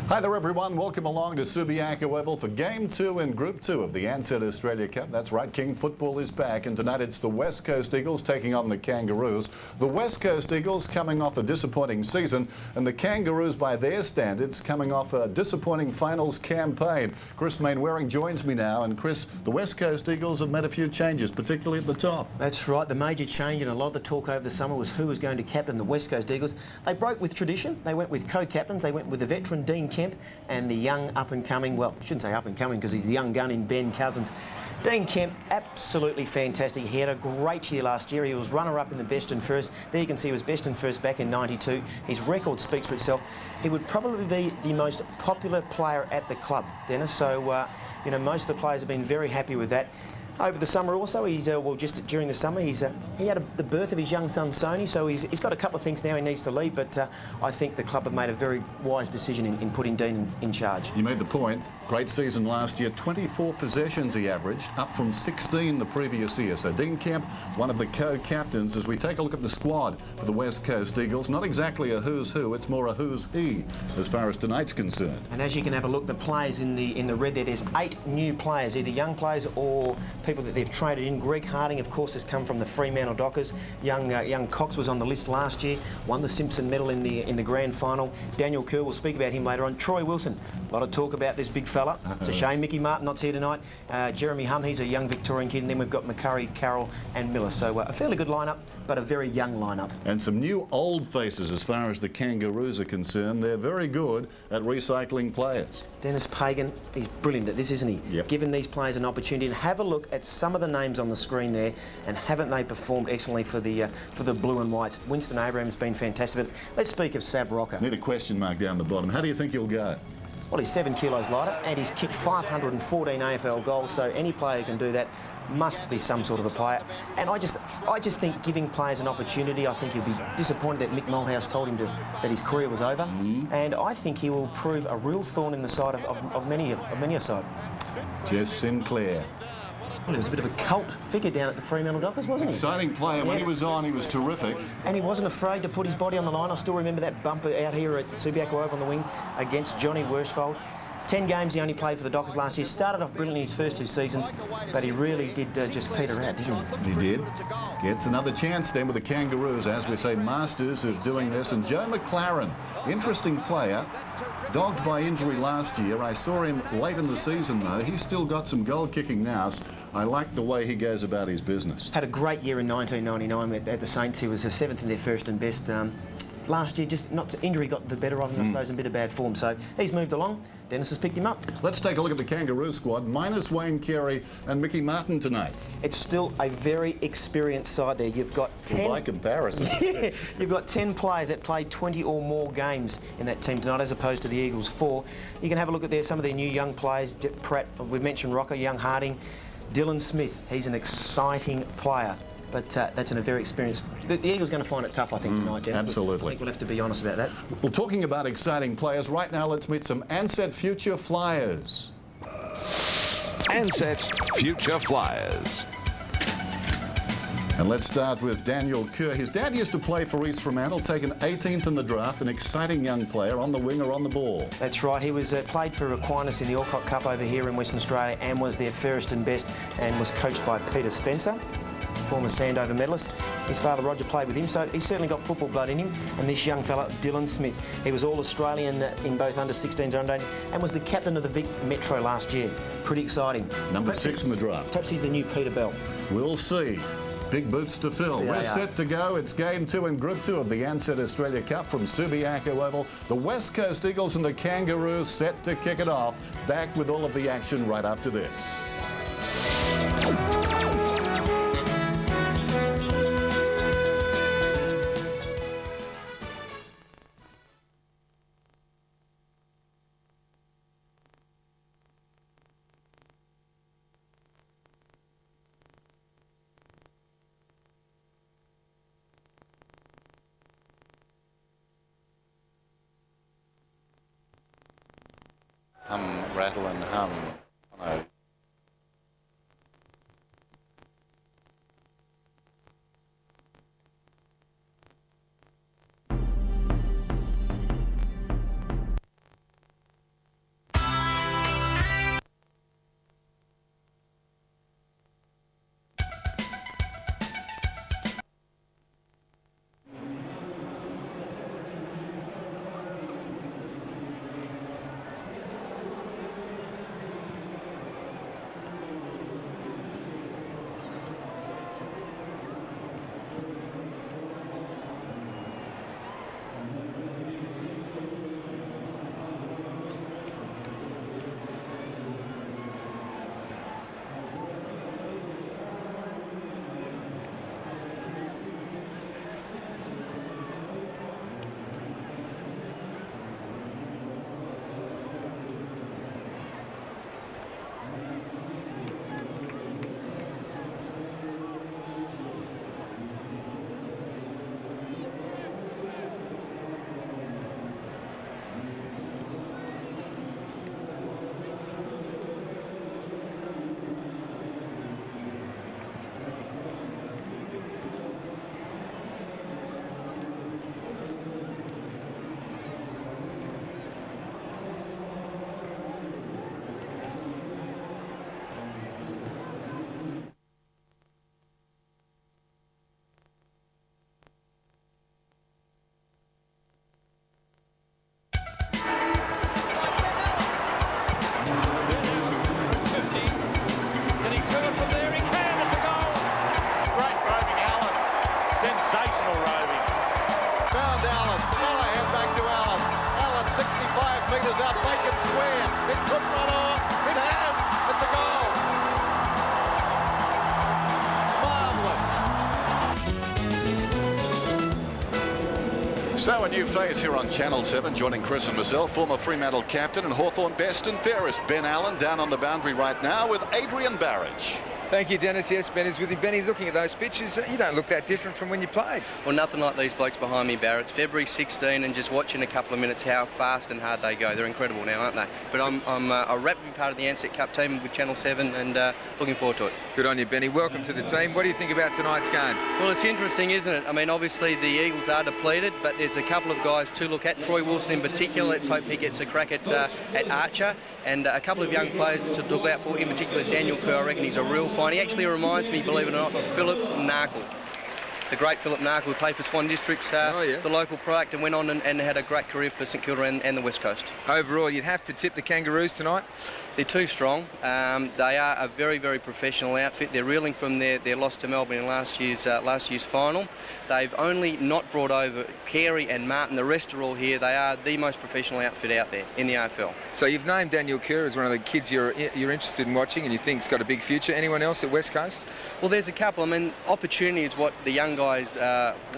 Hi there everyone, welcome along to Subiaco Oval for Game 2 in Group 2 of the ANSETT Australia Cup. That's right, King football is back, and tonight it's the West Coast Eagles taking on the Kangaroos. The West Coast Eagles coming off a disappointing season, and the Kangaroos, by their standards, coming off a disappointing finals campaign. Chris Mainwaring joins me now, and Chris, the West Coast Eagles have made a few changes, particularly at the top. That's right, the major change, and a lot of the talk over the summer was who was going to captain the West Coast Eagles. They broke with tradition, they went with co-captains, they went with the veteran Dean Kemp and the young up-and-coming, well, I shouldn't say up-and-coming because he's the young gun in Ben Cousins. Dean Kemp, absolutely fantastic. He had a great year last year. He was runner-up in the best and first. There you can see he was best and first back in '92. His record speaks for itself. He would probably be the most popular player at the club, Dennis. So, you know, most of the players have been very happy with that. Over the summer also, he's, well, just during the summer, he had the birth of his young son, Sony, so he's got a couple of things now he needs to lead, but I think the club have made a very wise decision in putting Dean in charge. You made the point. Great season last year, 24 possessions he averaged, up from 16 the previous year. So Dean Kemp, one of the co-captains, as we take a look at the squad for the West Coast Eagles. Not exactly a who's who, it's more a who's he as far as tonight's concerned. And as you can have a look, the players in the red there's 8 new players, either young players or people that they've traded in. Greg Harding, of course, has come from the Fremantle Dockers. Young Cox was on the list last year, won the Simpson medal in the grand final. Daniel Kerr, we'll speak about him later on. Troy Wilson, a lot of talk about this big fella. It's a shame Mickey Martinot's here tonight. Jeremy Hum, he's a young Victorian kid, and then we've got McCurry, Carroll and Miller. So a fairly good lineup, but a very young lineup. And some new old faces as far as the Kangaroos are concerned. They're very good at recycling players. Dennis Pagan, he's brilliant at this, isn't he? Yep. Giving these players an opportunity. And have a look at some of the names on the screen there, and haven't they performed excellently for the blue and whites? Winston Abraham's been fantastic, but let's speak of Sav Rocker. Need a question mark down the bottom. How do you think he'll go? Well, he's 7 kilos lighter, and he's kicked 514 AFL goals, so any player who can do that must be some sort of a player. And I just think giving players an opportunity, I think he'll be disappointed that Mick Malthouse told him that his career was over. And I think he will prove a real thorn in the side of many a side. Jess Sinclair. Well, he was a bit of a cult figure down at the Fremantle Dockers, wasn't he? Exciting player. Yeah. When he was on, he was terrific. And he wasn't afraid to put his body on the line. I still remember that bumper out here at Subiaco Oval on the wing against Johnny Worsfold. 10 games he only played for the Dockers last year. Started off brilliantly his first 2 seasons, but he really did just peter out, didn't he? He did. Gets another chance then with the Kangaroos, as we say, masters of doing this. And Joe McLaren, interesting player. Dogged by injury last year. I saw him late in the season, though. He's still got some goal kicking now. I like the way he goes about his business. Had a great year in 1999 at the Saints. He was 7th in their first and best. Last year, just injury got the better of him, I suppose, in a bit of bad form. So he's moved along. Dennis has picked him up. Let's take a look at the Kangaroo squad, minus Wayne Carey and Mickey Martin tonight. It's still a very experienced side there. You've got 10... By comparison. Yeah, you've got 10 players that played 20 or more games in that team tonight, as opposed to the Eagles 4. You can have a look at there, some of their new young players. Pratt, we've mentioned Rocker, young Harding. Dylan Smith, he's an exciting player. But that's in a very experienced... The Eagles are going to find it tough, I think, tonight, Dennis. Absolutely. I think we'll have to be honest about that. Well, talking about exciting players, right now let's meet some ANSETT future flyers. ANSETT future flyers. And let's start with Daniel Kerr. His dad used to play for East Fremantle, taken 18th in the draft, an exciting young player on the wing or on the ball. That's right. He was played for Aquinas in the Alcott Cup over here in Western Australia and was their fairest and best, and was coached by Peter Spencer, former Sandover medalist. His father Roger played with him, so he's certainly got football blood in him. And this young fella, Dylan Smith, he was All-Australian in both under-16s and under-18, and was the captain of the Vic Metro last year. Pretty exciting. Number 6 in the draft. Perhaps he's the new Peter Bell. We'll see. Big boots to fill. Yeah, We're set to go. It's Game 2 in Group 2 of the ANSETT Australia Cup from Subiaco Oval. The West Coast Eagles and the Kangaroos set to kick it off. Back with all of the action right after this. Hum, rattle and hum. Oh. metres out, Bacon square. It could run off. It has. It's a goal. Marvellous. So a new face here on Channel 7, joining Chris and myself, former Fremantle captain and Hawthorn best and fairest Ben Allen down on the boundary right now with Adrian Barrage. Thank you, Dennis. Yes, Ben is with you. Benny, looking at those pictures, you don't look that different from when you played. Well, nothing like these blokes behind me, Barrett. It's February 16, and just watching a couple of minutes how fast and hard they go. They're incredible now, aren't they? But I'm wrapped to be part of the ANSETT Cup team with Channel 7, and looking forward to it. Good on you, Benny. Welcome to the team. What do you think about tonight's game? Well, it's interesting, isn't it? I mean, obviously the Eagles are depleted, but there's a couple of guys to look at. Troy Wilson in particular. Let's hope he gets a crack at Archer, and a couple of young players to look out for. In particular, Daniel Kerr. I reckon he's a real find. He actually reminds me, believe it or not, of Philip Narkle. The great Philip Narkle, who played for Swan Districts, the local product, and went on and had a great career for St Kilda and the West Coast. Overall, you'd have to tip the Kangaroos tonight? They're too strong. They are a very, very professional outfit. They're reeling from their loss to Melbourne in last year's final. They've only not brought over Carey and Martin. The rest are all here. They are the most professional outfit out there in the AFL. So you've named Daniel Kerr as one of the kids you're interested in watching and you think's got a big future. Anyone else at West Coast? Well, there's a couple. I mean, opportunity is what the young guys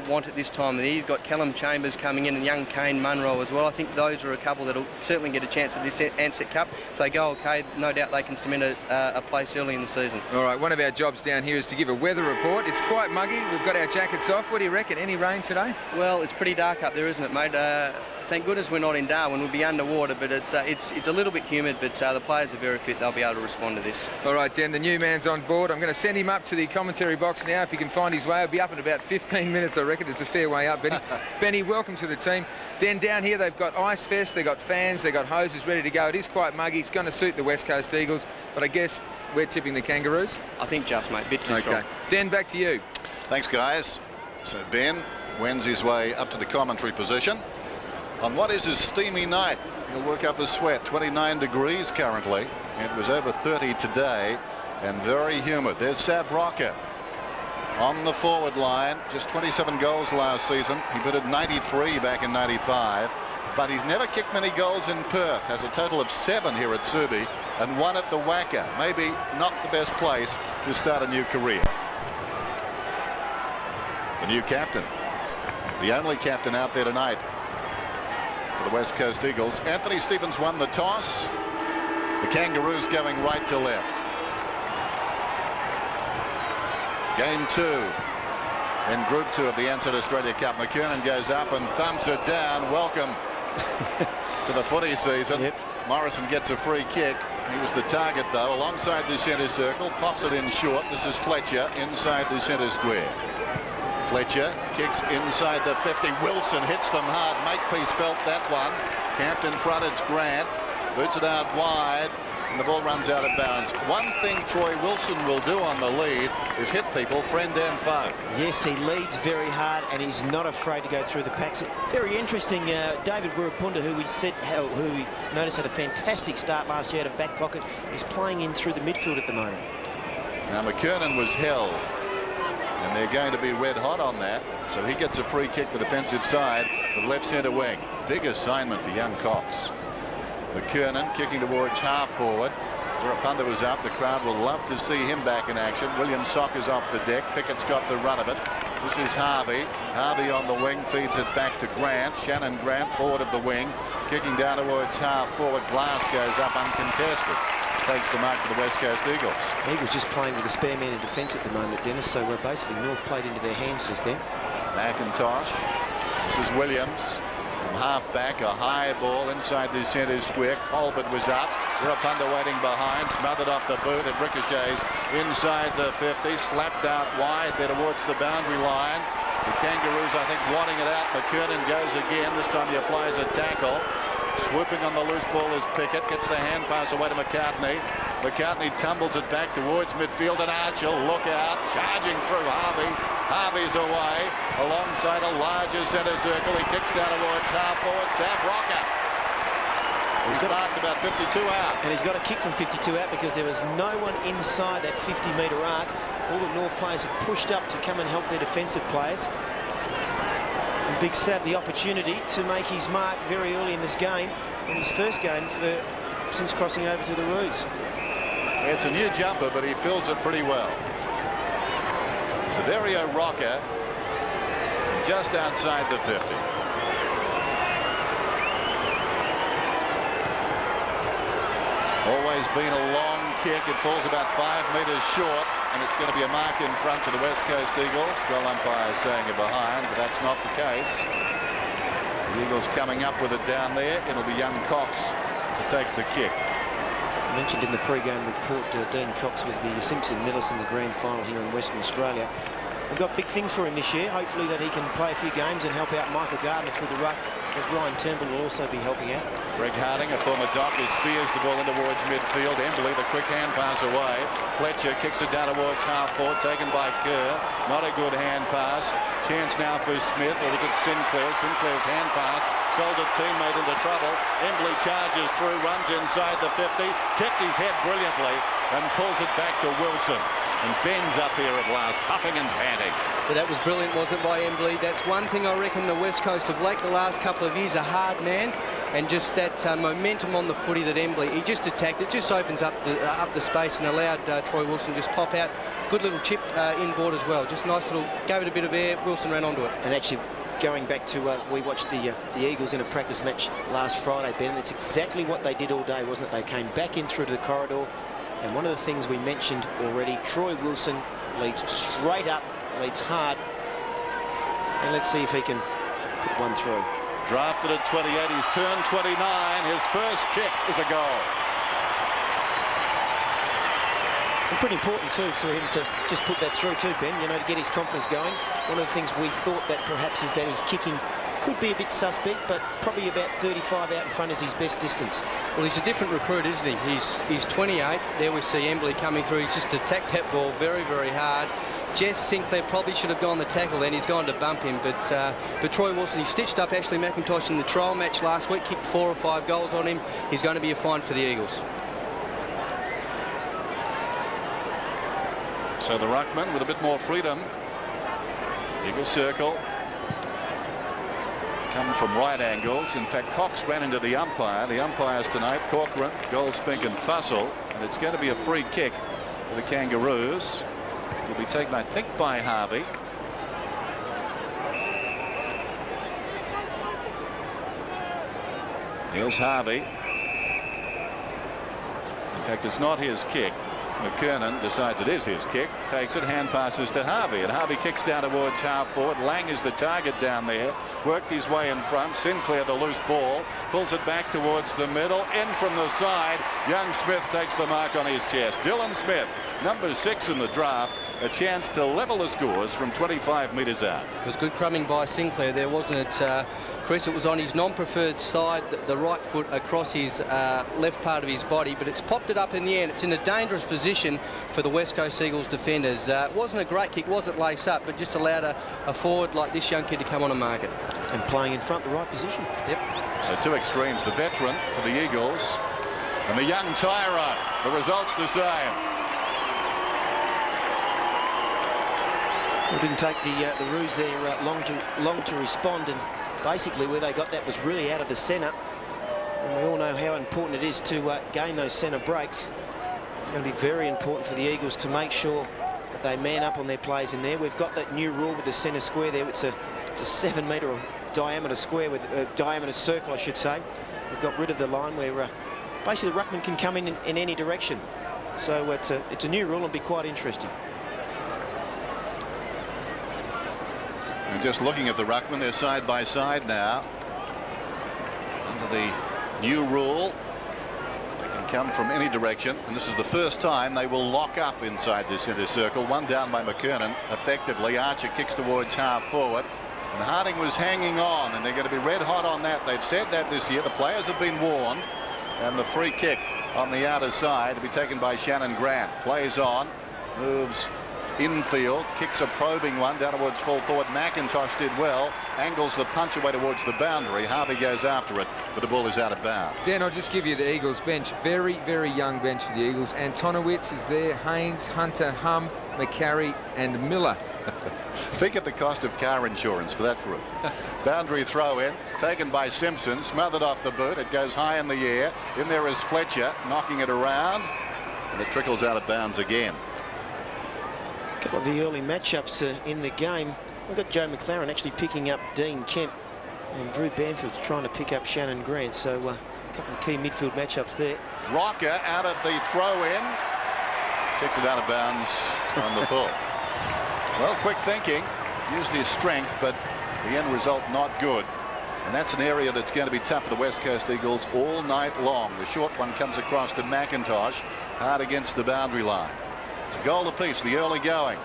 want at this time of the year. You've got Callum Chambers coming in and young Kane Munro as well. I think those are a couple that'll certainly get a chance at this ANSETT Cup. If they go okay, no doubt they can cement a place early in the season. All right, one of our jobs down here is to give a weather report. It's quite muggy. We've got our jackets off. What do you reckon? Any rain today? Well, it's pretty dark up there, isn't it, mate? Thank goodness we're not in Darwin. We'll be underwater, but it's a little bit humid, but the players are very fit. They'll be able to respond to this. All right, Dan, the new man's on board. I'm going to send him up to the commentary box now. If he can find his way, he'll be up in about 15 minutes, I reckon. It's a fair way up, Benny. Benny, welcome to the team. Dan, down here, they've got Ice Fest, they've got fans, they've got hoses ready to go. It is quite muggy. It's going to suit the West Coast Eagles, but I guess we're tipping the Kangaroos. I think just, mate, a bit too strong. Dan, back to you. Thanks, guys. So Ben wends his way up to the commentary position on what is a steamy night. He'll work up a sweat. 29 degrees currently. It was over 30 today and very humid. There's Sav Rocker on the forward line. Just 27 goals last season. He batted 93 back in 95, but he's never kicked many goals in Perth. Has a total of 7 here at Subi and 1 at the Wacker. Maybe not the best place to start a new career. The new captain, the only captain out there tonight for the West Coast Eagles. Anthony Stevens won the toss. The Kangaroos going right to left. Game 2 in Group 2 of the ANSETT Australia Cup. McKernan goes up and thumps it down. Welcome to the footy season. Yep. Morrison gets a free kick. He was the target though, alongside the centre circle. Pops it in short. This is Fletcher inside the centre square. Fletcher kicks inside the 50. Wilson hits them hard. Makepeace felt that one. Camped in front. It's Grant. Boots it out wide. And the ball runs out of bounds. One thing Troy Wilson will do on the lead is hit people, friend and foe. Yes, he leads very hard and he's not afraid to go through the packs. Very interesting, David Wirapunda, who we noticed had a fantastic start last year out of back pocket, is playing in through the midfield at the moment. Now McKernan was held, and they're going to be red hot on that. So he gets a free kick the defensive side of left centre wing. Big assignment for young Cox. McKernan kicking towards half forward. Wirapunda was up. The crowd will love to see him back in action. William Sock is off the deck. Pickett's got the run of it. This is Harvey. Harvey on the wing feeds it back to Grant. Shannon Grant forward of the wing. Kicking down towards half forward. Glass goes up uncontested. Takes the mark for the West Coast Eagles. Eagles just playing with a spare man in defence at the moment, Dennis, so we're basically North played into their hands just then. McIntosh. This is Williams. From half back, a high ball inside the centre square. Colbert was up. Wirapunda waiting behind. Smothered off the boot. It ricochets inside the 50. Slapped out wide there towards the boundary line. The Kangaroos, I think, wanting it out. McKernan goes again. This time he applies a tackle. Swooping on the loose ball is Pickett. Gets the hand pass away to McCartney. McCartney tumbles it back towards midfield and Archer. Look out. Charging through Harvey. Harvey's away alongside a larger centre circle. He kicks down towards half forward. Sav Rocker. He's marked about 52 out. And he's got a kick from 52 out because there was no one inside that 50-metre arc. All the North players had pushed up to come and help their defensive players. And Big Sav the opportunity to make his mark very early in this game. in his first game since crossing over to the Roos. It's a new jumper, but he fills it pretty well. Severio rocker just outside the 50. Always been a long kick. It falls about 5 metres short, and it's going to be a mark in front to the West Coast Eagles. Goal umpire saying it behind, but that's not the case. The Eagles coming up with it down there. It'll be young Cox to take the kick. I mentioned in the pre-game report, Dean Cox was the Simpson-Millis in the grand final here in Western Australia. We've got big things for him this year. Hopefully that he can play a few games and help out Michael Gardner through the ruck, because Ryan Turnbull will also be helping out. Greg Harding, a former Docker, spears the ball in towards midfield. Embley, the quick hand pass away. Fletcher kicks it down towards half forward, taken by Kerr. Not a good hand pass. Chance now for Smith, or was it Sinclair? Sinclair's hand pass sold a teammate into trouble. Embley charges through, runs inside the 50, kicked his head brilliantly and pulls it back to Wilson. And Ben's up here at last, puffing and panting. But that was brilliant, wasn't it, by Embley? That's one thing I reckon the West Coast have lacked the last couple of years, a hard man, and just that momentum on the footy that Embley, he just attacked. It just opens up the space and allowed Troy Wilson just pop out. Good little chip inboard as well. Just nice little, gave it a bit of air. Wilson ran onto it. And actually, going back to, we watched the Eagles in a practice match last Friday, Ben, and it's exactly what they did all day, wasn't it? They came back in through to the corridor. And one of the things we mentioned already, Troy Wilson leads straight up, leads hard. And let's see if he can put one through. Drafted at 28, he's turned 29. His first kick is a goal. And pretty important too for him to just put that through too, Ben, you know, to get his confidence going. One of the things we thought that perhaps is that his kicking could be a bit suspect, but probably about 35 out in front is his best distance. Well, he's a different recruit, isn't he? He's 28. There we see Embley coming through. He's just attacked that ball very, very hard. Jess Sinclair probably should have gone the tackle then. He's gone to bump him, but Troy Wilson, he stitched up Ashley McIntosh in the trial match last week, kicked 4 or 5 goals on him. He's going to be a find for the Eagles. So the ruckman with a bit more freedom. Eagle circle. Come from right angles. In fact, Cox ran into the umpire. The umpires tonight, Corcoran, Goldspink and Fussell. And it's going to be a free kick to the Kangaroos. It'll be taken, I think, by Harvey. Here's Harvey. In fact, it's not his kick. McKernan decides it is his kick, takes it, hand passes to Harvey, and Harvey kicks down towards half forward. Lang is the target down there, worked his way in front. Sinclair the loose ball, pulls it back towards the middle, in from the side. Young Smith takes the mark on his chest. Dylan Smith, number 6 in the draft, a chance to level the scores from 25 metres out. It was good crumbing by Sinclair there, wasn't it, Chris? It was on his non-preferred side, the right foot across his left part of his body, but it's popped it up in the air, and it's in a dangerous position for the West Coast Eagles defenders. It wasn't a great kick, wasn't lace up, but just allowed a forward like this young kid to come on and mark it. And playing in front, the right position. Yep. So 2 extremes, the veteran for the Eagles and the young tyro. The result's the same. It didn't take the Roos there long to respond, and basically where they got that was really out of the centre. And we all know how important it is to gain those centre breaks. It's going to be very important for the Eagles to make sure that they man up on their plays in there. We've got that new rule with the centre square there. It's a 7-metre diameter square, with a diameter circle, I should say. We've got rid of the line where basically the ruckman can come in any direction. So it's a new rule and be quite interesting. And just looking at the ruckman, they're side by side now. Under the new rule, they can come from any direction, and this is the first time they will lock up inside the centre circle. One down by McKernan effectively. Archer kicks towards half forward, and Harding was hanging on, and they're going to be red hot on that. They've said that this year. The players have been warned, and the free kick on the outer side to be taken by Shannon Grant. Plays on, moves infield, kicks a probing one down towards full forward. McIntosh did well, angles the punch away towards the boundary. Harvey goes after it, but the ball is out of bounds. Dan, I'll just give you the Eagles bench. Very, very young bench for the Eagles. Antonowitz is there, Haynes, Hunter, Hum, McCarry and Miller. Think of the cost of car insurance for that group. Boundary throw in, taken by Simpson, smothered off the boot. It goes high in the air. In there is Fletcher, knocking it around, and it trickles out of bounds again. A couple of the early matchups in the game. We've got Joe McLaren actually picking up Dean Kemp, and Drew Banfield's trying to pick up Shannon Grant. So a couple of key midfield matchups there. Rocker out of the throw-in. Kicks it out of bounds on the full. Well, quick thinking. Used his strength, but the end result not good. And that's an area that's going to be tough for the West Coast Eagles all night long. The short one comes across to McIntosh, hard against the boundary line. It's a goal apiece, the early going.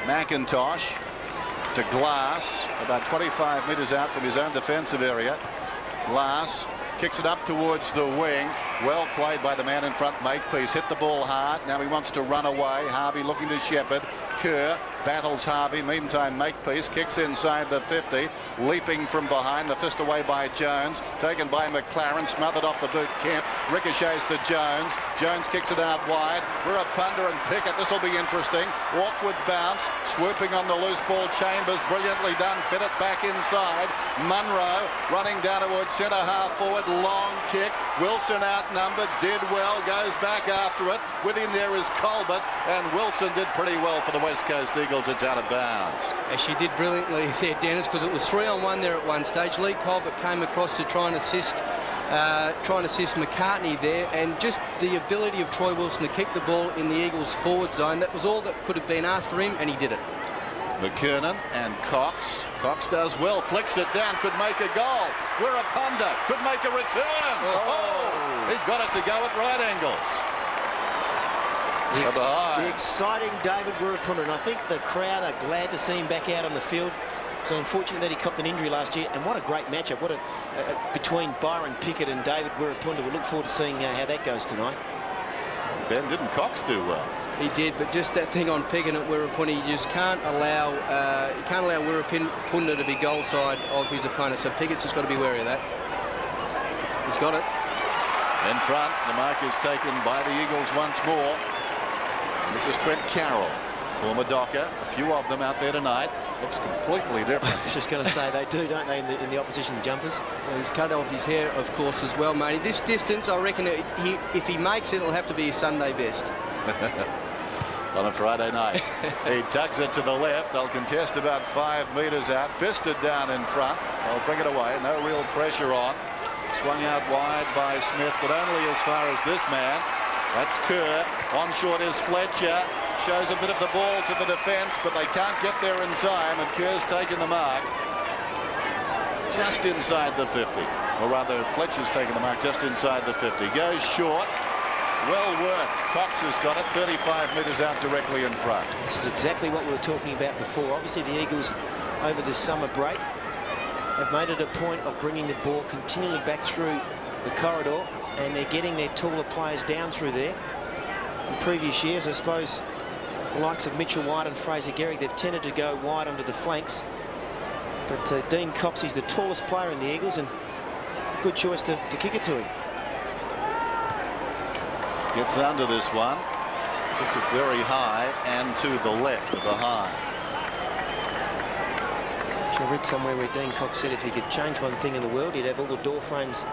McIntosh to Glass, about 25 metres out from his own defensive area. Glass kicks it up towards the wing. Well played by the man in front, Makepeace. Hit the ball hard. Now he wants to run away. Harvey looking to shepherd. Kerr battles Harvey. Meantime, Makepeace kicks inside the 50. Leaping from behind. The fist away by Jones. Taken by McLaren. Smothered off the boot. Kemp ricochets to Jones. Jones kicks it out wide. We're a Punter and Pickett. This will be interesting. Awkward bounce. Swooping on the loose ball. Chambers brilliantly done. Fit it back inside. Munro running down towards centre half forward. Long kick. Wilson outnumbered. Did well. Goes back after it. With him there is Colbert. And Wilson did pretty well for the West Coast Eagles. It's out of bounds. She did brilliantly there, Dennis, because it was 3-on-1 there at one stage. Lee Colbert came across to try and assist McCartney there, and just the ability of Troy Wilson to keep the ball in the Eagles' forward zone. That was all that could have been asked for him, and he did it. McKernan and Cox. Cox does well, flicks it down, could make a goal. Wirapunda could make a return. Oh, he got it to go at right angles. The exciting David Wirapunda, and I think the crowd are glad to see him back out on the field. So unfortunate that he copped an injury last year, and what a great matchup. What between Byron Pickett and David Wirapunda. We look forward to seeing how that goes tonight. Ben, didn't Cox do well? He did, but just that thing on Pickett at Wirapunda, you just can't allow Wirapunda to be goal side of his opponent. So Pickett's just got to be wary of that. He's got it. In front, the mark is taken by the Eagles once more. And this is Trent Carroll, former Docker. A few of them out there tonight. Looks completely different. I was just going to say they do, don't they, in the opposition jumpers? Well, he's cut off his hair, of course, as well, matey. This distance, I reckon, if he makes it, it'll have to be his Sunday best. On a Friday night. He tucks it to the left. They'll contest about 5 metres out. Fisted down in front. They'll bring it away. No real pressure on. Swung out wide by Smith, but only as far as this man. That's Kerr. On short is Fletcher. Shows a bit of the ball to the defence, but they can't get there in time, and Kerr's taken the mark just inside the 50. Or rather, Fletcher's taken the mark just inside the 50. Goes short. Well worked. Cox has got it 35 metres out directly in front. This is exactly what we were talking about before. Obviously, the Eagles, over this summer break, have made it a point of bringing the ball continually back through the corridor, and they're getting their taller players down through there. In previous years, I suppose, the likes of Mitchell White and Fraser Gehrig, they've tended to go wide onto the flanks. But Dean Cox, he's the tallest player in the Eagles, and a good choice to kick it to him. Gets under this one. Kicks it very high and to the left behind. I read somewhere where Dean Cox said if he could change one thing in the world, he'd have all the door frames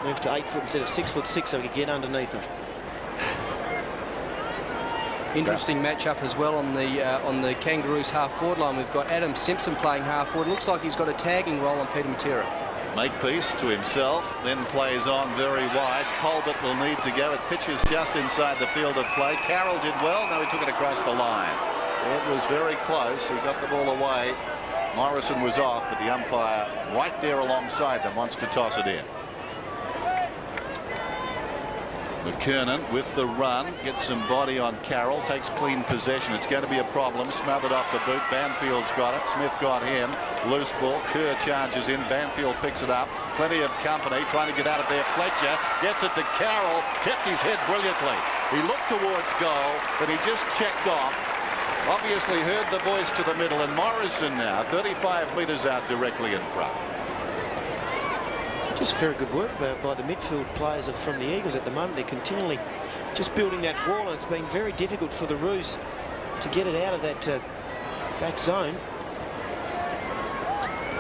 moved to 8 foot instead of 6'6", so he could get underneath them. Interesting matchup as well on the Kangaroos half-forward line. We've got Adam Simpson playing half-forward. Looks like he's got a tagging role on Peter Matera. Makepeace to himself, then plays on very wide. Colbert will need to go. It pitches just inside the field of play. Carroll did well. No, he took it across the line. It was very close. He got the ball away. Morrison was off, but the umpire right there alongside them wants to toss it in. McKernan with the run, gets some body on Carroll, takes clean possession. It's going to be a problem. Smothered off the boot. Banfield's got it. Smith got him. Loose ball. Kerr charges in. Banfield picks it up. Plenty of company trying to get out of there. Fletcher gets it to Carroll. Kept his head brilliantly. He looked towards goal, but he just checked off. Obviously heard the voice to the middle, and Morrison now 35 metres out directly in front. Just very good work by the midfield players from the Eagles at the moment. They're continually just building that wall, and it's been very difficult for the Roos to get it out of that back zone.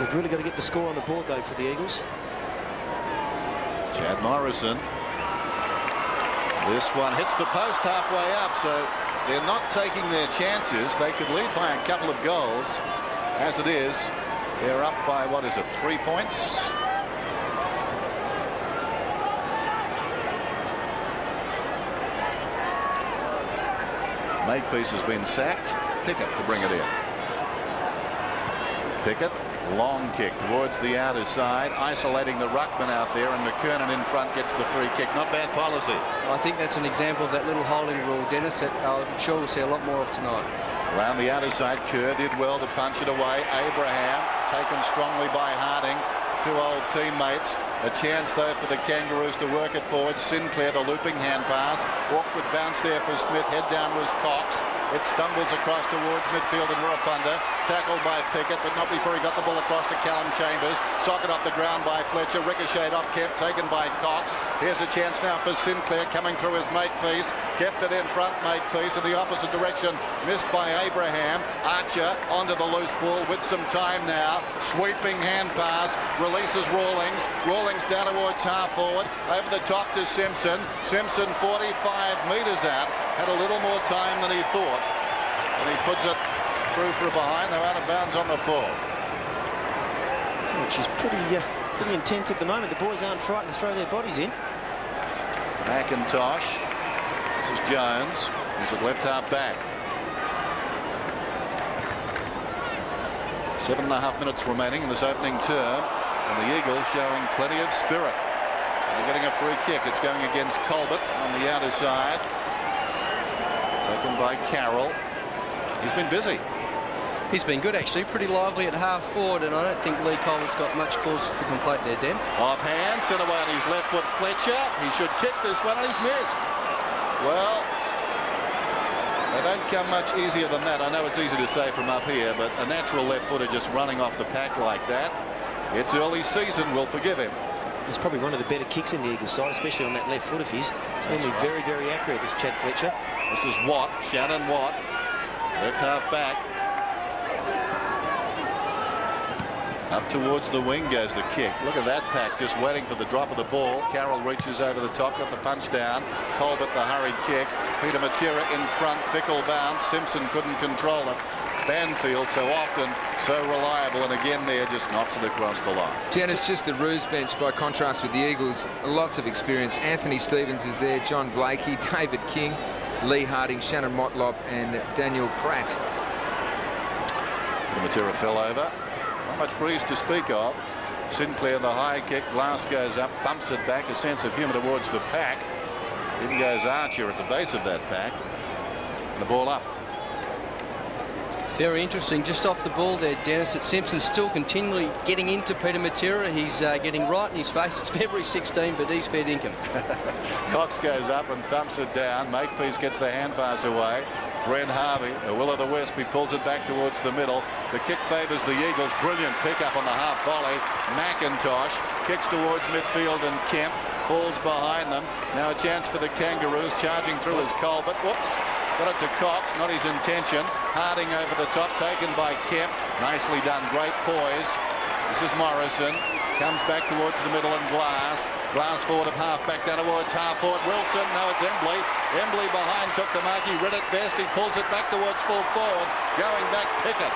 They've really got to get the score on the board, though, for the Eagles. Chad Morrison. This one hits the post halfway up, so they're not taking their chances. They could lead by a couple of goals. As it is, they're up by, what is it, 3 points? Makepeace has been sacked. Pickett to bring it in. Pickett, long kick towards the outer side, isolating the ruckman out there, and McKernan in front gets the free kick. Not bad policy. I think that's an example of that little holding rule, Dennis, that I'm sure we'll see a lot more of tonight. Around the outer side, Kerr did well to punch it away. Abraham taken strongly by Harding. Two old teammates. A chance though for the Kangaroos to work it forward. Sinclair, the looping hand pass. Awkward bounce there for Smith. Head down was Cox. It stumbles across towards midfield and Ruapunda. Tackled by Pickett, but not before he got the ball across to Callum Chambers. Socket off the ground by Fletcher. Ricocheted off Kemp, taken by Cox. Here's a chance now for Sinclair coming through his Makepeace. Kept it in front, Makepeace in the opposite direction. Missed by Abraham. Archer onto the loose ball with some time now. Sweeping hand pass. Releases Rawlings. Rawlings down towards half forward. Over the top to Simpson. Simpson 45 metres out. Had a little more time than he thought. And he puts it through for a behind. They're out of bounds on the full. Which is pretty intense at the moment. The boys aren't frightened to throw their bodies in. McIntosh. This is Jones. He's at left half back. 7.5 minutes remaining in this opening term. And the Eagles showing plenty of spirit. They're getting a free kick. It's going against Colbert on the outer side. Taken by Carroll. He's been busy. He's been good, actually. Pretty lively at half forward, and I don't think Lee Colbert's got much cause for complaint there, Dan. Offhand, sent away on his left foot, Fletcher. He should kick this one, and he's missed. Well, they don't come much easier than that. I know it's easy to say from up here, but a natural left footer just running off the pack like that. It's early season. We'll forgive him. He's probably one of the better kicks in the Eagles side, especially on that left foot of his. He's normally very, very accurate, this Chad Fletcher. This is Watt, Shannon Watt, left half back. Up towards the wing goes the kick. Look at that pack, just waiting for the drop of the ball. Carroll reaches over the top, got the punch down. Colbert the hurried kick. Peter Matera in front, fickle bounce. Simpson couldn't control it. Banfield so often so reliable, and again there just knocks it across the line. Dennis, just the Roos bench by contrast with the Eagles. Lots of experience. Anthony Stevens is there, John Blakey, David King, Lee Harding, Shannon Motlop and Daniel Pratt. Matera fell over. Not much breeze to speak of. Sinclair the high kick. Glass goes up, thumps it back. A sense of humour towards the pack. In goes Archer at the base of that pack. And the ball up. It's very interesting. Just off the ball there, Dennis, that Simpson's still continually getting into Peter Matera. He's getting right in his face. It's February 16, but he's fair dinkum. Cox goes up and thumps it down. Makepeace gets the hand pass away. Brent Harvey, a will-o'-the-wisp, he pulls it back towards the middle. The kick favours the Eagles. Brilliant pick-up on the half volley. McIntosh kicks towards midfield and Kemp falls behind them. Now a chance for the Kangaroos. Charging through is Colbert. Whoops. Got it to Cox. Not his intention. Harding over the top. Taken by Kemp. Nicely done. Great poise. This is Morrison. Comes back towards the middle and Glass. Glass forward of half back down towards half forward. Wilson. No, it's Embley. Embley behind took the mark. He read it best. He pulls it back towards full forward. Going back Pickett.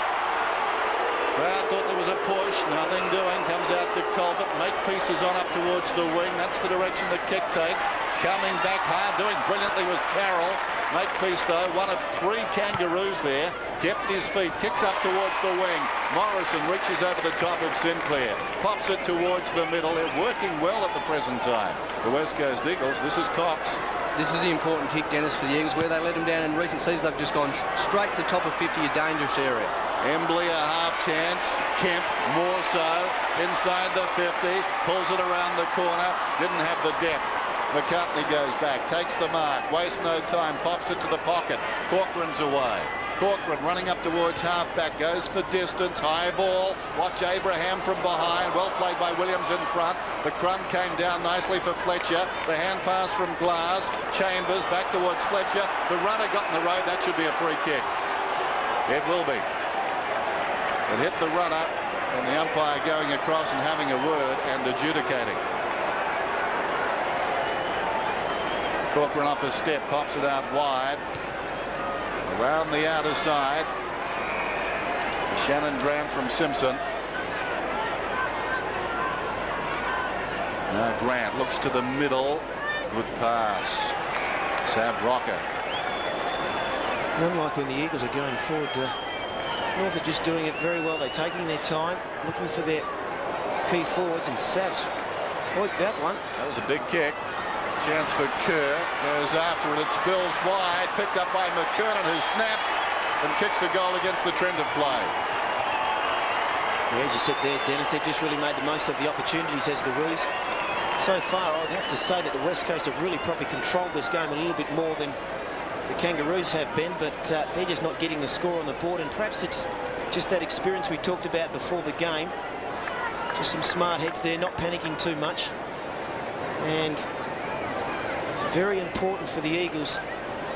Crowd thought there was a push. Nothing doing. Comes out to Colbert. Makepeace is on up towards the wing. That's the direction the kick takes. Coming back hard. Doing brilliantly was Carroll. Makepeace though, one of 3 Kangaroos there, kept his feet, kicks up towards the wing. Morrison reaches over the top of Sinclair, pops it towards the middle. They're working well at the present time. The West Coast Eagles, this is Cox. This is the important kick, Dennis, for the Eagles. Where they let him down in recent seasons, they've just gone straight to the top of 50, a dangerous area. Embley a half chance, Kemp more so, inside the 50, pulls it around the corner, didn't have the depth. McCartney goes back, takes the mark, wastes no time, pops it to the pocket. Corcoran's away. Corcoran running up towards half-back, goes for distance, high ball. Watch Abraham from behind, well played by Williams in front. The crumb came down nicely for Fletcher. The hand pass from Glass. Chambers back towards Fletcher. The runner got in the road, that should be a free kick. It will be. It hit the runner And the umpire going across and having a word and adjudicating. Corcoran off a step, pops it out wide. Around the outer side. Shannon Grant from Simpson. Now Grant looks to the middle. Good pass. Sav Rocker. Unlike when the Eagles are going forward, North are just doing it very well. They're taking their time, looking for their key forwards, and Sav's hoiked that one. That was a big kick. Chance for Kerr. Goes after it. It spills wide. Picked up by McKernan, who snaps and kicks a goal against the trend of play. Yeah, as you said there, Dennis, they've just really made the most of the opportunities as the Roos. So far, I'd have to say that the West Coast have really probably controlled this game a little bit more than the Kangaroos have been, but they're just not getting the score on the board, and perhaps it's just that experience we talked about before the game. Just some smart heads there, not panicking too much. And very important for the Eagles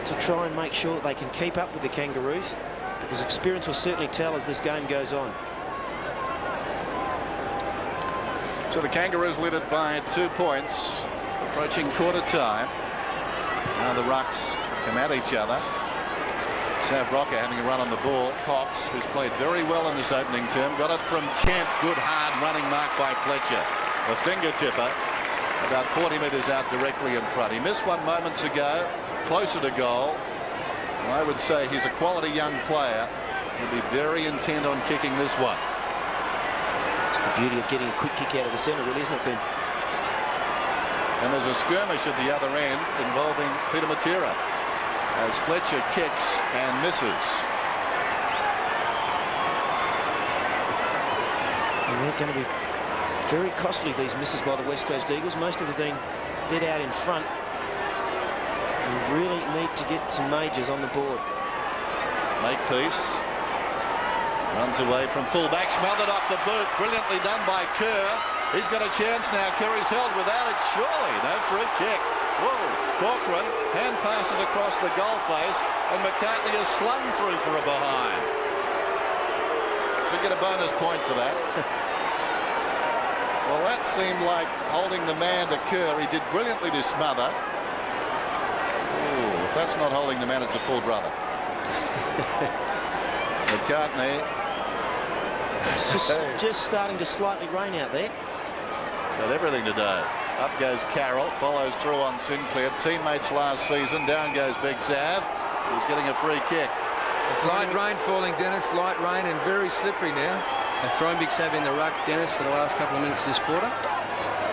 to try and make sure that they can keep up with the Kangaroos, because experience will certainly tell as this game goes on. So the Kangaroos lead it by 2 points, approaching quarter time. Now the Rucks come at each other. Sav Rocker having a run on the ball. Cox, who's played very well in this opening term, got it from Kemp. Good hard running mark by Fletcher. A finger tipper, about 40 metres out directly in front. He missed one moments ago, closer to goal. And I would say he's a quality young player. He'll be very intent on kicking this one. It's the beauty of getting a quick kick out of the centre, really, isn't it, Ben? And there's a skirmish at the other end involving Peter Matera as Fletcher kicks and misses. And they're going to be very costly, these misses by the West Coast Eagles. Most of them have been dead out in front. They really need to get some majors on the board. Makepeace runs away from fullback, smothered off the boot. Brilliantly done by Kerr. He's got a chance now. Curry's held without it, surely. No free kick. Whoa. Corcoran hand passes across the goal face, and McCartney is slung through for a behind. Should get a bonus point for that. Well, that seemed like holding the man to Kerr. He did brilliantly to smother. Ooh, if that's not holding the man, it's a full brother. McCartney. It's just starting to slightly rain out there. It's had everything to do. Up goes Carroll, follows through on Sinclair. Teammates last season. Down goes Big Sav, who's getting a free kick. Light rain falling, Dennis. Light rain and very slippery now. They've thrown Big Sav in the ruck, Dennis, for the last couple of minutes of this quarter.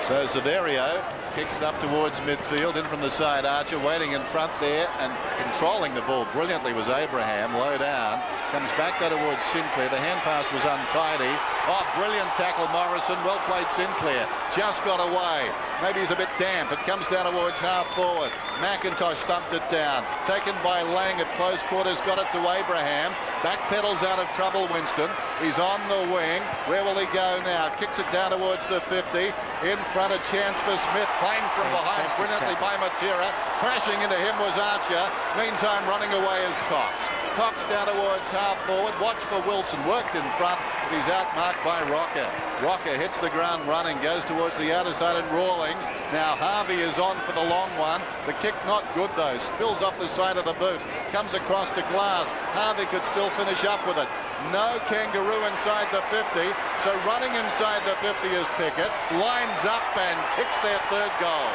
So Severio kicks it up towards midfield. In from the side, Archer waiting in front there and controlling the ball brilliantly was Abraham. Low down. Comes back there towards Sinclair. The hand pass was untidy. Oh, brilliant tackle, Morrison. Well played, Sinclair. Just got away. Maybe he's a bit damp. It comes down towards half forward. McIntosh thumped it down. Taken by Lang at close quarters. Got it to Abraham. Backpedals out of trouble, Winston. He's on the wing. Where will he go now? Kicks it down towards the 50. In front, a chance for Smith. Playing from behind brilliantly by Matera. Crashing into him was Archer. Meantime, running away is Cox. Cox down towards half forward. Watch for Wilson. Worked in front. He's outmarked by Rocker. Rocker hits the ground running. Goes towards the outer side and Rawlings. Now Harvey is on for the long one. The kick not good though. Spills off the side of the boot. Comes across to Glass. Harvey could still finish up with it. No Kangaroo inside the 50. So running inside the 50 is Pickett. Lines up and kicks their third goal.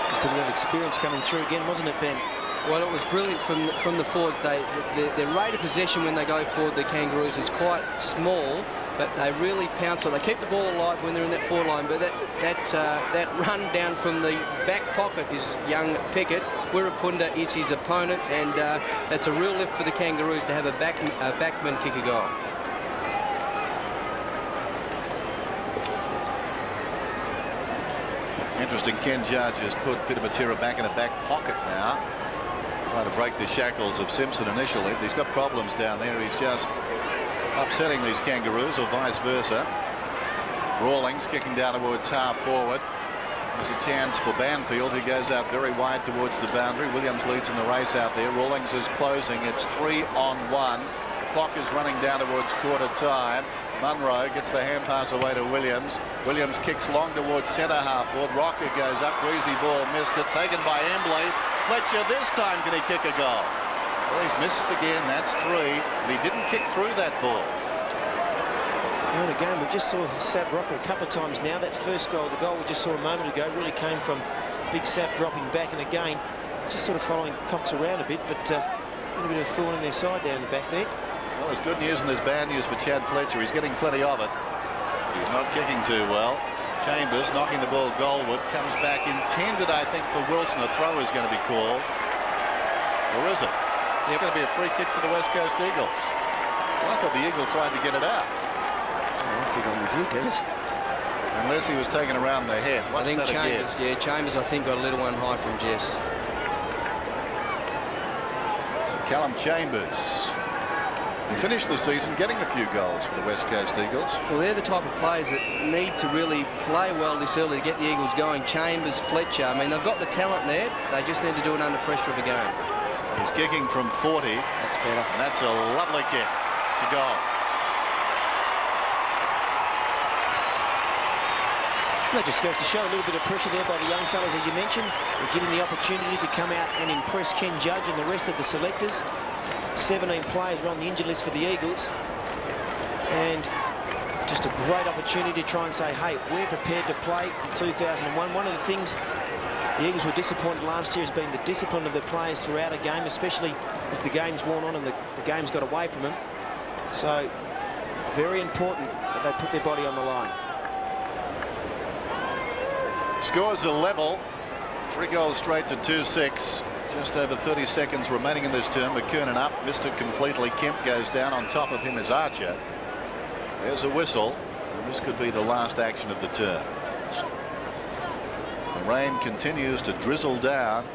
A bit of that experience coming through again, wasn't it, Ben? Well, it was brilliant from the forwards. Their rate of possession when they go forward, the Kangaroos, is quite small, but they really pounce on. They keep the ball alive when they're in that forward line, but that run down from the back pocket is young Pickett. Wirapunda is his opponent, and that's a real lift for the Kangaroos to have a backman kick a goal. Interesting, Ken Judge has put Peter Matera back in a back pocket now. Trying to break the shackles of Simpson initially. He's got problems down there. He's just upsetting these Kangaroos, or vice versa. Rawlings kicking down towards half forward. There's a chance for Banfield, who goes out very wide towards the boundary. Williams leads in the race out there. Rawlings is closing. It's 3-on-1. The clock is running down towards quarter time. Munro gets the hand pass away to Williams. Williams kicks long towards centre half forward. Rocker goes up. Greasy ball missed it. Taken by Embley. Fletcher this time, can he kick a goal? Well, he's missed again. That's 3. And he didn't kick through that ball. And again, we just saw Sav Rocker a couple of times now. That first goal, the goal we just saw a moment ago, really came from Big Sav dropping back, and again, just sort of following Cox around a bit, but a little bit of thorn in their side down the back there. Well, there's good news and there's bad news for Chad Fletcher. He's getting plenty of it. He's not kicking too well. Chambers knocking the ball goalward, comes back intended, I think, for Wilson. A throw is going to be called. Or is it? It's going to be a free kick to the West Coast Eagles. Well, I thought the Eagle tried to get it out. I think I'm with you, Dennis. Unless he was taken around the head. Watch I think that Chambers, again. yeah, Chambers, I think, got a little one high from Jess. So Callum Chambers, he finished the season getting a few goals for the West Coast Eagles. Well, they're the type of players that need to really play well this early to get the Eagles going. Chambers, Fletcher, I mean, they've got the talent there. They just need to do it under pressure of a game. He's kicking from 40. That's better. And that's a lovely kick to goal. That just goes to show a little bit of pressure there by the young fellas, as you mentioned. They're given the opportunity to come out and impress Ken Judge and the rest of the selectors. 17 players are on the injured list for the Eagles. And just a great opportunity to try and say, hey, we're prepared to play in 2001. One of the things the Eagles were disappointed last year has been the discipline of the players throughout a game, especially as the game's worn on and the game's got away from them. So, very important that they put their body on the line. Scores are level. 3 goals straight to 2-6. Just over 30 seconds remaining in this term. McKernan up, missed it completely. Kemp goes down. On top of him is Archer. There's a whistle. And this could be the last action of the term. The rain continues to drizzle down.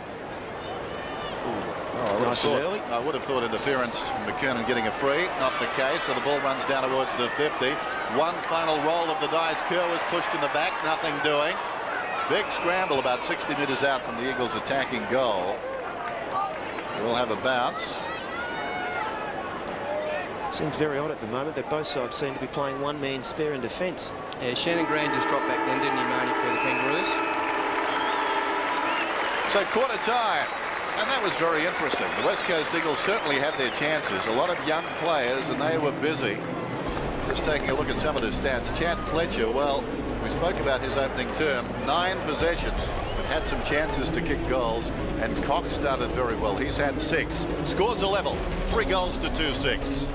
I would have thought interference. McKernan getting a free. Not the case. So the ball runs down towards the 50. One final roll of the dice. Kerr was pushed in the back. Nothing doing. Big scramble about 60 metres out from the Eagles' attacking goal. We'll have a bounce. Seems very odd at the moment that both sides seem to be playing one man spare in defence. Yeah, Shannon Grant just dropped back then, didn't he, Marty, for the Kangaroos? So quarter time. And that was very interesting. The West Coast Eagles certainly had their chances. A lot of young players, and they were busy. Just taking a look at some of the stats. Chad Fletcher, well, we spoke about his opening term. 9 possessions, but had some chances to kick goals. And Cox started very well. He's had 6. Scores are level. 3 goals to 2-6.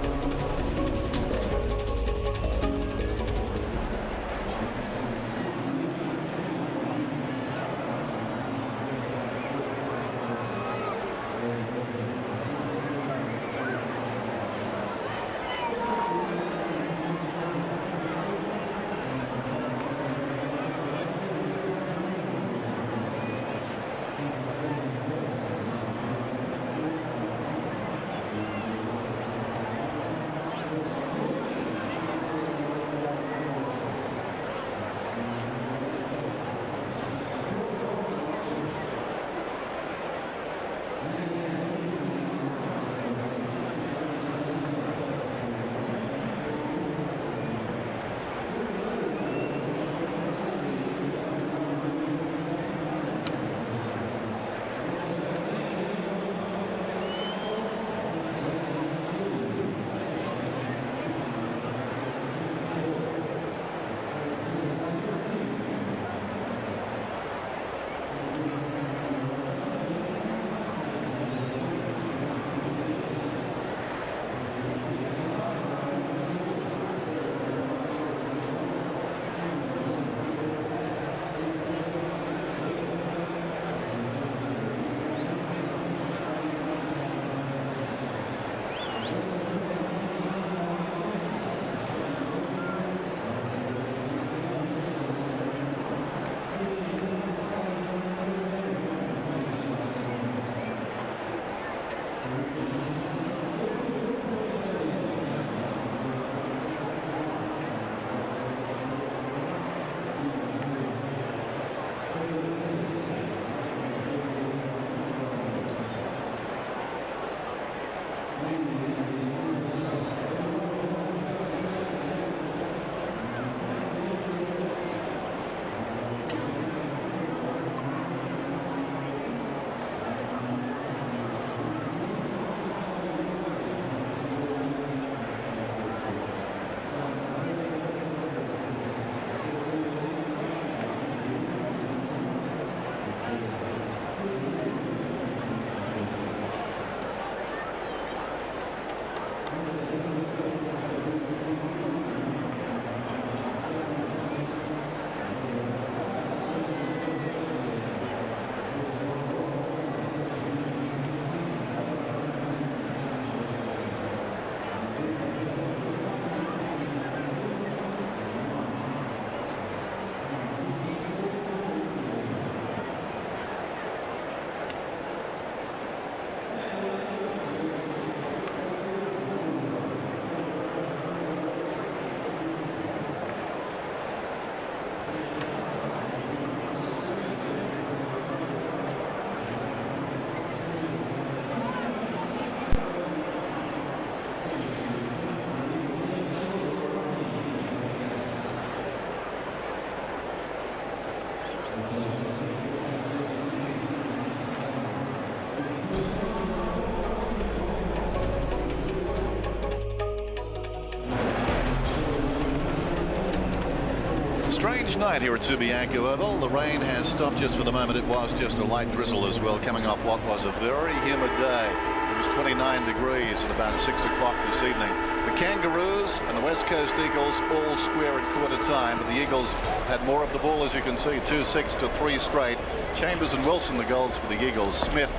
Strange night here at Subiaco Oval. The rain has stopped just for the moment. It was just a light drizzle as well, coming off what was a very humid day. It was 29 degrees at about 6 o'clock this evening. The Kangaroos and the West Coast Eagles all square at quarter time, but the Eagles had more of the ball, as you can see, 2-6 to 3 straight. Chambers and Wilson the goals for the Eagles. Smith,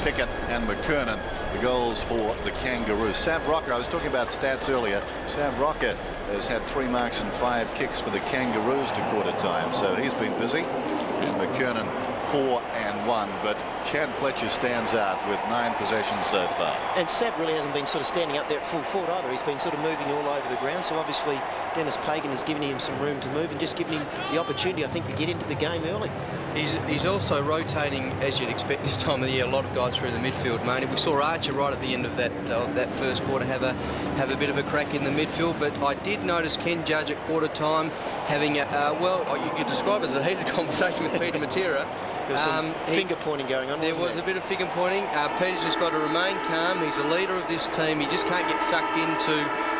Pickett and McKernan the goals for the Kangaroos. Sam Rocker, I was talking about stats earlier. Sam Rocker has had 3 marks and 5 kicks for the Kangaroos to quarter time, so he's been busy. And McKernan 4 and 1, but Chad Fletcher stands out with 9 possessions so far. And Sab really hasn't been sort of standing up there at full forward either. He's been sort of moving all over the ground, so obviously Denis Pagan has given him some room to move and just given him the opportunity, I think, to get into the game early. He's also rotating, as you'd expect this time of the year, a lot of guys through the midfield, mate. We saw Archer right at the end of that first quarter have a bit of a crack in the midfield, but I did notice Ken Judge at quarter time having well, you could describe it as a heated conversation with Peter Matera. There was some finger pointing going on. There was a bit of finger pointing. Peter's just got to remain calm. He's a leader of this team. He just can't get sucked into,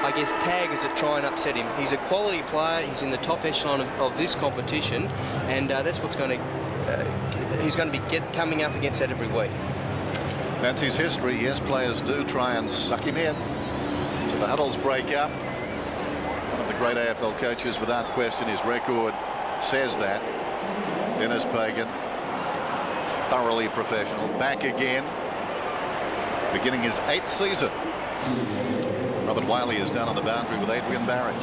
I guess, taggers that try and upset him. He's a quality player. He's in the top echelon of this competition, and that's what's going to he's going to be coming up against that every week. That's his history. Yes, players do try and suck him in. So the huddles break up. One of the great AFL coaches, without question. His record says that. Denis Pagan, thoroughly professional, back again, beginning his 8th season. Robert Wiley is down on the boundary with Adrian Barrage.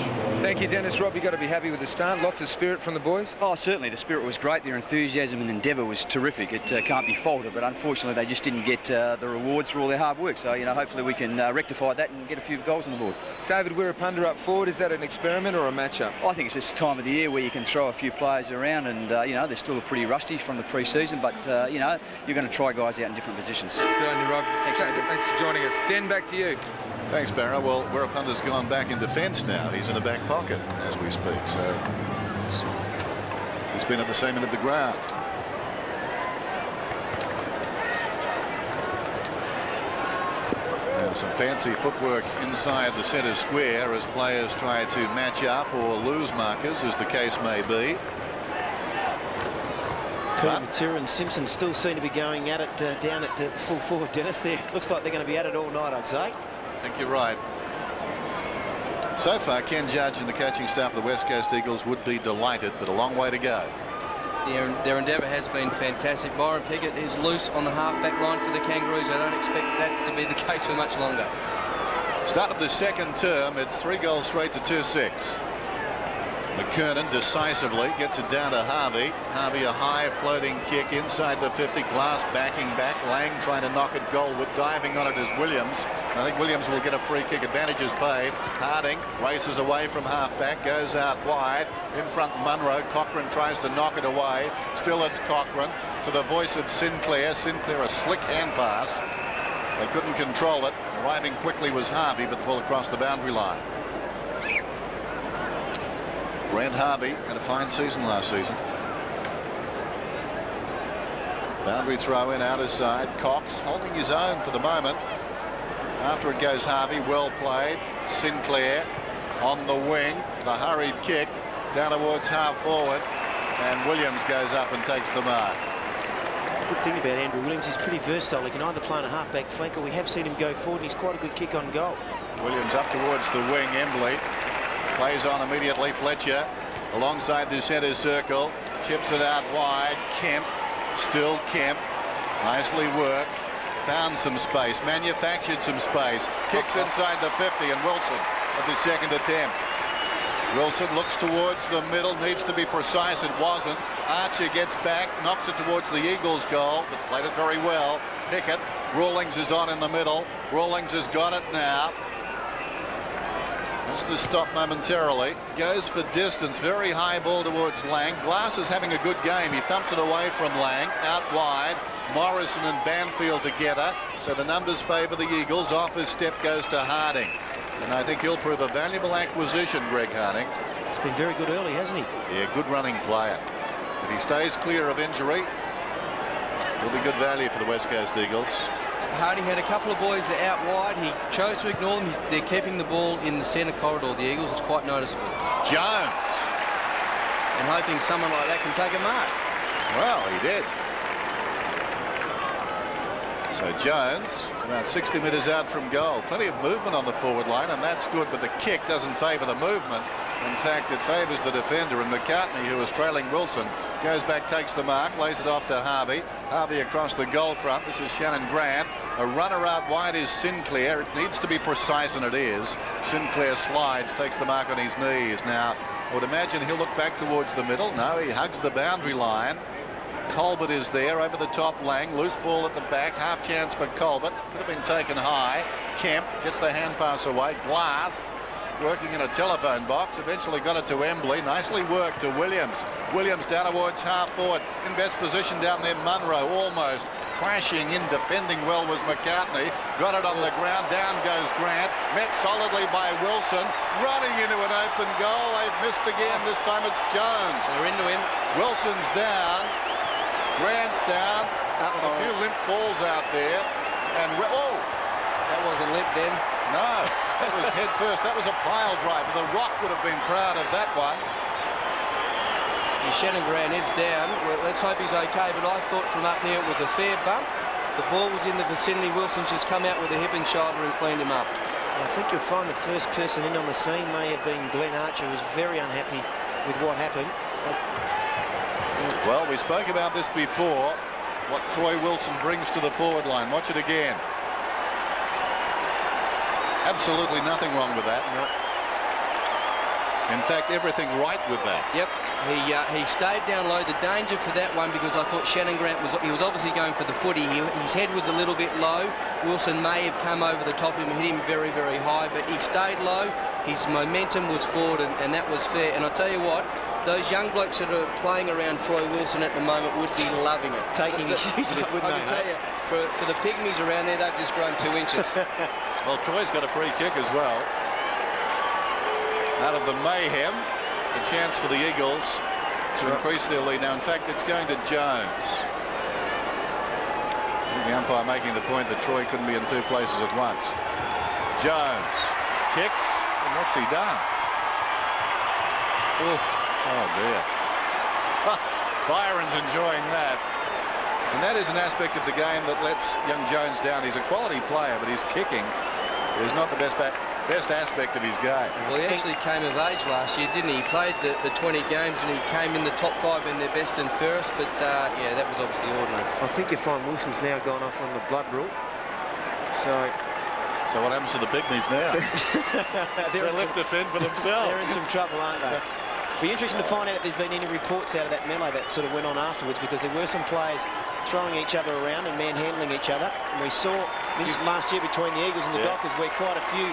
Thank you, Dennis. Rob, you've got to be happy with the start. Lots of spirit from the boys. Oh, certainly. The spirit was great. Their enthusiasm and endeavour was terrific. It can't be faulted, but unfortunately they just didn't get the rewards for all their hard work. So, you know, hopefully we can rectify that and get a few goals on the board. David Wirapunda up forward. Is that an experiment or a matchup? I think it's just the time of the year where you can throw a few players around, and, you know, they're still pretty rusty from the pre-season, but, you know, you're going to try guys out in different positions. Good on you, Rob. Thanks for joining us. Den, back to you. Thanks, Barra. Well, Wirapunda's gone back in defence now. He's in a back pocket as we speak. So he's been at the same end of the ground. Now some fancy footwork inside the centre square as players try to match up or lose markers, as the case may be. Matera and Simpson still seem to be going at it down at full forward, Dennis. There looks like they're going to be at it all night, I'd say. I think you're right. So far, Ken Judge and the coaching staff of the West Coast Eagles would be delighted, but a long way to go. Their endeavour has been fantastic. Byron Pickett is loose on the half-back line for the Kangaroos. I don't expect that to be the case for much longer. Start of the second term, it's 3 goals straight to 2-6. McKernan decisively gets it down to Harvey. Harvey, a high floating kick inside the 50. Glass backing back. Lang trying to knock it goal with diving on it as Williams. And I think Williams will get a free kick. Advantage is paid. Harding races away from half-back. Goes out wide. In front Munro. Cochrane tries to knock it away. Still it's Cochrane to the voice of Sinclair. Sinclair a slick hand pass. They couldn't control it. Arriving quickly was Harvey, but the ball across the boundary line. Brent Harvey had a fine season last season. Boundary throw in outer side. Cox holding his own for the moment. After it goes Harvey, well played. Sinclair on the wing. The hurried kick down towards half forward. And Williams goes up and takes the mark. The good thing about Andrew Williams, he's pretty versatile. He can either play on a half-back flank, or we have seen him go forward, and he's quite a good kick on goal. Williams up towards the wing. Embley plays on immediately. Fletcher alongside the centre circle. Chips it out wide. Kemp. Still Kemp. Nicely worked. Found some space. Manufactured some space. Kicks inside the 50, and Wilson at the second attempt. Wilson looks towards the middle. Needs to be precise. It wasn't. Archer gets back. Knocks it towards the Eagles' goal, but played it very well. Pickett. Rawlings is on in the middle. Rawlings has got it now. Has to stop momentarily. Goes for distance. Very high ball towards Lang. Glass is having a good game. He thumps it away from Lang. Out wide. Morrison and Banfield together. So the numbers favour the Eagles. Off his step goes to Harding. And I think he'll prove a valuable acquisition, Greg Harding. He's been very good early, hasn't he? Yeah, good running player. If he stays clear of injury, he'll be good value for the West Coast Eagles. Harding had a couple of boys out wide. He chose to ignore them. They're keeping the ball in the centre corridor, the Eagles. It's quite noticeable. Jones. And hoping someone like that can take a mark. Well, he did. So Jones, about 60 metres out from goal. Plenty of movement on the forward line, and that's good, but the kick doesn't favour the movement. In fact, it favours the defender, and McCartney, who is trailing Wilson, goes back, takes the mark, lays it off to Harvey. Harvey across the goal front. This is Shannon Grant. A runner out wide is Sinclair. It needs to be precise, and it is. Sinclair slides, takes the mark on his knees. Now, I would imagine he'll look back towards the middle. No, he hugs the boundary line. Colbert is there, over the top. Lang, loose ball at the back, half chance for Colbert. Could have been taken high. Kemp gets the hand pass away. Glass working in a telephone box, eventually got it to Embley. Nicely worked to Williams. Williams down towards half forward, in best position down there. Munro almost crashing in, defending well was McCartney. Got it on the ground, down goes Grant, met solidly by Wilson, running into an open goal. They've missed again. This time it's Jones. They're into him. Wilson's down. Grant's down. That was a few limp balls out there. And oh! That wasn't limp then. No, that was head first. That was a pile drive. The Rock would have been proud of that one. And Shannon Grant is down. Well, let's hope he's okay, but I thought from up here it was a fair bump. The ball was in the vicinity. Wilson's just come out with a hip and shoulder and cleaned him up. I think you'll find the first person in on the scene may have been Glenn Archer, who was very unhappy with what happened. Well, we spoke about this before, what Troy Wilson brings to the forward line. Watch it again. Absolutely nothing wrong with that. No. In fact, everything right with that. Yep, he stayed down low. The danger for that one, because I thought Shannon Grant was obviously going for the footy. His head was a little bit low. Wilson may have come over the top of him and hit him very, very high, but he stayed low. His momentum was forward, and that was fair. And I'll tell you what, those young blokes that are playing around Troy Wilson at the moment would be loving it. Taking a huge lift, wouldn't I can tell you, for the pygmies around there, they've just grown 2 inches. Well, Troy's got a free kick as well. Out of the mayhem, a chance for the Eagles to increase their lead. Now, in fact, it's going to Jones. The umpire making the point that Troy couldn't be in two places at once. Jones kicks, and what's he done? Oh dear. Byron's enjoying that. And that is an aspect of the game that lets young Jones down. He's a quality player, but his kicking is not the best aspect of his game. Well, he actually came of age last year, didn't he? He played the 20 games and he came in the top 5 in their best and fairest, but yeah, that was obviously ordinary. I think you find Wilson's now gone off on the blood rule. So what happens to the pygmies now? They're left to fend for themselves. They're in some trouble, aren't they? Be interesting to find out if there's been any reports out of that melee that sort of went on afterwards, because there were some players throwing each other around and manhandling each other. And we saw last year between the Eagles and the Dockers, where quite a few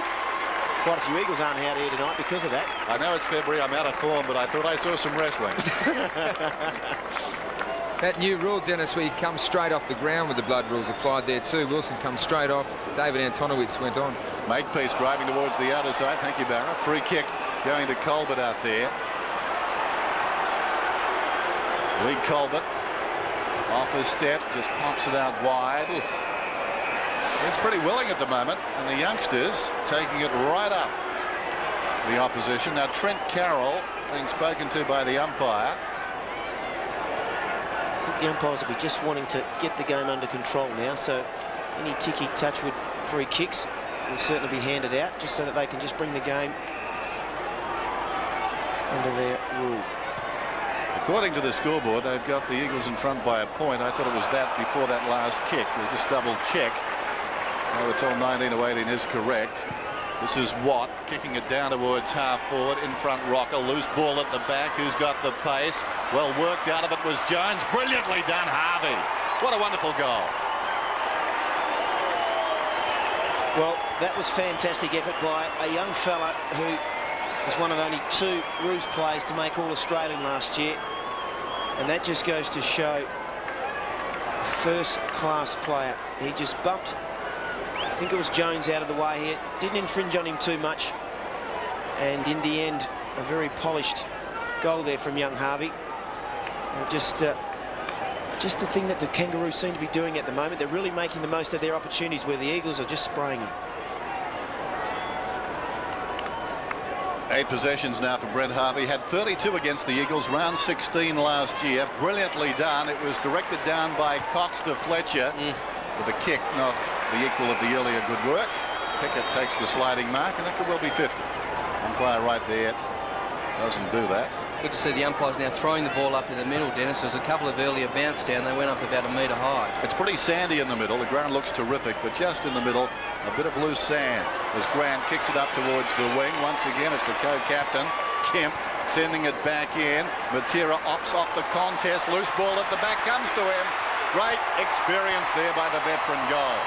Eagles aren't out here tonight because of that. I know it's February, I'm out of form, but I thought I saw some wrestling. That new rule, Dennis, where you come straight off the ground with the blood rules applied there too. Wilson comes straight off. David Antonowitz went on. Makepeace driving towards the outer side. Thank you, Barra. Free kick going to Colbert out there. Lee Colbert off his step, just pops it out wide. It's pretty willing at the moment, and the youngsters taking it right up to the opposition. Now Trent Carroll being spoken to by the umpire. I think the umpires will be just wanting to get the game under control now, so any ticky-touch with free kicks will certainly be handed out, just so that they can just bring the game under their rule. According to the scoreboard, they've got the Eagles in front by a point. I thought it was that before that last kick. We'll just double check. I was told 19-18 is correct. This is Watt kicking it down towards half forward. In front Rocker. Loose ball at the back. Who's got the pace? Well worked out of it was Jones. Brilliantly done, Harvey. What a wonderful goal. Well, that was fantastic effort by a young fella who was one of only 2 Roos players to make All-Australian last year. And that just goes to show a first-class player. He just bumped, I think it was Jones, out of the way here. Didn't infringe on him too much. And in the end, a very polished goal there from young Harvey. And just the thing that the Kangaroos seem to be doing at the moment. They're really making the most of their opportunities, where the Eagles are just spraying them. 8 possessions now for Brent Harvey. Had 32 against the Eagles, round 16 last year. Brilliantly done. It was directed down by Cox to Fletcher with a kick, not the equal of the earlier good work. Pickett takes the sliding mark, and that could well be 50. Umpire right there doesn't do that. Good to see the umpires now throwing the ball up in the middle, Dennis. There was a couple of earlier bounce down. They went up about 1 metre high. It's pretty sandy in the middle. The ground looks terrific, but just in the middle, a bit of loose sand as Grant kicks it up towards the wing. Once again, it's the co-captain, Kemp, sending it back in. Matera opts off the contest. Loose ball at the back comes to him. Great experience there by the veteran goal.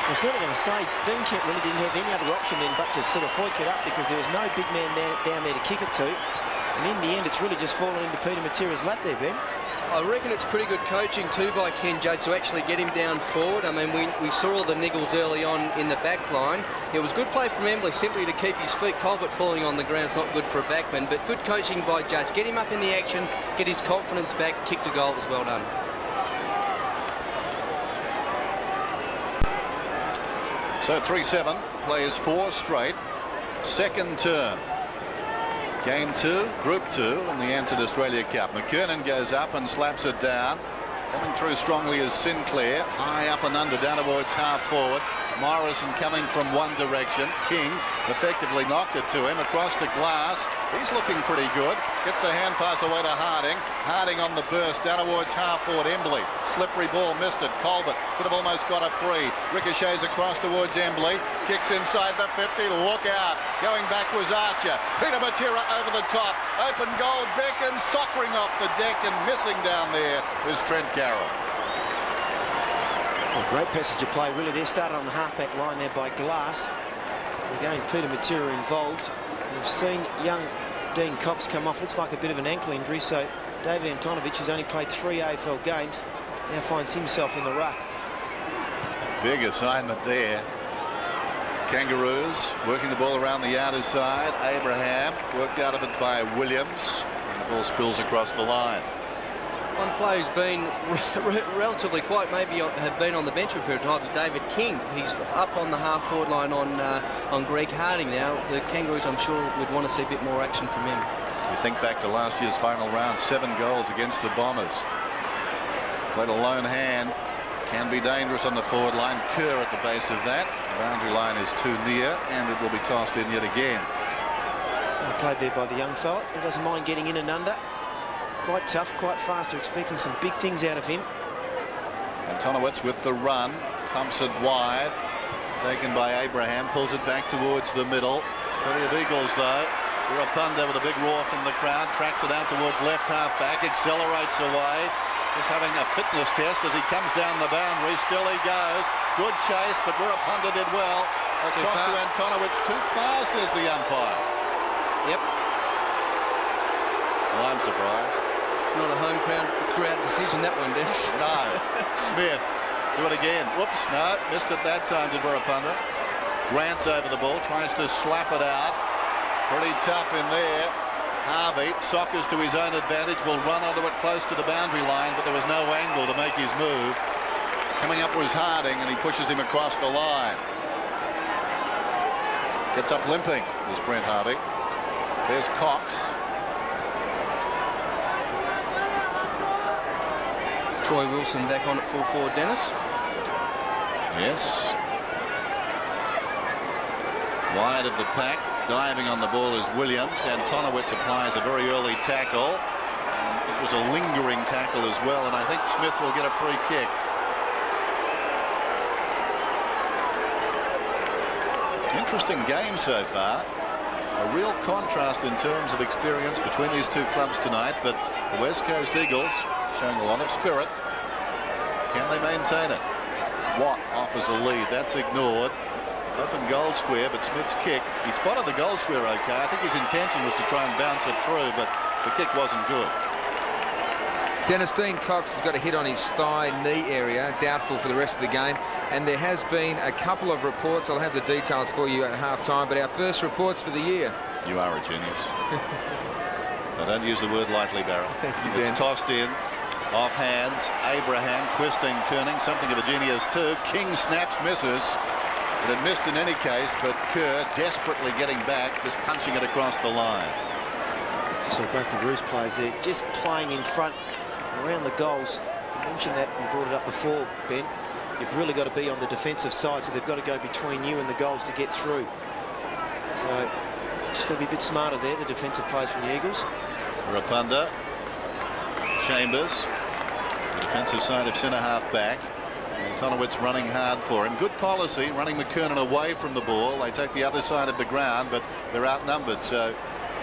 I was never going to say Dean Kemp really didn't have any other option then but to sort of hoik it up, because there was no big man down there to kick it to. And in the end, it's really just fallen into Peter Matera's lap there, Ben. I reckon it's pretty good coaching too by Ken Judge to actually get him down forward. I mean, we saw all the niggles early on in the back line. It was good play from Embley simply to keep his feet. Colbert falling on the ground is not good for a backman, but good coaching by Judge. Get him up in the action, get his confidence back, kicked a goal. It was well done. So 3-7 plays 4 straight. Second term. Game 2, Group 2 in the ANSETT Australia Cup. McKernan goes up and slaps it down. Coming through strongly is Sinclair. High up and under down towards half forward. Morrison coming from one direction. King effectively knocked it to him across to Glass. He's looking pretty good. Gets the hand pass away to Harding. Harding on the burst down towards half forward. Embley. Slippery ball, missed it. Colbert could have almost got a free. Ricochets across towards Embley. Kicks inside the 50. Look out. Going back was Archer. Peter Matera over the top. Open goal. Beckon soccering off the deck, and missing down there is Trent Carroll. Well, great passage of play really there. Started on the halfback line there by Glass. And again, Peter Matera involved. We've seen young Dean Cox come off. Looks like a bit of an ankle injury, so David Antonovich, who's only played 3 AFL games, now finds himself in the ruck. Big assignment there. Kangaroos working the ball around the outer side. Abraham worked out of it by Williams. And the ball spills across the line. One player who's been relatively quiet, maybe have been on the bench for a period of time, is David King. He's up on the half-forward line on Greg Harding now. The Kangaroos, I'm sure, would want to see a bit more action from him. You think back to last year's final round, 7 goals against the Bombers. Played a lone hand. Can be dangerous on the forward line. Kerr at the base of that. The boundary line is too near, and it will be tossed in yet again. Well played there by the young fella. He doesn't mind getting in and under. Quite tough, quite fast. They're expecting some big things out of him. Antonowitz with the run. Thumps it wide. Taken by Abraham. Pulls it back towards the middle. Plenty of Eagles, though. Rapunda with a big roar from the crowd. Tracks it out towards left half back. Accelerates away. Just having a fitness test as he comes down the boundary. Still he goes. Good chase, but Rapunda did well. Across to Antonowitz. Too far, says the umpire. Yep. Well, I'm surprised. Not a home crowd decision, that one, Dennis. No. Smith, do it again. Whoops, no, missed it that time, did Burapunda. Grant's over the ball, tries to slap it out. Pretty tough in there. Harvey, Sockers to his own advantage, will run onto it close to the boundary line, but there was no angle to make his move. Coming up was Harding, and he pushes him across the line. Gets up limping, is Brent Harvey. There's Cox. Troy Wilson back on at full forward, Dennis. Yes. Wide of the pack, diving on the ball is Williams, and Tonowitz applies a very early tackle. And it was a lingering tackle as well, and I think Smith will get a free kick. Interesting game so far. A real contrast in terms of experience between these two clubs tonight, but the West Coast Eagles showing a lot of spirit. Can they maintain it? Watt offers a lead. That's ignored. Open goal square, but Smith's kick, he spotted the goal square okay. I think his intention was to try and bounce it through, but the kick wasn't good. Dennis, Dean Cox has got a hit on his thigh-knee area, doubtful for the rest of the game, and there has been a couple of reports. I'll have the details for you at half-time, but our first reports for the year. You are a genius. I don't use the word lightly, Barry. It's tossed in, off hands, Abraham twisting, turning, something of a genius too. King snaps, misses. It had missed in any case, but Kerr desperately getting back, just punching it across the line. So both the Roos players there just playing in front around the goals. You mentioned that and brought it up before, Ben. You've really got to be on the defensive side, so they've got to go between you and the goals to get through. So just got to be a bit smarter there, the defensive players from the Eagles. Rapunda, Chambers, the defensive side of centre half back. And Tonowitz running hard for him. Good policy, running McKernan away from the ball. They take the other side of the ground, but they're outnumbered, so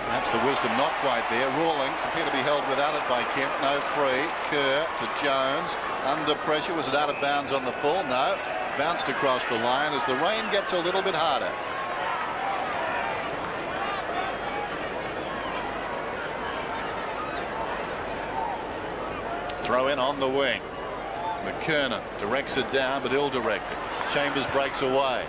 perhaps the wisdom not quite there. Rawlings appear to be held without it by Kemp. No free. Kerr to Jones. Under pressure. Was it out of bounds on the full? No. Bounced across the line as the rain gets a little bit harder. Throw in on the wing. McKernan directs it down, but ill-directed. Chambers breaks away.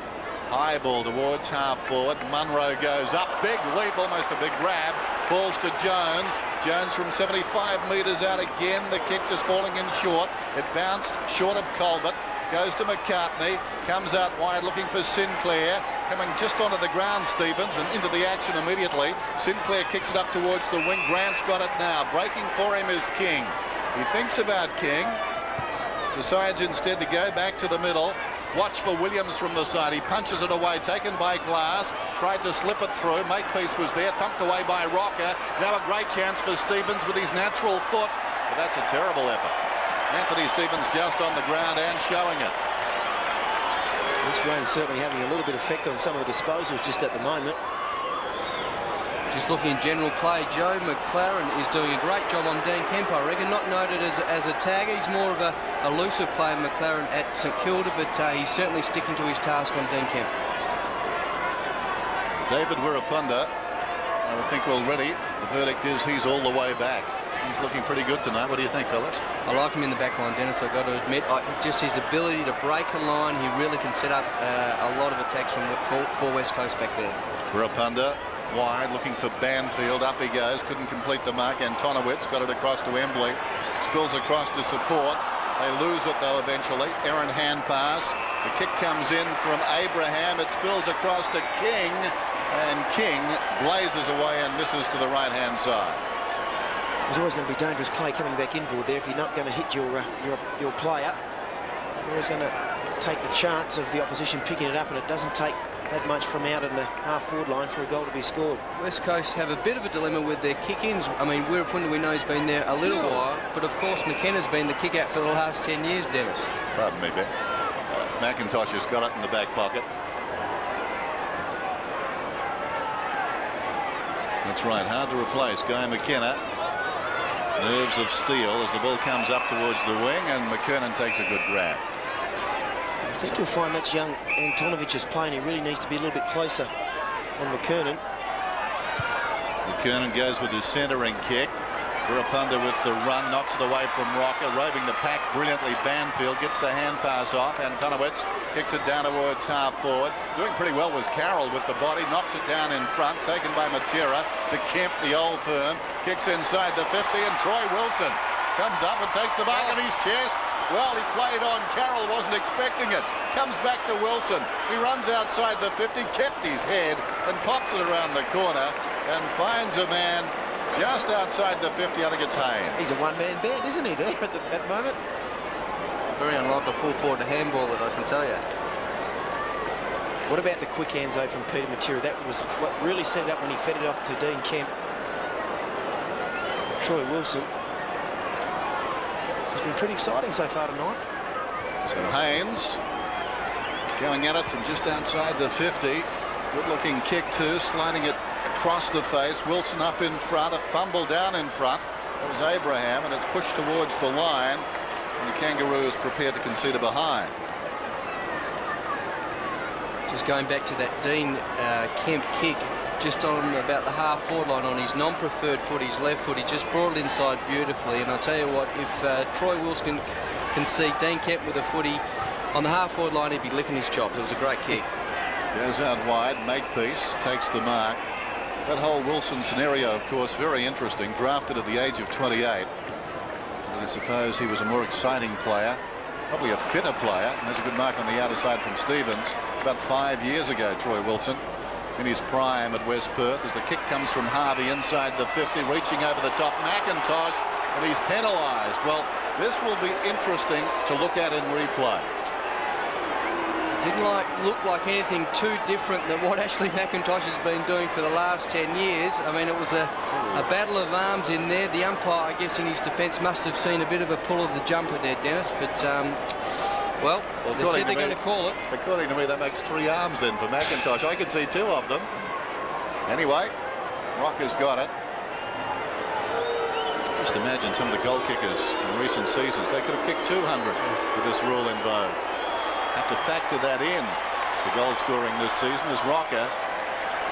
High ball towards half forward. Munro goes up. Big leap, almost a big grab. Falls to Jones. Jones from 75 metres out again. The kick just falling in short. It bounced short of Colbert. Goes to McCartney. Comes out wide looking for Sinclair. Coming just onto the ground, Stevens, and into the action immediately. Sinclair kicks it up towards the wing. Grant's got it now. Breaking for him is King. He thinks about King. Decides instead to go back to the middle. Watch for Williams from the side. He punches it away. Taken by Glass. Tried to slip it through. Makepeace was there. Thumped away by Rocker. Now a great chance for Stevens with his natural foot. But that's a terrible effort. Anthony Stevens just on the ground and showing it. This rain's certainly having a little bit of effect on some of the disposals just at the moment. Just looking in general play, Joe McLaren is doing a great job on Dean Kemp, I reckon. Not noted as a tagger. He's more of a elusive player, McLaren, at St Kilda, but he's certainly sticking to his task on Dean Kemp. David Wirapunda, I would think already the verdict is he's all the way back. He's looking pretty good tonight. What do you think, fellas? I like him in the back line, Dennis, I've got to admit. Just his ability to break a line, he really can set up a lot of attacks from for West Coast back there. Wirapunda wide, looking for Banfield. Up he goes, couldn't complete the mark, and Tonowitz got it across to Embley. Spills across to support. They lose it though eventually. Errant hand pass. The kick comes in from Abraham. It spills across to King, and King blazes away and misses to the right hand side. There's always going to be dangerous play coming back inboard there if you're not going to hit your player. You're always going to take the chance of the opposition picking it up, and it doesn't take that much from out in the half-forward line for a goal to be scored. West Coast have a bit of a dilemma with their kick-ins. I mean, Wirapunda, we know, has been there a little while, but of course McKenna's been the kick-out for the last 10 years, Dennis. Pardon me, Ben. McIntosh has got it in the back pocket. That's right, hard to replace. Guy McKenna. Nerves of steel as the ball comes up towards the wing, and McKernan takes a good grab. I think you'll find that's young Antonovich is playing. He really needs to be a little bit closer on McKernan. McKernan goes with his centering kick. Burapunda with the run, knocks it away from Rocker, roving the pack brilliantly. Banfield gets the hand pass off. Antonowitz kicks it down towards half forward. Doing pretty well was Carroll with the body, knocks it down in front, taken by Matera to Kemp, the old firm. Kicks inside the 50, and Troy Wilson comes up and takes the mark on his chest. Well, he played on. Carroll wasn't expecting it. Comes back to Wilson. He runs outside the 50, kept his head and pops it around the corner and finds a man just outside the 50. I think it's Haynes. He's a one-man band, isn't he, there at that moment? Very unlike a full forward handball, that I can tell you. What about the quick hands, though, from Peter Matera? That was what really set it up when he fed it off to Dean Kemp. Troy Wilson. It's been pretty exciting so far tonight. So Haynes going at it from just outside the 50. Good-looking kick too, sliding it across the face. Wilson up in front, a fumble down in front. That was Abraham, and it's pushed towards the line, and the Kangaroos prepared to concede a behind. Just going back to that Dean Kemp kick, just on about the half-forward line on his non-preferred foot, his left foot, he just brought it inside beautifully. And I tell you what, if Troy Wilson can see Dean Kemp with a footy on the half-forward line, he'd be licking his chops. It was a great kick. Goes out wide, Makepeace takes the mark. That whole Wilson scenario, of course, very interesting. Drafted at the age of 28. And I suppose he was a more exciting player, probably a fitter player. And there's a good mark on the outer side from Stevens. About 5 years ago, Troy Wilson, in his prime at West Perth, as the kick comes from Harvey inside the 50, reaching over the top. McIntosh, and he's penalised. Well, this will be interesting to look at in replay. Didn't look like anything too different than what Ashley McIntosh has been doing for the last 10 years. I mean, it was a battle of arms in there. The umpire, I guess, in his defence must have seen a bit of a pull of the jumper there, Dennis. But, well they said they're going to call it. According to me, that makes 3 arms then for McIntosh. I could see 2 of them. Anyway, Rocker's got it. Just imagine some of the goal kickers in recent seasons. They could have kicked 200 with this rule in vogue. Have to factor that in to goal scoring this season, as Rocker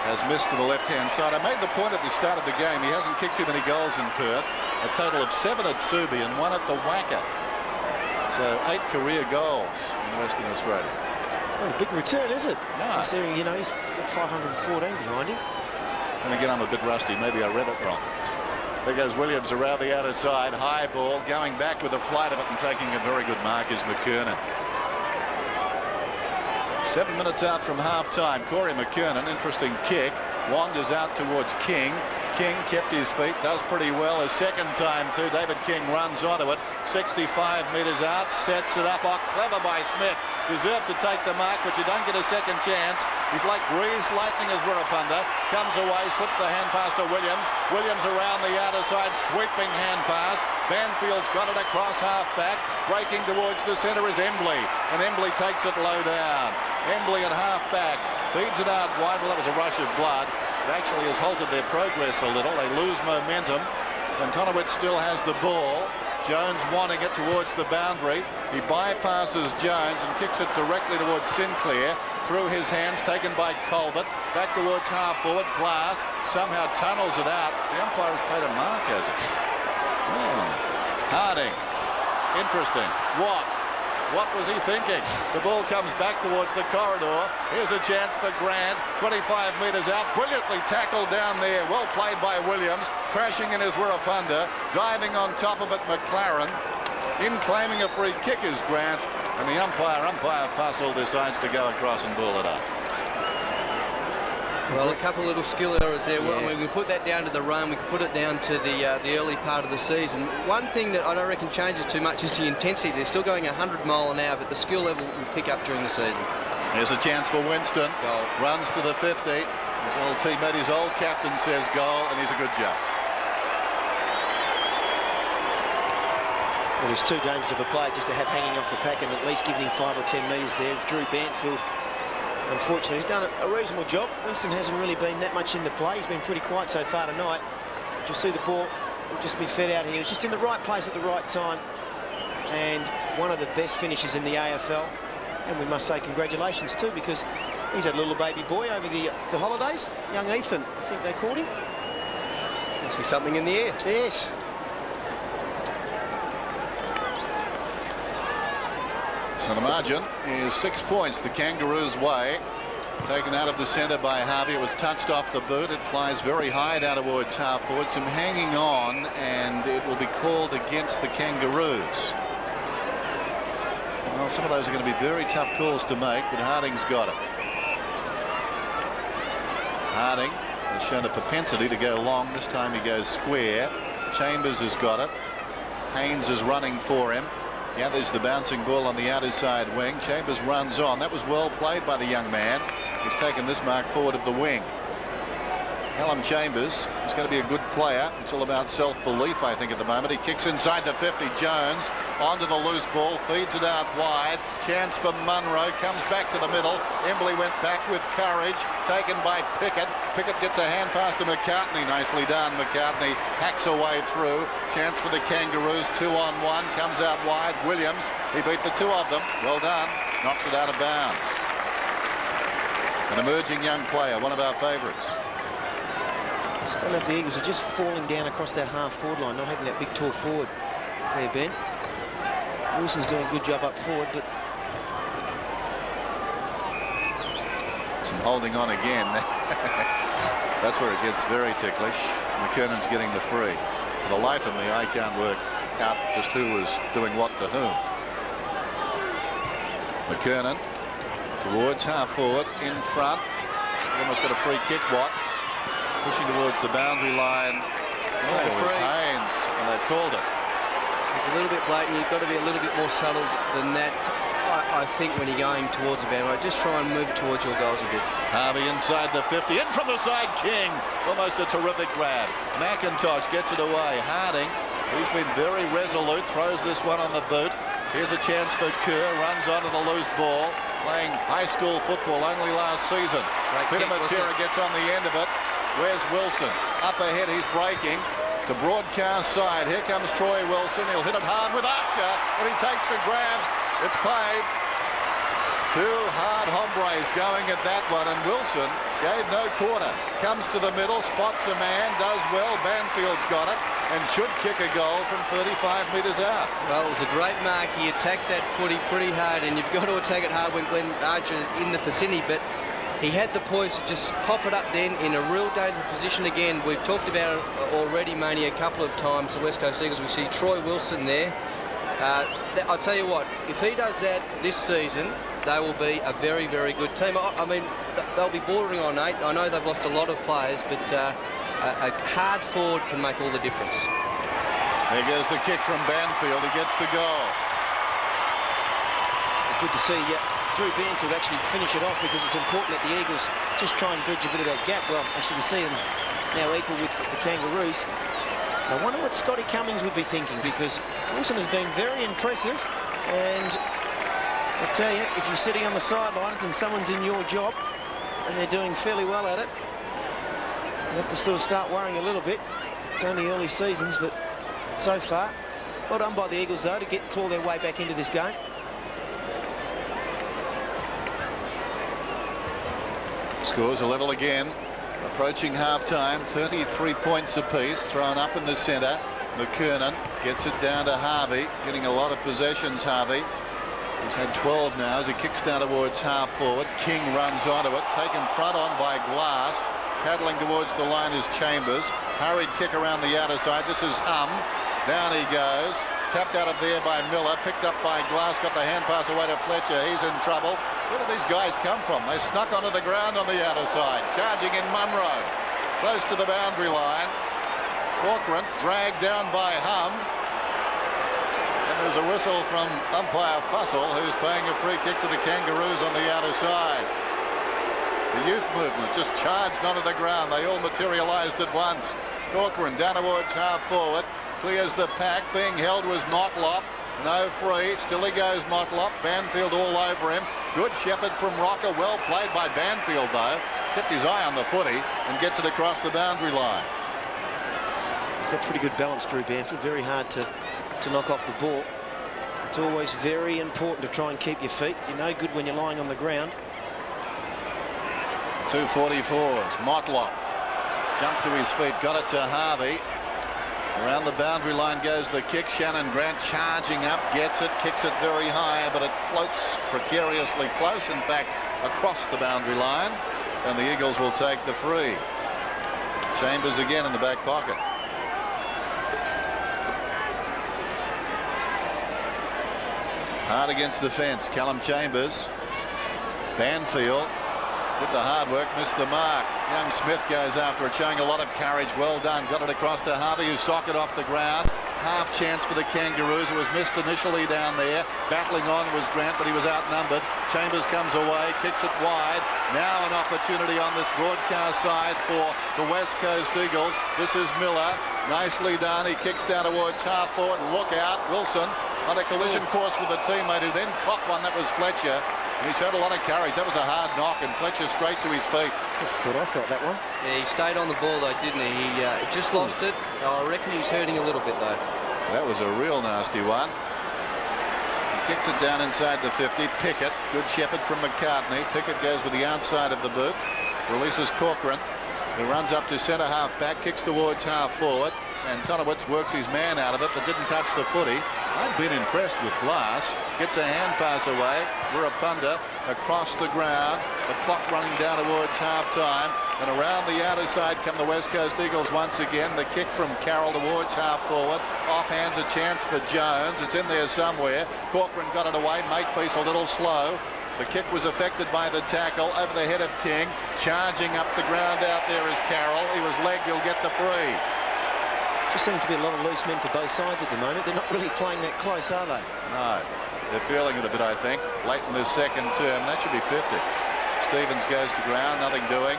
has missed to the left-hand side. I made the point at the start of the game, he hasn't kicked too many goals in Perth. A total of 7 at Subi and 1 at the Wacker. So 8 career goals in Western Australia. It's not a big return, is it? No. Considering, you know, he's got 514 behind him. And again, I'm a bit rusty. Maybe I read it wrong. There goes Williams around the outer side. High ball, going back with a flight of it and taking a very good mark is McKernan. 7 minutes out from half-time. Corey McKernan, interesting kick. Wanders out towards King. King kept his feet, does pretty well a second time too. David King runs onto it. 65 metres out, sets it up. Oh, clever by Smith. Deserved to take the mark, but you don't get a second chance. He's like greased lightning as Wirrapunda. Comes away, slips the hand pass to Williams. Williams around the outer side, sweeping hand pass. Banfield's got it across half-back. Breaking towards the centre is Embley. And Embley takes it low down. Embley at half-back. Feeds it out wide. Well, that was a rush of blood. It actually has halted their progress a little. They lose momentum. Antonowitz still has the ball. Jones wanting it towards the boundary. He bypasses Jones and kicks it directly towards Sinclair. Through his hands, taken by Colbert. Back towards half-forward. Glass somehow tunnels it out. The umpire has paid a mark, has he? Oh. Harding. Interesting. What was he thinking? The ball comes back towards the corridor. Here's a chance for Grant. 25 metres out. Brilliantly tackled down there. Well played by Williams. Crashing in his Wirrapunda. Diving on top of it, McLaren. In claiming a free kick is Grant. And the umpire Fussell, decides to go across and ball it up. Well, a couple of little skill errors there. Well, I mean, we put that down to the run. We can put it down to the early part of the season. One thing that I don't reckon changes too much is the intensity. They're still going 100 mile an hour, but the skill level will pick up during the season. Here's a chance for Winston. Goal. Runs to the 50. His old teammate, his old captain says goal, and he's a good judge. Well, it's too dangerous of a play just to have hanging off the pack and at least giving him 5 or 10 metres there. Drew Banfield, unfortunately, he's done a reasonable job. Winston hasn't really been that much in the play. He's been pretty quiet so far tonight. You'll see the ball will just be fed out here. It's just in the right place at the right time. And one of the best finishes in the AFL. And we must say congratulations too, because he's had a little baby boy over the holidays. Young Ethan, I think they called him. Must be something in the air. Yes. So the margin is 6 points the Kangaroos' way. Taken out of the centre by Harvey. It was touched off the boot. It flies very high down towards half forward. Some hanging on, and it will be called against the Kangaroos. Well, some of those are going to be very tough calls to make, but Harding's got it. Harding has shown a propensity to go long. This time he goes square. Chambers has got it. Haynes is running for him. Gathers the bouncing ball on the outer side wing. Chambers runs on. That was well played by the young man. He's taken this mark forward of the wing. Callum Chambers is going to be a good player. It's all about self-belief, I think, at the moment. He kicks inside the 50. Jones onto the loose ball, feeds it out wide. Chance for Munro, comes back to the middle. Embley went back with courage, taken by Pickett. Pickett gets a hand pass to McCartney. Nicely done. McCartney hacks away through. Chance for the Kangaroos, 2-on-1, comes out wide. Williams, he beat the two of them. Well done. Knocks it out of bounds. An emerging young player, one of our favourites. I don't know if the Eagles are just falling down across that half-forward line, not having that big tall forward there, Ben. Wilson's doing a good job up forward, but... Some holding on again. That's where it gets very ticklish. McKernan's getting the free. For the life of me, I can't work out just who was doing what to whom. McKernan towards half-forward, in front. Almost got a free kick, Watt. Pushing towards the boundary line. Oh, it was Haynes, and they've called it. It's a little bit blatant. You've got to be a little bit more subtle than that, I think, when you're going towards the boundary. Just try and move towards your goals a bit. Harvey inside the 50. In from the side, King. Almost a terrific grab. McIntosh gets it away. Harding, he's been very resolute, throws this one on the boot. Here's a chance for Kerr. Runs onto the loose ball. Playing high school football only last season. Peter Matera gets on the end of it. Where's Wilson? Up ahead, he's breaking to broadcast side. Here comes Troy Wilson. He'll hit it hard with Archer, and he takes a grab. It's paid. Two hard hombres going at that one, and Wilson gave no quarter. Comes to the middle, spots a man, does well. Banfield's got it, and should kick a goal from 35 metres out. Well, it was a great mark. He attacked that footy pretty hard, and you've got to attack it hard when Glenn Archer in the vicinity, but he had the poise to just pop it up then in a real dangerous position again. We've talked about it already, Maney, a couple of times, the West Coast Eagles. We see Troy Wilson there. I'll tell you what, if he does that this season, they will be a very, very good team. I mean, they'll be bordering on 8. I know they've lost a lot of players, but a hard forward can make all the difference. There goes the kick from Banfield. He gets the goal. Good to see Drew Banfield actually finish it off, because it's important that the Eagles just try and bridge a bit of that gap. Well, actually, we see them now equal with the Kangaroos. I wonder what Scotty Cummings would be thinking, because Wilson has been very impressive, and I tell you, if you're sitting on the sidelines and someone's in your job and they're doing fairly well at it, you have to sort of start worrying a little bit. It's only early seasons, but so far, well done by the Eagles, though, to claw their way back into this game. Scores a level again. Approaching half-time, 33 points apiece, thrown up in the centre. McKernan gets it down to Harvey, getting a lot of possessions, Harvey. He's had 12 now as he kicks down towards half-forward. King runs onto it, taken front on by Glass. Paddling towards the line is Chambers. Hurried kick around the outer side. This is Hum. Down he goes. Tapped out of there by Miller. Picked up by Glass. Got the hand pass away to Fletcher. He's in trouble. Where did these guys come from? They snuck onto the ground on the outer side. Charging in Munro. Close to the boundary line. Corcoran dragged down by Hum. And there's a whistle from umpire Fussell, who's paying a free kick to the Kangaroos on the outer side. The youth movement just charged onto the ground. They all materialised at once. Corcoran down towards half forward. Clears the pack. Being held was Motlop. No free. Still he goes, Motlop. Banfield all over him. Good shepherd from Rocker. Well played by Banfield, though. Kept his eye on the footy and gets it across the boundary line. He's got pretty good balance, Drew Banfield. Very hard to knock off the ball. It's always very important to try and keep your feet. You're no good when you're lying on the ground. 2:44s. Motlop jumped to his feet, got it to Harvey. Around the boundary line goes the kick. Shannon Grant charging up, gets it, kicks it very high, but it floats precariously close, in fact, across the boundary line, and the Eagles will take the free. Chambers again in the back pocket. Hard against the fence, Callum Chambers. Banfield did the hard work, missed the mark. Young Smith goes after it, showing a lot of courage. Well done. Got it across to Harvey, who socked it off the ground. Half chance for the Kangaroos. It was missed initially down there. Battling on was Grant, but he was outnumbered. Chambers comes away, kicks it wide. Now an opportunity on this broadcast side for the West Coast Eagles. This is Miller. Nicely done. He kicks down towards half forward. Look out. Wilson on a collision course with a teammate who then copped one. That was Fletcher. And he showed a lot of courage. That was a hard knock, and Fletcher straight to his feet. I felt that one. Yeah, he stayed on the ball though, didn't he? He just lost it. I reckon he's hurting a little bit though. That was a real nasty one. He kicks it down inside the 50. Pickett, good shepherd from McCartney. Pickett goes with the outside of the boot. Releases Corcoran, who runs up to centre half back, kicks towards half forward, and Conowitz works his man out of it, but didn't touch the footy. I've been impressed with Glass. Gets a hand pass away. Wirapunda across the ground. The clock running down towards half-time. And around the outer side come the West Coast Eagles once again. The kick from Carroll towards half-forward. Offhand's a chance for Jones. It's in there somewhere. Corcoran got it away. Makepeace a little slow. The kick was affected by the tackle over the head of King. Charging up the ground out there is Carroll. He was legged. He'll get the free. Just seems to be a lot of loose men for both sides at the moment. They're not really playing that close, are they? No. They're feeling it a bit, I think. Late in this second term. That should be 50. Stevens goes to ground. Nothing doing.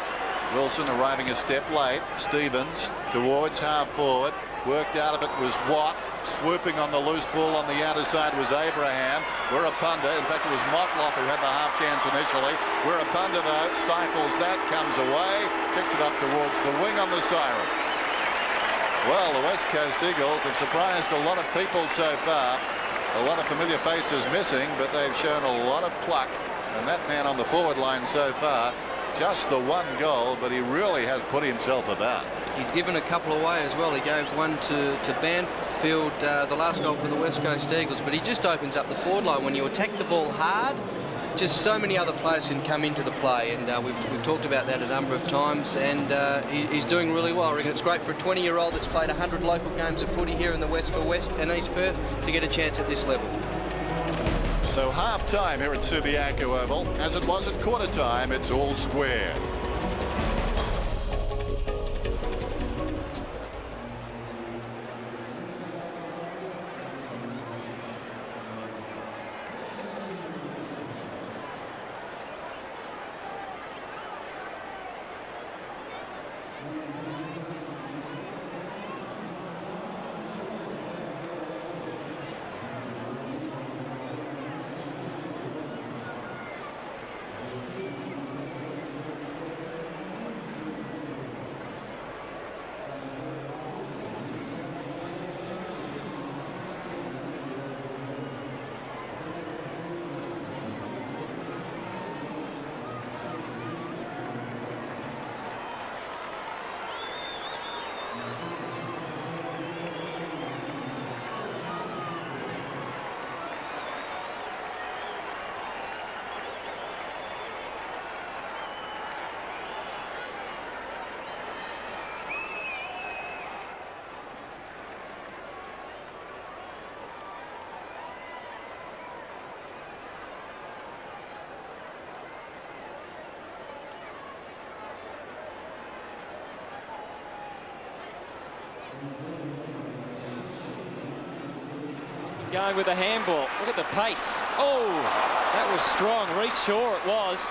Wilson arriving a step late. Stevens towards half forward. Worked out of it was Watt. Swooping on the loose ball on the outer side was Abraham. Wirapunda. In fact, it was Motlop who had the half chance initially. Wirapunda, though, stifles that. Comes away. Picks it up towards the wing on the siren. Well, the West Coast Eagles have surprised a lot of people so far. A lot of familiar faces missing, but they've shown a lot of pluck. And that man on the forward line so far, just the one goal, but he really has put himself about. He's given a couple away as well. He gave one to Banfield, the last goal for the West Coast Eagles, but he just opens up the forward line. When you attack the ball hard, just so many other players can come into the play, and we've talked about that a number of times, and he's doing really well. I reckon it's great for a 20-year-old that's played 100 local games of footy here in the West for West and East Perth to get a chance at this level. So half-time here at Subiaco Oval. As it was at quarter-time, it's all square. Going with a handball. Look at the pace. Oh, that was strong. Reach Shaw it was.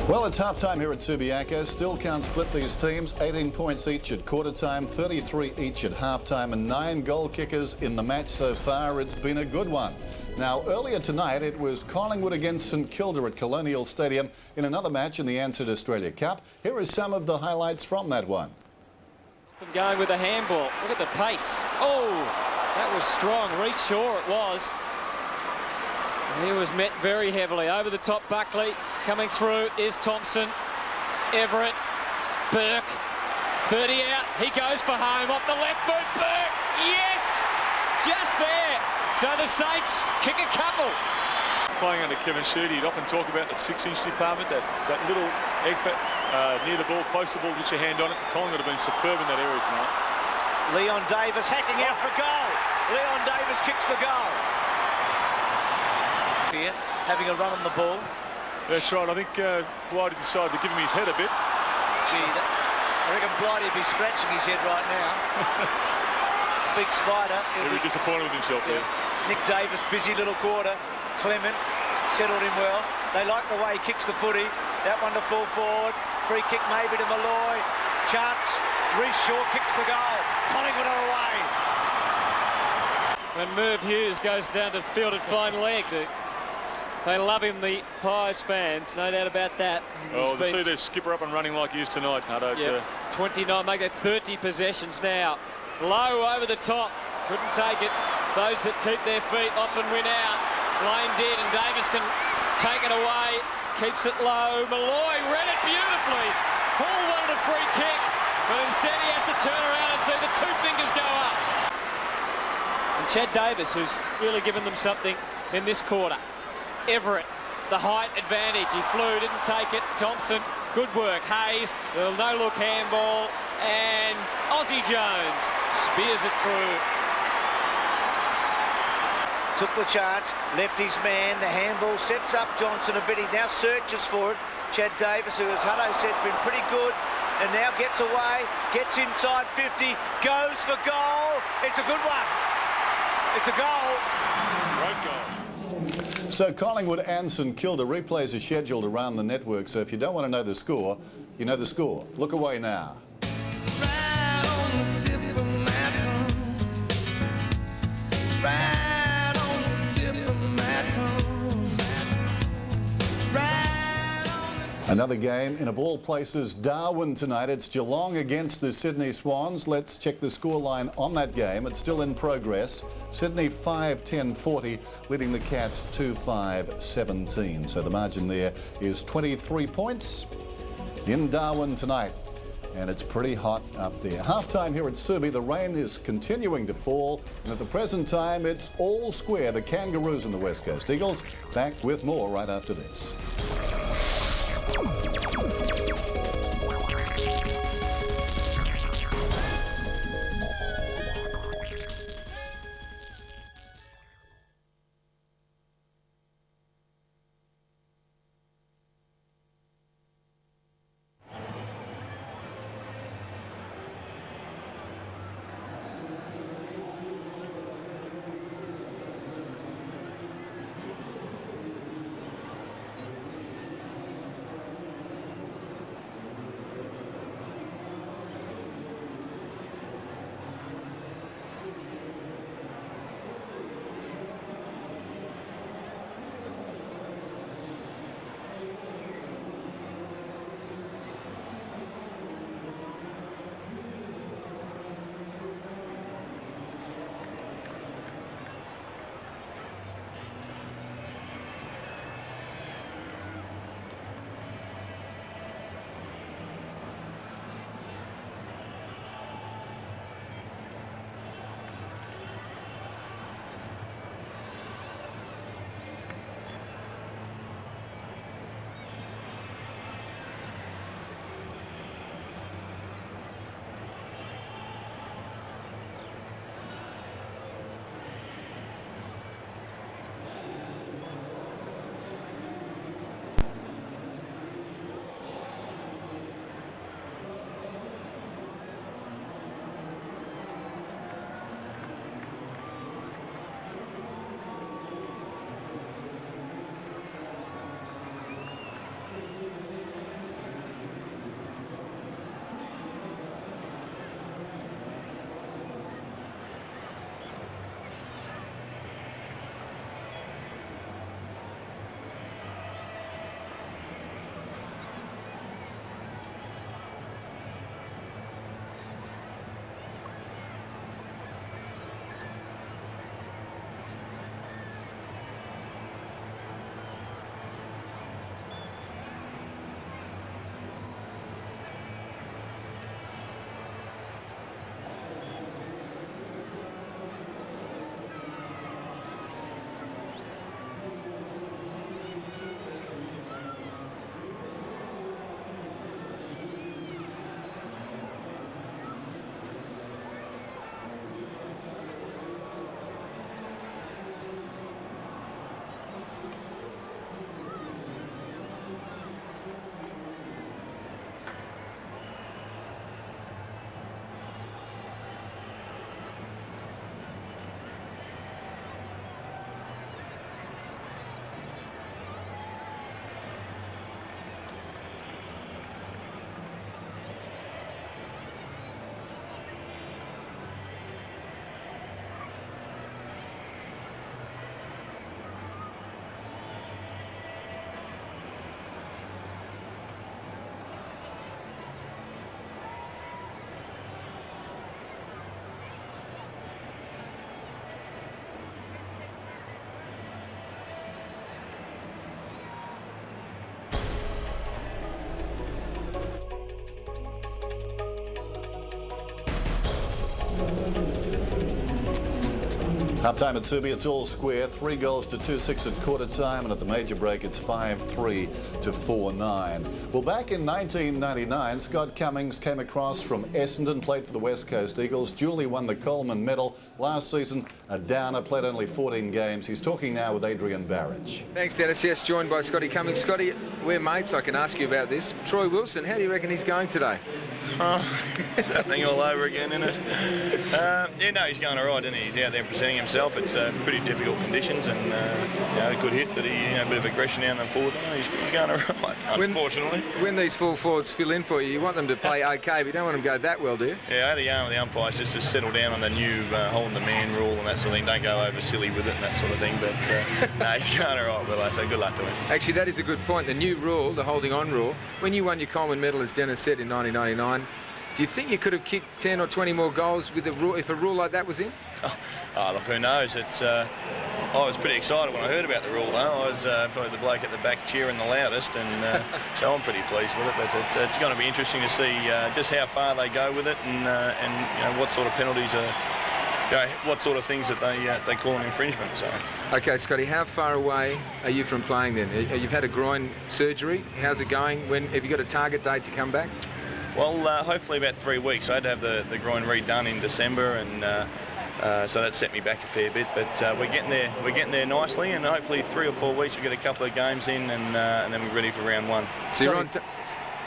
Well, it's half-time here at Subiaco. Still can't split these teams. 18 points each at quarter time, 33 each at half-time, and 9 goal kickers in the match so far. It's been a good one. Now, earlier tonight, it was Collingwood against St Kilda at Colonial Stadium in another match in the ANSETT Australia Cup. Here are some of the highlights from that one. Them going with a handball. Look at the pace. Oh, that was strong. Reach Shaw it was. He was met very heavily. Over the top, Buckley. Coming through is Thompson. Everett. Burke. 30 out. He goes for home off the left boot. Burke. Yes! Just there. So the Saints kick a couple. Playing under Kevin Sheedy, he'd often talk about the 6-inch department, that little effort near the ball, close to the ball, get your hand on it. Collingwood have been superb in that area tonight. Leon Davis hacking out for goal. Leon Davis kicks the goal. Here, having a run on the ball. That's right. I think Blighty decided to give him his head a bit. Gee, I reckon Blighty would be scratching his head right now. Big spider. He'll be disappointed with himself there. Nick Davis, busy little quarter. Clement settled him well. They like the way he kicks the footy. That one to fall forward. Free kick maybe to Malloy. Chance. Reece Shaw kicks the goal. Collingwood are away. When Merv Hughes goes down to field at fine leg, they love him, the Pies fans, no doubt about that. Oh, to see their skipper up and running like he is tonight, Hutto. Yeah, 29, make it 30 possessions now. Low over the top, couldn't take it. Those that keep their feet often win out. Lane did, and Davis can take it away. Keeps it low. Malloy read it beautifully. Hall wanted a free kick, but instead he has to turn around and see the 2 fingers go up. And Chad Davis, who's really given them something in this quarter. Everett, the height advantage. He flew, didn't take it. Thompson, good work. Hayes, the no-look handball. And Aussie Jones spears it through. Took the charge, left his man. The handball sets up Johnson a bit. He now searches for it. Chad Davis, who, as Hutto said, has been pretty good, and now gets away, gets inside 50, goes for goal. It's a good one. It's a goal. Great goal. So Collingwood and St Kilda replays are scheduled around the network, so if you don't want to know the score, you know the score. Look away now. Right on the tip of my tongue. Right on the tip of my tongue. Right on the Another game in, of all places, Darwin tonight. It's Geelong against the Sydney Swans. Let's check the scoreline on that game. It's still in progress. Sydney 5-10-40, leading the Cats 2-5-17. So the margin there is 23 points in Darwin tonight. And it's pretty hot up there. Half-time here at Subi, the rain is continuing to fall. And at the present time, it's all square. The Kangaroos and the West Coast Eagles. Back with more right after this. Half-time at Subi, it's all square. 3 goals to 2-6 at quarter time, and at the major break, it's 5-3 to 4-9. Well, back in 1999, Scott Cummings came across from Essendon, played for the West Coast Eagles. Duly won the Coleman medal. Last season, a downer, played only 14 games. He's talking now with Adrian Barrage. Thanks, Dennis. Yes, joined by Scotty Cummings. Scotty, we're mates. I can ask you about this. Troy Wilson, how do you reckon he's going today? Oh, it's happening all over again, isn't it? Yeah, no, he's going all right, isn't he? He's out there presenting himself. It's pretty difficult conditions, and you know, a good hit that he, a bit of aggression down the forward. He's going all right, unfortunately. When these full forwards fill in for you, you want them to play okay, but you don't want them to go that well, do you? Yeah, I had a yarn with the umpires just to settle down on the new holding the man rule and that sort of thing. Don't go over silly with it and that sort of thing. But no, he's going all right, Will. So good luck to him. Actually, that is a good point. The new rule, the holding on rule. When you won your Coleman medal, as Dennis said, in 1999. Do you think you could have kicked 10 or 20 more goals with a rule, if a rule like that was in? Oh, look, who knows? It's. I was pretty excited when I heard about the rule, though. I was probably the bloke at the back cheering the loudest, and so I'm pretty pleased with it. But it's going to be interesting to see just how far they go with it, and you know, what sort of penalties are. You know, what sort of things that they call an infringement. So. Okay, Scotty, how far away are you from playing then? You've had a groin surgery. How's it going? Have you got a target date to come back? Well, hopefully about 3 weeks. I had to have the groin redone in December, and so that set me back a fair bit. But we're getting there. We're getting there nicely, and hopefully 3 or 4 weeks we'll get a couple of games in, and then we're ready for round 1. So you're on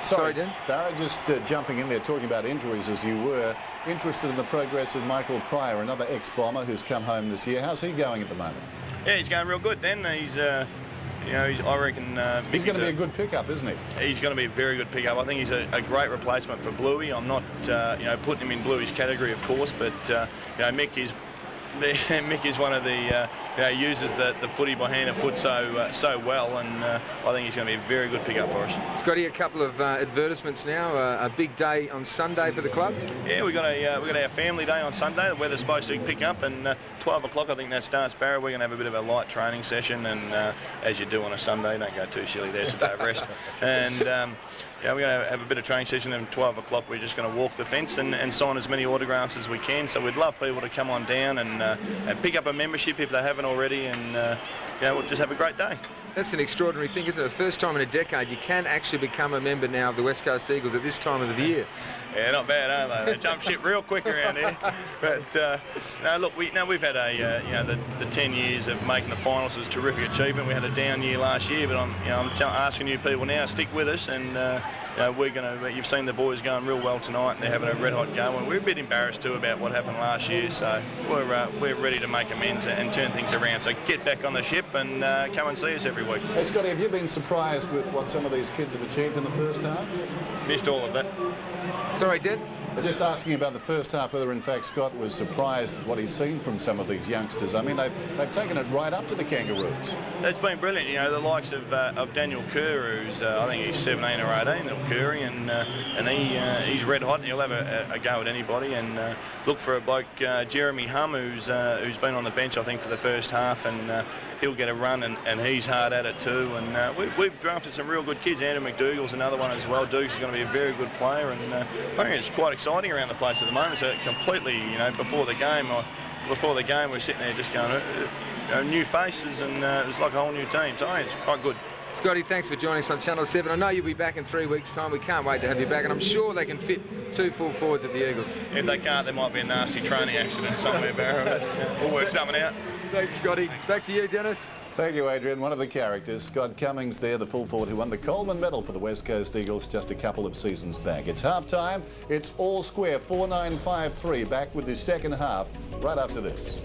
Sorry, Dan. Barry, just jumping in there, talking about injuries as you were, interested in the progress of Michael Pryor, another ex-bomber who's come home this year. How's he going at the moment? Yeah, he's going real good, Dan. He's, you know, I reckon... he's going to be a good pickup, isn't he? He's going to be a very good pickup. I think he's a great replacement for Bluey. I'm not, you know, putting him in Bluey's category, of course, but, you know, Mick is one of the, you know, uses the footy behind a foot so well, and I think he's going to be a very good pickup for us. Scotty, a couple of advertisements now. A big day on Sunday for the club. Yeah, we got our family day on Sunday. The weather's supposed to pick up, and 12 o'clock I think that starts. Barry, we're going to have a bit of a light training session, and as you do on a Sunday, don't go too silly. There's a day of rest, and. Yeah, we're going to have a bit of training session, and 12 o'clock we're just going to walk the fence and sign as many autographs as we can. So we'd love people to come on down and pick up a membership if they haven't already, and yeah, we'll just have a great day. That's an extraordinary thing, isn't it? The first time in a decade you can actually become a member now of the West Coast Eagles at this time of the year. Yeah, not bad, are they? They jump ship real quick around here. But no, look, we've had a you know, the 10 years of making the finals was a terrific achievement. We had a down year last year, but I'm asking you people now, stick with us, and you know, we're going to. You've seen the boys going real well tonight, and they're having a red hot go, and we're a bit embarrassed too about what happened last year. So we're ready to make amends and turn things around. So get back on the ship and come and see us every week. Hey Scotty, have you been surprised with what some of these kids have achieved in the first half? Missed all of that. Sorry, Dad? Just asking about the first half, whether in fact Scott was surprised at what he's seen from some of these youngsters. I mean, they've taken it right up to the Kangaroos. It's been brilliant. You know, the likes of Daniel Kerr, who's I think he's 17 or 18, little Curry, and he's red hot, and he'll have a go at anybody. And look for a bloke, Jeremy Hum, who's been on the bench I think for the first half, and he'll get a run, and he's hard at it too. And we've drafted some real good kids. Andrew McDougall's another one as well. Dukes is going to be a very good player, and I think it's quite exciting around the place at the moment. So completely, you know, before the game we're sitting there just going, new faces, and it was like a whole new team. So I think it's quite good. Scotty, thanks for joining us on Channel 7. I know you'll be back in 3 weeks' time. We can't wait to have you back, and I'm sure they can fit 2 full forwards at the Eagles. If they can't, there might be a nasty training accident somewhere, Barrow. We'll work something out. Thanks, Scotty. Back to you, Dennis. Thank you, Adrian. One of the characters, Scott Cummings there, the full forward who won the Coleman medal for the West Coast Eagles just a couple of seasons back. It's half-time. It's all square, 4-9-5-3. Back with the second half right after this.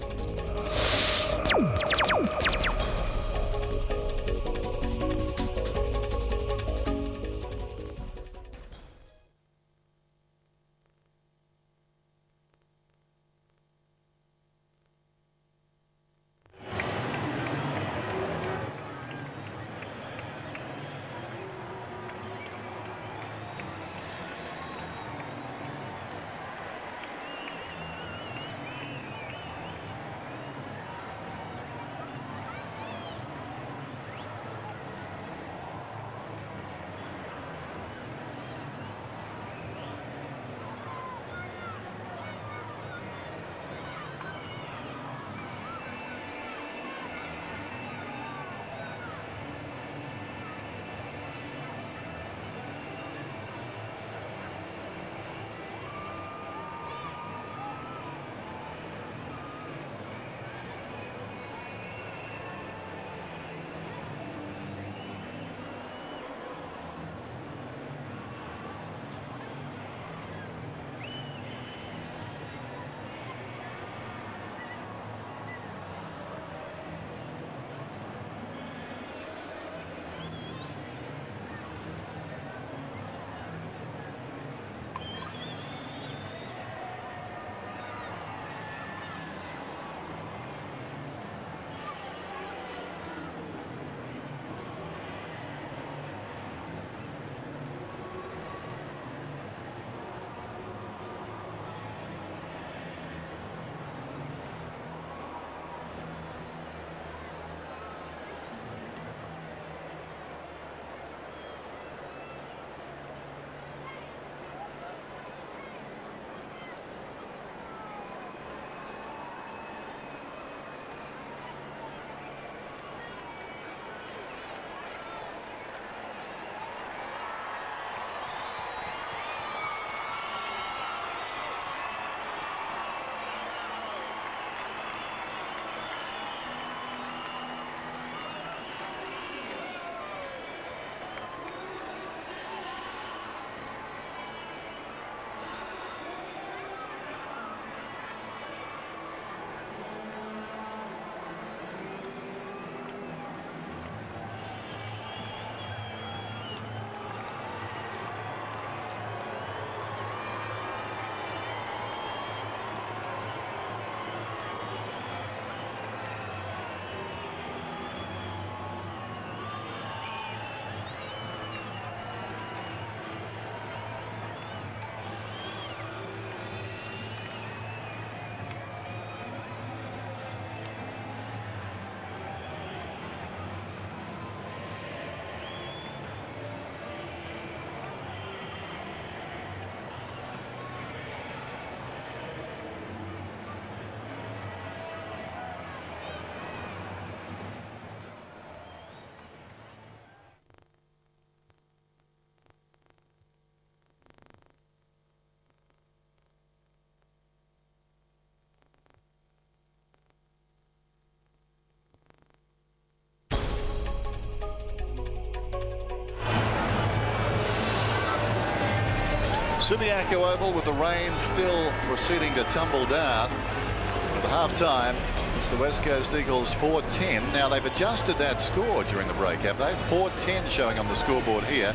Subiaco Oval with the rain still proceeding to tumble down. At the half-time, it's the West Coast Eagles 4-10. Now, they've adjusted that score during the break, have they? 4-10 showing on the scoreboard here.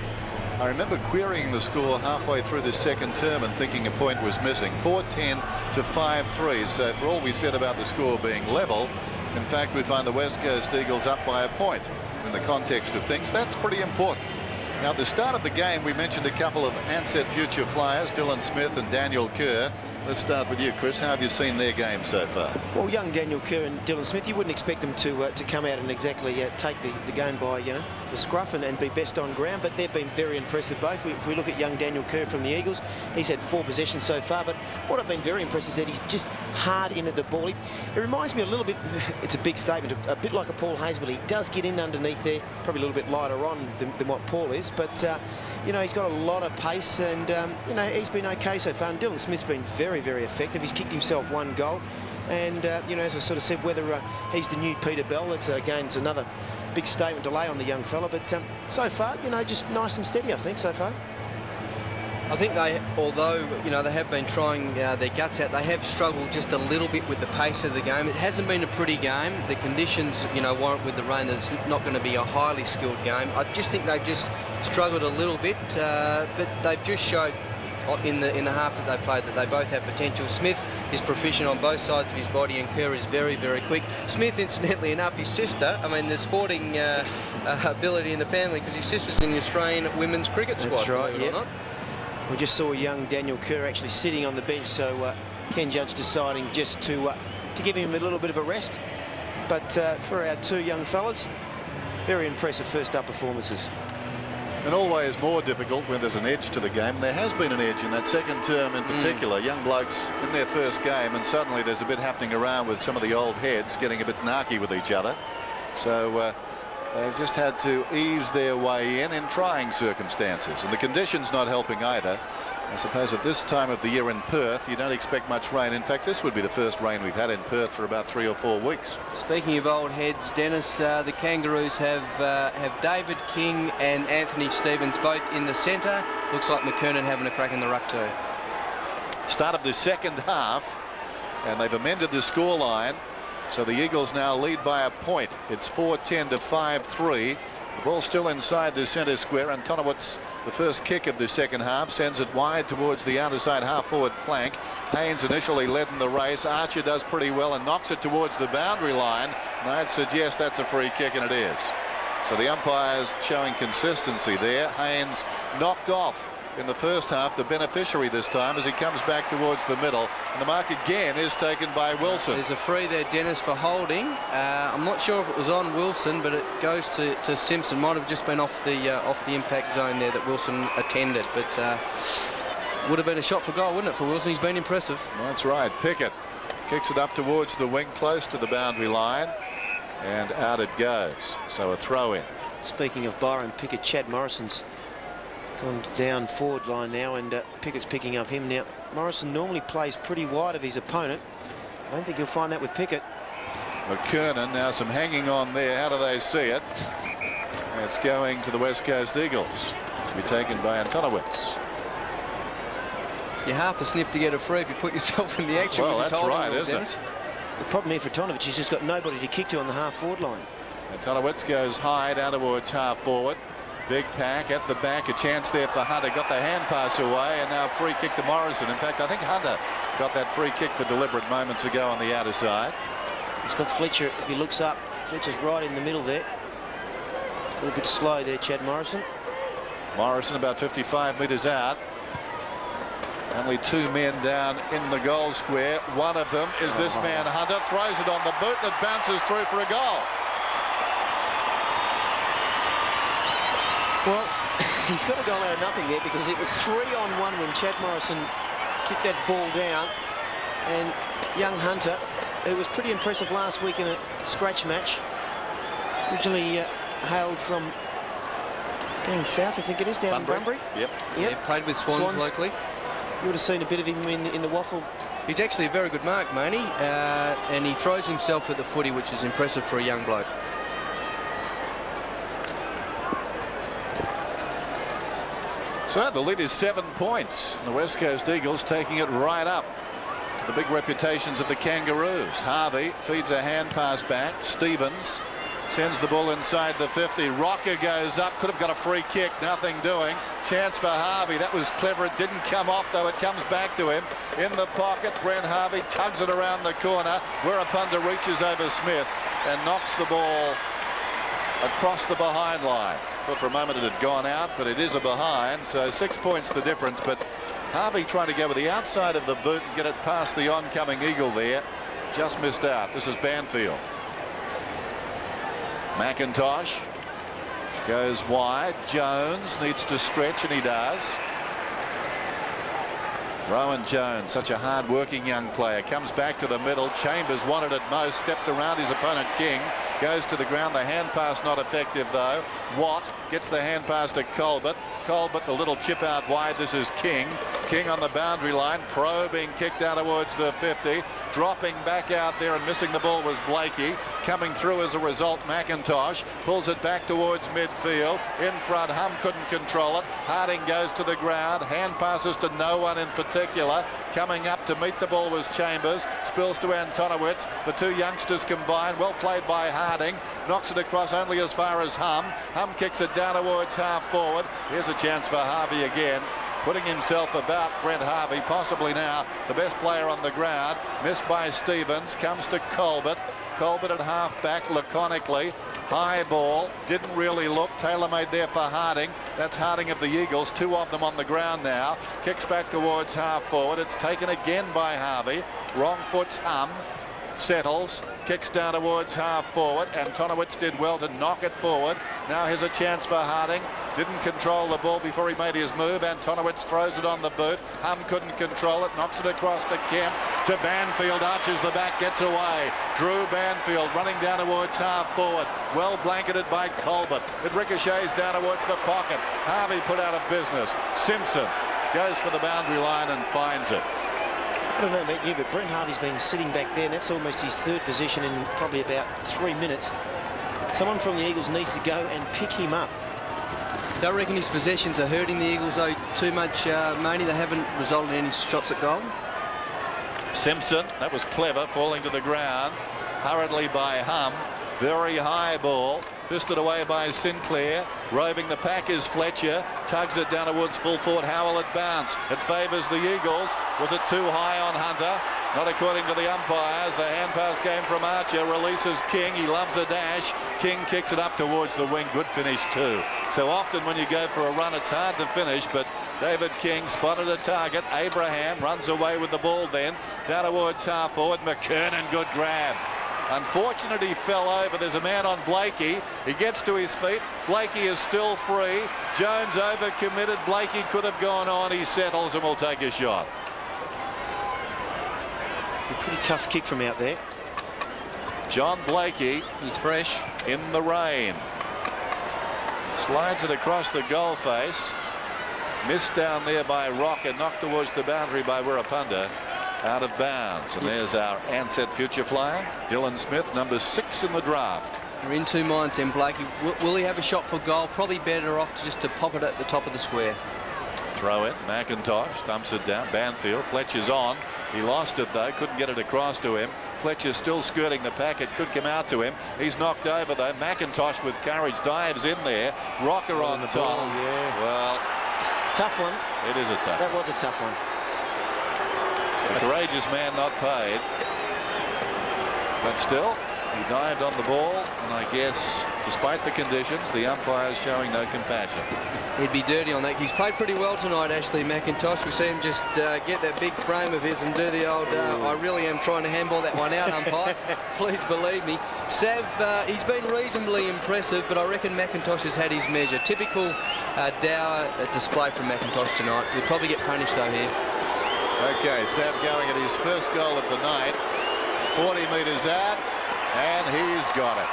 I remember querying the score halfway through the second term and thinking a point was missing. 4-10 to 5-3. So for all we said about the score being level, in fact, we find the West Coast Eagles up by a point. In the context of things, that's pretty important. Now, at the start of the game, we mentioned a couple of ANSETT future flyers, Dylan Smith and Daniel Kerr. Let's start with you, Chris. How have you seen their game so far? Well, young Daniel Kerr and Dylan Smith, you wouldn't expect them to come out and exactly take the game by the scruff and be best on ground, but they've been very impressive both. If we look at young Daniel Kerr from the Eagles, he's had 4 possessions so far, but what I've been very impressed is that he's just hard in at the ball. It reminds me a little bit, it's a big statement, a bit like a Paul Hayes, but he does get in underneath there, probably a little bit lighter on than what Paul is, but he's got a lot of pace, and he's been okay so far. And Dylan Smith's been very, very effective. He's kicked himself 1 goal, and as I sort of said, whether he's the new Peter Bell, that's again, it's another big statement to lay on the young fella. But so far, just nice and steady, I think, so far. I think although they have been trying their guts out, they have struggled just a little bit with the pace of the game. It hasn't been a pretty game. The conditions, warrant with the rain that it's not going to be a highly skilled game. I just think they've just struggled a little bit, but they've just showed in the half that they played that they both have potential. Smith is proficient on both sides of his body, and Kerr is very, very quick. Smith, incidentally enough, his sister, the sporting ability in the family, because his sister's in the Australian women's cricket squad. That's right, yeah. We just saw young Daniel Kerr actually sitting on the bench, so Ken Judge deciding just to give him a little bit of a rest. But for our 2 young fellas, very impressive first-up performances. And always more difficult when there's an edge to the game. There has been an edge in that second term in particular. Young blokes in their first game, and suddenly there's a bit happening around with some of the old heads getting a bit narky with each other. So they've just had to ease their way in trying circumstances. And the conditions not helping either. I suppose at this time of the year in Perth, you don't expect much rain. In fact, this would be the first rain we've had in Perth for about 3 or 4 weeks. Speaking of old heads, Dennis, the Kangaroos have David King and Anthony Stevens both in the centre. Looks like McKernan having a crack in the ruck too. Start of the second half, and they've amended the scoreline. So the Eagles now lead by a point. It's 4-10 to 5-3. The ball still inside the centre square, and Conowitz, the first kick of the second half, sends it wide towards the outside half-forward flank. Haynes initially led in the race. Archer does pretty well and knocks it towards the boundary line. And I'd suggest that's a free kick, and it is. So the umpires showing consistency there. Haynes knocked off in the first half, the beneficiary this time, as he comes back towards the middle, and the mark again is taken by Wilson. There's a free there, Dennis, for holding. I'm not sure if it was on Wilson, but it goes to Simpson. Might have just been off the impact zone there that Wilson attended, but would have been a shot for goal, wouldn't it, for Wilson? He's been impressive. That's right. Pickett kicks it up towards the wing, close to the boundary line, and out it goes. So a throw in. Speaking of Byron Pickett, Chad Morrison's gone down forward line now, and Pickett's picking up him now. Morrison normally plays pretty wide of his opponent. I don't think you'll find that with Pickett. McKernan, now some hanging on there. How do they see it? It's going to the West Coast Eagles to be taken by Antonowitz. You're half a sniff to get a free if you put yourself in the action. Well, that's right, isn't Dennis. it? The problem here for Tonovich, he's just got nobody to kick to on the half-forward line. Antonowitz goes high down towards half-forward. Big pack at the back, a chance there for Hunter, got the hand pass away, and now free kick to Morrison. In fact, I think Hunter got that free kick for deliberate moments ago on the outer side. He's got Fletcher, if he looks up, Fletcher's right in the middle there. A little bit slow there, Chad Morrison. Morrison about 55 metres out. Only 2 men down in the goal square. One of them is this man, Hunter, throws it on the boot, and it bounces through for a goal. Well, he's got a goal out of nothing there, because it was 3-on-1 when Chad Morrison kicked that ball down. And young Hunter, who was pretty impressive last week in a scratch match, originally hailed from down south, I think it is, down in Bunbury. Yep. Yeah, played with Swans locally. You would have seen a bit of him in the waffle. He's actually a very good mark, Maney, and he throws himself at the footy, which is impressive for a young bloke. So the lead is 7 points. The West Coast Eagles taking it right up to the big reputations of the Kangaroos. Harvey feeds a hand pass back. Stevens sends the ball inside the 50. Rocker goes up. Could have got a free kick. Nothing doing. Chance for Harvey. That was clever. It didn't come off, though. It comes back to him. In the pocket, Brent Harvey tugs it around the corner. Wirrapunda reaches over Smith and knocks the ball across the behind line. Thought for a moment it had gone out, but it is a behind, so 6 points the difference. But Harvey trying to go with the outside of the boot and get it past the oncoming Eagle there. Just missed out. This is Banfield. McIntosh goes wide. Jones needs to stretch, and he does. Rowan Jones, such a hard-working young player, comes back to the middle. Chambers wanted it most, stepped around his opponent King, goes to the ground. The hand pass not effective though. Watt gets the hand pass to Colbert. Colbert, the little chip out wide. This is King. King on the boundary line. Pro being kicked out towards the 50. Dropping back out there and missing the ball was Blakey. Coming through as a result, McIntosh pulls it back towards midfield. In front, Hum couldn't control it. Harding goes to the ground. Hand passes to no one in particular. Coming up to meet the ball was Chambers. Spills to Antonowitz. The two youngsters combined. Well played by Harding. Knocks it across only as far as Hum. Hum kicks it down towards half forward. Here's a chance for Harvey again. Putting himself about Brent Harvey, possibly now the best player on the ground. Missed by Stevens. Comes to Colbert. Colbert at half back laconically. High ball. Didn't really look. Tailor-made there for Harding. That's Harding of the Eagles. Two of them on the ground now. Kicks back towards half forward. It's taken again by Harvey. Wrong foot's Hum. Settles. Kicks down towards half forward. Antonowitz did well to knock it forward. Now here's a chance for Harding. Didn't control the ball before he made his move. Antonowitz throws it on the boot. Hum couldn't control it. Knocks it across to Kemp. To Banfield. Arches the back. Gets away. Drew Banfield running down towards half forward. Well blanketed by Colbert. It ricochets down towards the pocket. Harvey put out of business. Simpson goes for the boundary line and finds it. I don't know about you, but Brent Harvey's been sitting back there, and that's almost his third position in probably about 3 minutes. Someone from the Eagles needs to go and pick him up. Don't reckon his possessions are hurting the Eagles though too much, Maney. They haven't resulted in any shots at goal. Simpson, that was clever, falling to the ground hurriedly by Hum. Very high ball. Fisted away by Sinclair. Roving the pack is Fletcher. Tugs it down towards full forward. How will it bounce? It favours the Eagles. Was it too high on Hunter? Not according to the umpires. The hand pass came from Archer. Releases King. He loves a dash. King kicks it up towards the wing. Good finish too. So often when you go for a run, it's hard to finish, but David King spotted a target. Abraham runs away with the ball then. Down towards half forward. McKernan, good grab. Unfortunately, he fell over. There's a man on Blakey. He gets to his feet. Blakey is still free. Jones overcommitted. Blakey could have gone on. He settles and will take a shot. A pretty tough kick from out there. John Blakey. He's fresh. In the rain. Slides it across the goal face. Missed down there by Rock and knocked towards the boundary by Wirrapunda. Out of bounds. And there's our ANSETT future flyer, Dylan Smith, number 6 in the draft. You're in two minds then, Blakey. Will he have a shot for goal? Probably better off just to pop it at the top of the square. Throw it. McIntosh thumps it down. Banfield. Fletcher's on. He lost it though. Couldn't get it across to him. Fletcher's still skirting the pack. It could come out to him. He's knocked over though. McIntosh with courage dives in there. Rocker on top. Ball, yeah. Well, tough one. It is a tough one. That was a tough one. A courageous man not paid. But still, he dived on the ball, and I guess, despite the conditions, the umpires showing no compassion. He'd be dirty on that. He's played pretty well tonight, Ashley McIntosh. We see him just get that big frame of his and do the old, I really am trying to handball that one out, umpire. Please believe me. Sav, he's been reasonably impressive, but I reckon McIntosh has had his measure. Typical dour display from McIntosh tonight. He'll probably get punished, though, here. Okay, Sav going at his first goal of the night. 40 metres out, and he's got it.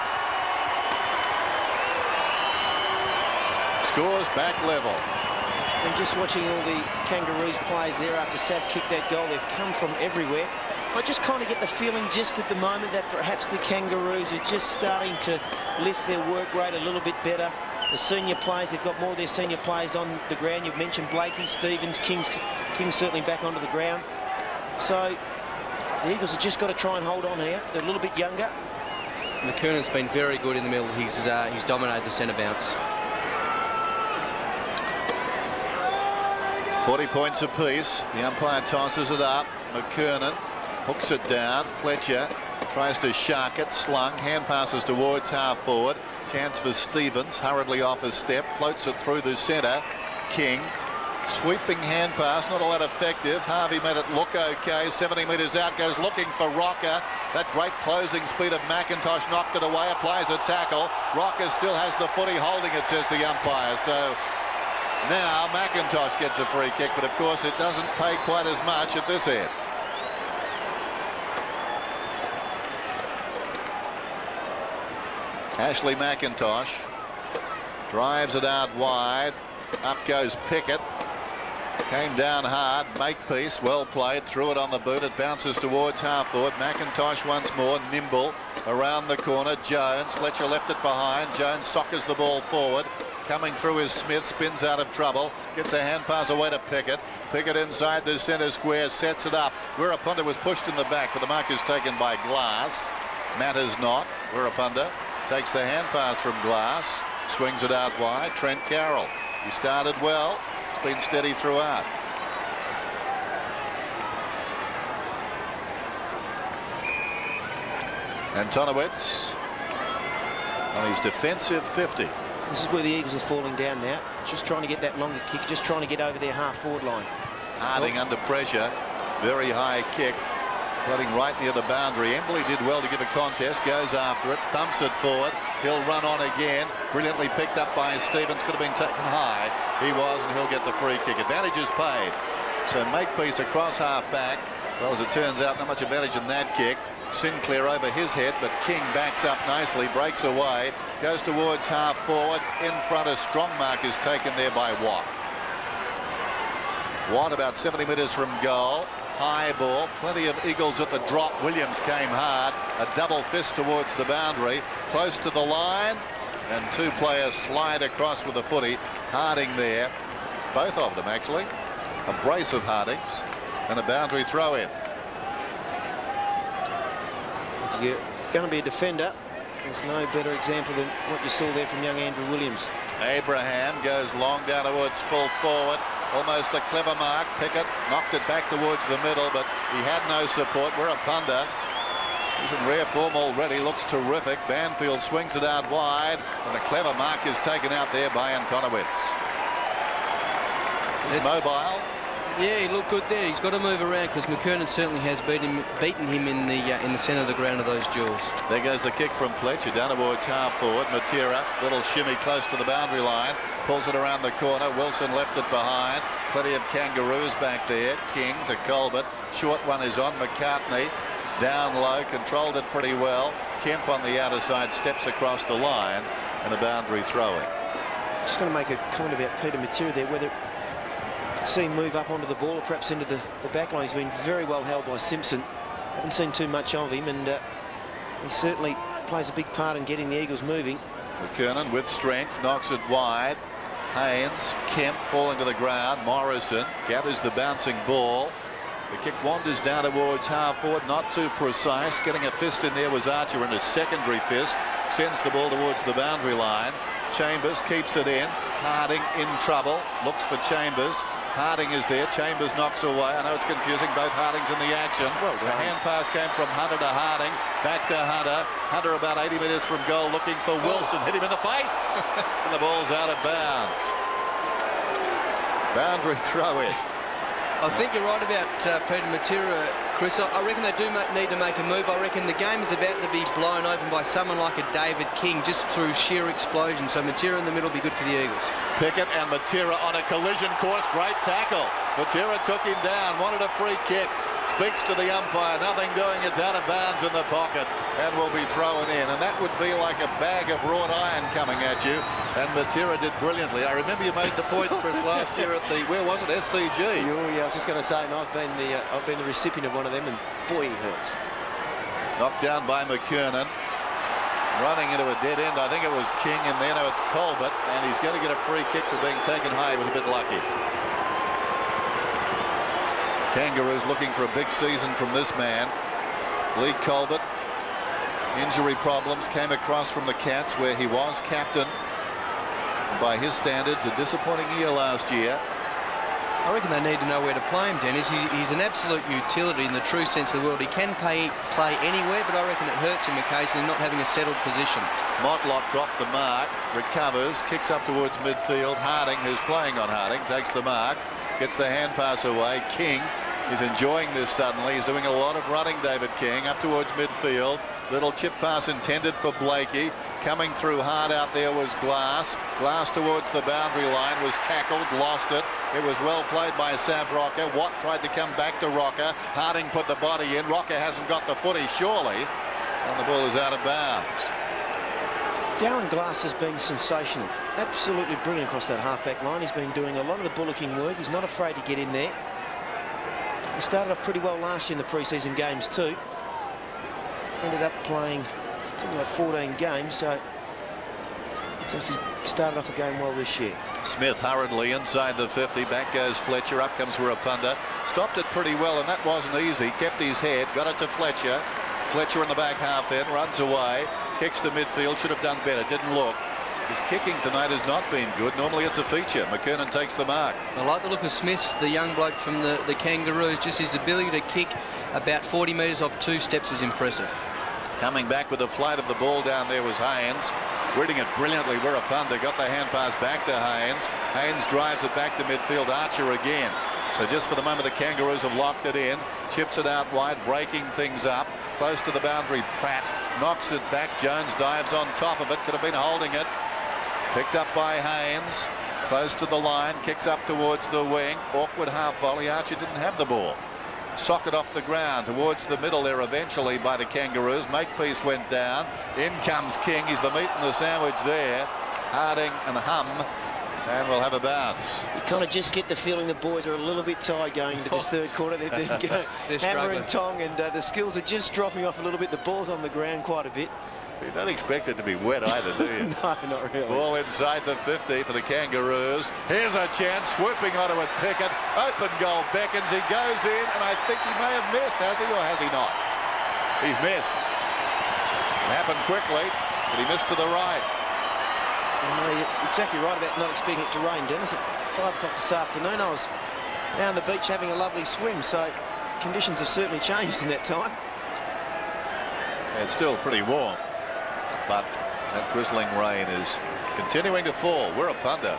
Scores back level. And just watching all the Kangaroos players there after Sav kicked that goal, they've come from everywhere. I just kind of get the feeling just at the moment that perhaps the Kangaroos are just starting to lift their work rate a little bit better. The senior players, they've got more of their senior players on the ground. You've mentioned Blakey, Stevens, King's certainly back onto the ground. So the Eagles have just got to try and hold on here. They're a little bit younger. McKernan's been very good in the middle. He's dominated the centre bounce. 40 points apiece. The umpire tosses it up. McKernan hooks it down. Fletcher tries to shark it. Slung. Hand passes towards half forward. Chance for Stevens. Hurriedly off his step. Floats it through the centre. King. Sweeping hand pass. Not all that effective. Harvey made it look okay. 70 metres out. Goes looking for Rocker. That great closing speed of McIntosh knocked it away. Applies a tackle. Rocker still has the footy holding it, says the umpire. So now McIntosh gets a free kick, but of course it doesn't pay quite as much at this end. Ashley McIntosh drives it out wide. Up goes Pickett. Came down hard. Makepeace, well played. Threw it on the boot. It bounces towards half forward. McIntosh once more. Nimble around the corner. Jones. Fletcher left it behind. Jones soccers the ball forward. Coming through is Smith, spins out of trouble, gets a hand pass away to Pickett. Pickett inside the centre square, sets it up. Wirapunda was pushed in the back, but the mark is taken by Glass. Matters not. Wirapunda takes the hand pass from Glass, swings it out wide. Trent Carroll, he started well, it's been steady throughout. Antonowitz on his defensive 50. This is where the Eagles are falling down now. Just trying to get that longer kick, just trying to get over their half-forward line. Harding under pressure. Very high kick. Floating right near the boundary. Embley did well to give a contest. Goes after it. Thumps it forward. He'll run on again. Brilliantly picked up by Stevens. Could have been taken high. He was, and he'll get the free kick. Advantage is paid. So Makepeace across half back. Well, as it turns out, not much advantage in that kick. Sinclair over his head, but King backs up nicely, breaks away, goes towards half forward. In front, a strong mark is taken there by Watt. Watt about 70 metres from goal. High ball, plenty of Eagles at the drop. Williams came hard, a double fist towards the boundary, close to the line, and two players slide across with the footy. Harding there, both of them actually. A brace of Hardings and a boundary throw in. If you're going to be a defender, there's no better example than what you saw there from young Andrew Williams. Abraham goes long down towards full forward. Almost a clever mark. Pickett knocked it back towards the middle, but he had no support. Wirapunda, he's in rare form already, looks terrific. Banfield swings it out wide, and the clever mark is taken out there by Antonowitz. He's mobile. Yeah, he looked good there. He's got to move around because McKernan certainly has beaten him in the centre of the ground of those duels. There goes the kick from Fletcher down towards half forward. Matera, little shimmy close to the boundary line, pulls it around the corner. Wilson left it behind. Plenty of Kangaroos back there. King to Colbert. Short one is on McCartney. Down low, controlled it pretty well. Kemp on the outer side steps across the line, and a boundary throw-in. Just going to make a comment about Peter Matera there, whether see him move up onto the ball or perhaps into the back line. He's been very well held by Simpson. Haven't seen too much of him, and he certainly plays a big part in getting the Eagles moving. McKernan with strength knocks it wide. Haynes, Kemp falling to the ground. Morrison gathers the bouncing ball. The kick wanders down towards half forward, not too precise. Getting a fist in there was Archer, and a secondary fist sends the ball towards the boundary line. Chambers keeps it in. Harding in trouble, looks for Chambers. Harding is there. Chambers knocks away. I know it's confusing. Both Hardings in the action. The hand pass came from Hunter to Harding. Back to Hunter. Hunter about 80 metres from goal, looking for Wilson. Hit him in the face. And the ball's out of bounds. Boundary throw in. I think you're right about Peter Matera, Chris. I reckon they do need to make a move. I reckon the game is about to be blown open by someone like a David King just through sheer explosion. So Matera in the middle will be good for the Eagles. Pickett and Matera on a collision course. Great tackle. Matera took him down, wanted a free kick. Speaks to the umpire. Nothing doing. It's out of bounds in the pocket and will be thrown in. And that would be like a bag of wrought iron coming at you. And Matera did brilliantly. I remember you made the point, Chris, last year at the, where was it, SCG? Oh, yeah, I was just going to say, and I've been the recipient of one of them, and boy, he hurts. Knocked down by McKernan. running into a dead end. I think it was King, and then it's Colbert, and he's going to get a free kick for being taken high. He was a bit lucky. Kangaroos looking for a big season from this man. Lee Colbert, injury problems, came across from the Cats where he was captain. By his standards, a disappointing year last year. I reckon they need to know where to play him, Dennis. He's an absolute utility in the true sense of the word. He can play anywhere, but I reckon it hurts him occasionally not having a settled position. Motlop dropped the mark, recovers, kicks up towards midfield. Harding, who's playing on Harding, takes the mark, gets the hand pass away. King is enjoying this suddenly. He's doing a lot of running, David King, up towards midfield. Little chip pass intended for Blakey. Coming through hard out there was Glass. Glass towards the boundary line, was tackled, lost it. It was well played by Sav Rocker. Watt tried to come back to Rocker. Harding put the body in. Rocker hasn't got the footy, surely. And the ball is out of bounds. Darren Glass has been sensational. Absolutely brilliant across that half-back line. He's been doing a lot of the bullocking work. He's not afraid to get in there. He started off pretty well last year in the pre-season games too. Ended up playing something like 14 games, so looks like he's started off a game well this year. Smith hurriedly inside the 50. Back goes Fletcher. Up comes Wirrapunda. Stopped it pretty well, and that wasn't easy. Kept his head. Got it to Fletcher. Fletcher in the back half then. Runs away. Kicks to midfield. Should have done better. Didn't look. His kicking tonight has not been good. Normally it's a feature. McKernan takes the mark. I like the look of Smith, the young bloke from the Kangaroos. Just his ability to kick about 40 metres off 2 steps was impressive. Coming back with the flight of the ball down there was Haynes. Reading it brilliantly. Wirrapunda got the hand pass back to Haynes. Haynes drives it back to midfield. Archer again. So just for the moment the Kangaroos have locked it in. Chips it out wide, breaking things up. Close to the boundary. Pratt knocks it back. Jones dives on top of it. Could have been holding it. Picked up by Haynes. Close to the line. Kicks up towards the wing. Awkward half volley. Archer didn't have the ball. Socket off the ground towards the middle there eventually by the Kangaroos. Makepeace went down. In comes King. He's the meat and the sandwich there. Harding and Hum. And we'll have a bounce. You kind of just get the feeling the boys are a little bit tired going into this third quarter. They've been going hammer and tong, and the skills are just dropping off a little bit. The ball's on the ground quite a bit. You don't expect it to be wet either, do you? No, not really. Ball inside the 50 for the Kangaroos. Here's a chance, swooping onto it, Pickett. Open goal beckons, he goes in, and I think he may have missed, has he, or has he not? He's missed. It happened quickly, but he missed to the right. Well, you're exactly right about not expecting it to rain, Dennis. At 5 o'clock this afternoon, I was down the beach having a lovely swim, so conditions have certainly changed in that time. It's still pretty warm, but that drizzling rain is continuing to fall. Wirrapunda.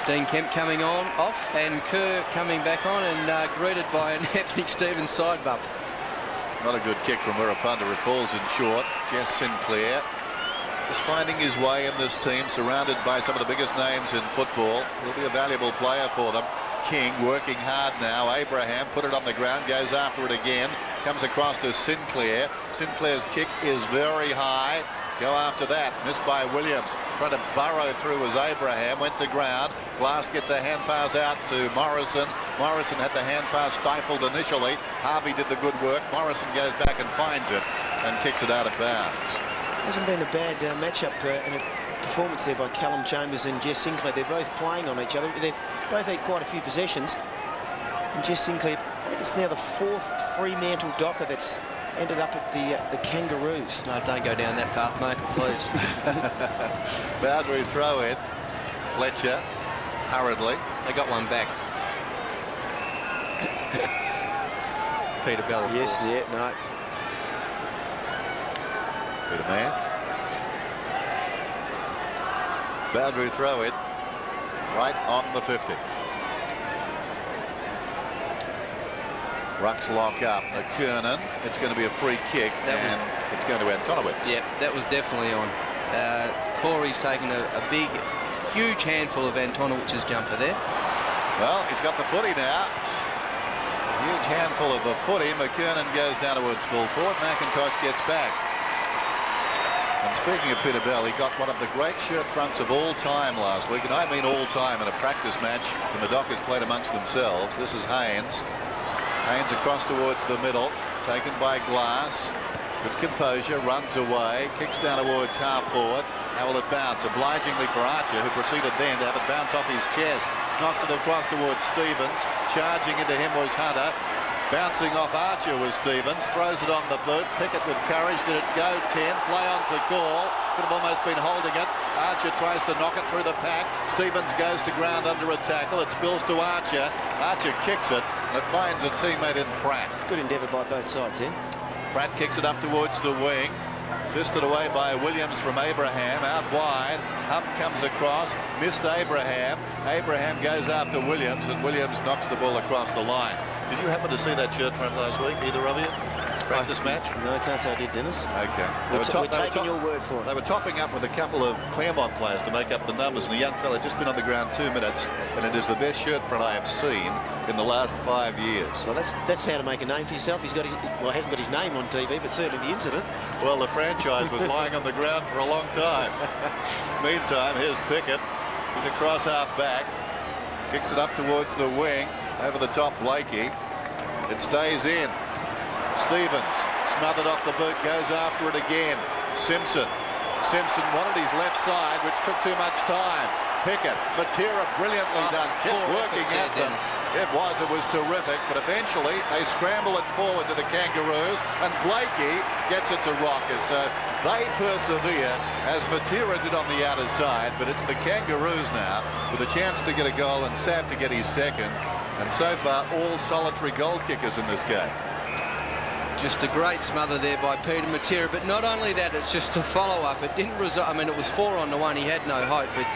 Dean Kemp coming off, and Kerr coming back on, and greeted by an Anthony Stevens side bump. Not a good kick from Wirrapunda. It falls in short. Jess Sinclair just finding his way in this team, surrounded by some of the biggest names in football. He'll be a valuable player for them. King working hard now. Abraham put it on the ground, goes after it again. Comes across to Sinclair. Sinclair's kick is very high. Go after that. Missed by Williams. Trying to burrow through as Abraham went to ground. Glass gets a hand pass out to Morrison. Morrison had the hand pass stifled initially. Harvey did the good work. Morrison goes back and finds it and kicks it out of bounds. Hasn't been a bad matchup in a performance there by Callum Chambers and Jess Sinclair. They're both playing on each other. They've both had quite a few possessions. And Jess Sinclair, I think it's now the 4th Fremantle Docker that's ended up at the Kangaroos. No, don't go down that path, mate, please. Boundary throw in. Fletcher hurriedly. They got one back. Peter Bell, of yes, course. yeah, no. Peter Mann. Boundary throw in. Right on the 50. Rucks lock up. McKernan. It's going to be a free kick, and it's going to Antonowitz. Yeah, that was definitely on. Corey's taken a big, huge handful of Antonowicz's jumper there. Well, he's got the footy now. Huge handful of the footy. McKernan goes down towards full forward. McIntosh gets back. And speaking of Peter Bell, he got one of the great shirt fronts of all time last week, and I mean all time, in a practice match when the Dockers played amongst themselves. This is Haynes. Haynes across towards the middle, taken by Glass. With composure, runs away, kicks down towards half forward. How will it bounce? Obligingly for Archer, who proceeded then to have it bounce off his chest. Knocks it across towards Stevens. Charging into him was Hunter. Bouncing off Archer was Stevens. Throws it on the boot. Pickett with courage. Did it go? 10. Play-on's the call. Could have almost been holding it. Archer tries to knock it through the pack. Stevens goes to ground under a tackle. It spills to Archer. Archer kicks it. And it finds a teammate in Pratt. Good endeavour by both sides then. Pratt kicks it up towards the wing. Fisted away by Williams from Abraham. Out wide. Hump comes across. Missed Abraham. Abraham goes after Williams, and Williams knocks the ball across the line. Did you happen to see that shirt front last week, either of you? Practice match? No, I can't say I did, Dennis. Okay. We're taking your word for it. They were topping up with a couple of Claremont players to make up the numbers, and a young fella just been on the ground 2 minutes, and it is the best shirt front I have seen in the last 5 years. Well, that's how to make a name for yourself. He's got his, well, he hasn't got his name on TV, but certainly the incident. Well, the franchise was lying on the ground for a long time. Meantime, here's Pickett. He's across half back. Kicks it up towards the wing. Over the top, Blakey. It stays in. Stevens smothered off the boot, goes after it again. Simpson wanted his left side, which took too much time. Pickett, Matera, brilliantly done. Kept working at them. It was terrific, but eventually they scramble it forward to the Kangaroos, and Blakey gets it to Rocker. So they persevere, as Matera did on the outer side, but it's the Kangaroos now with a chance to get a goal and Sav to get his second. And so far, all solitary goal kickers in this game. Just a great smother there by Peter Matera, but not only that, it's just the follow-up. It didn't result. I mean, it was 4-on-1. He had no hope, but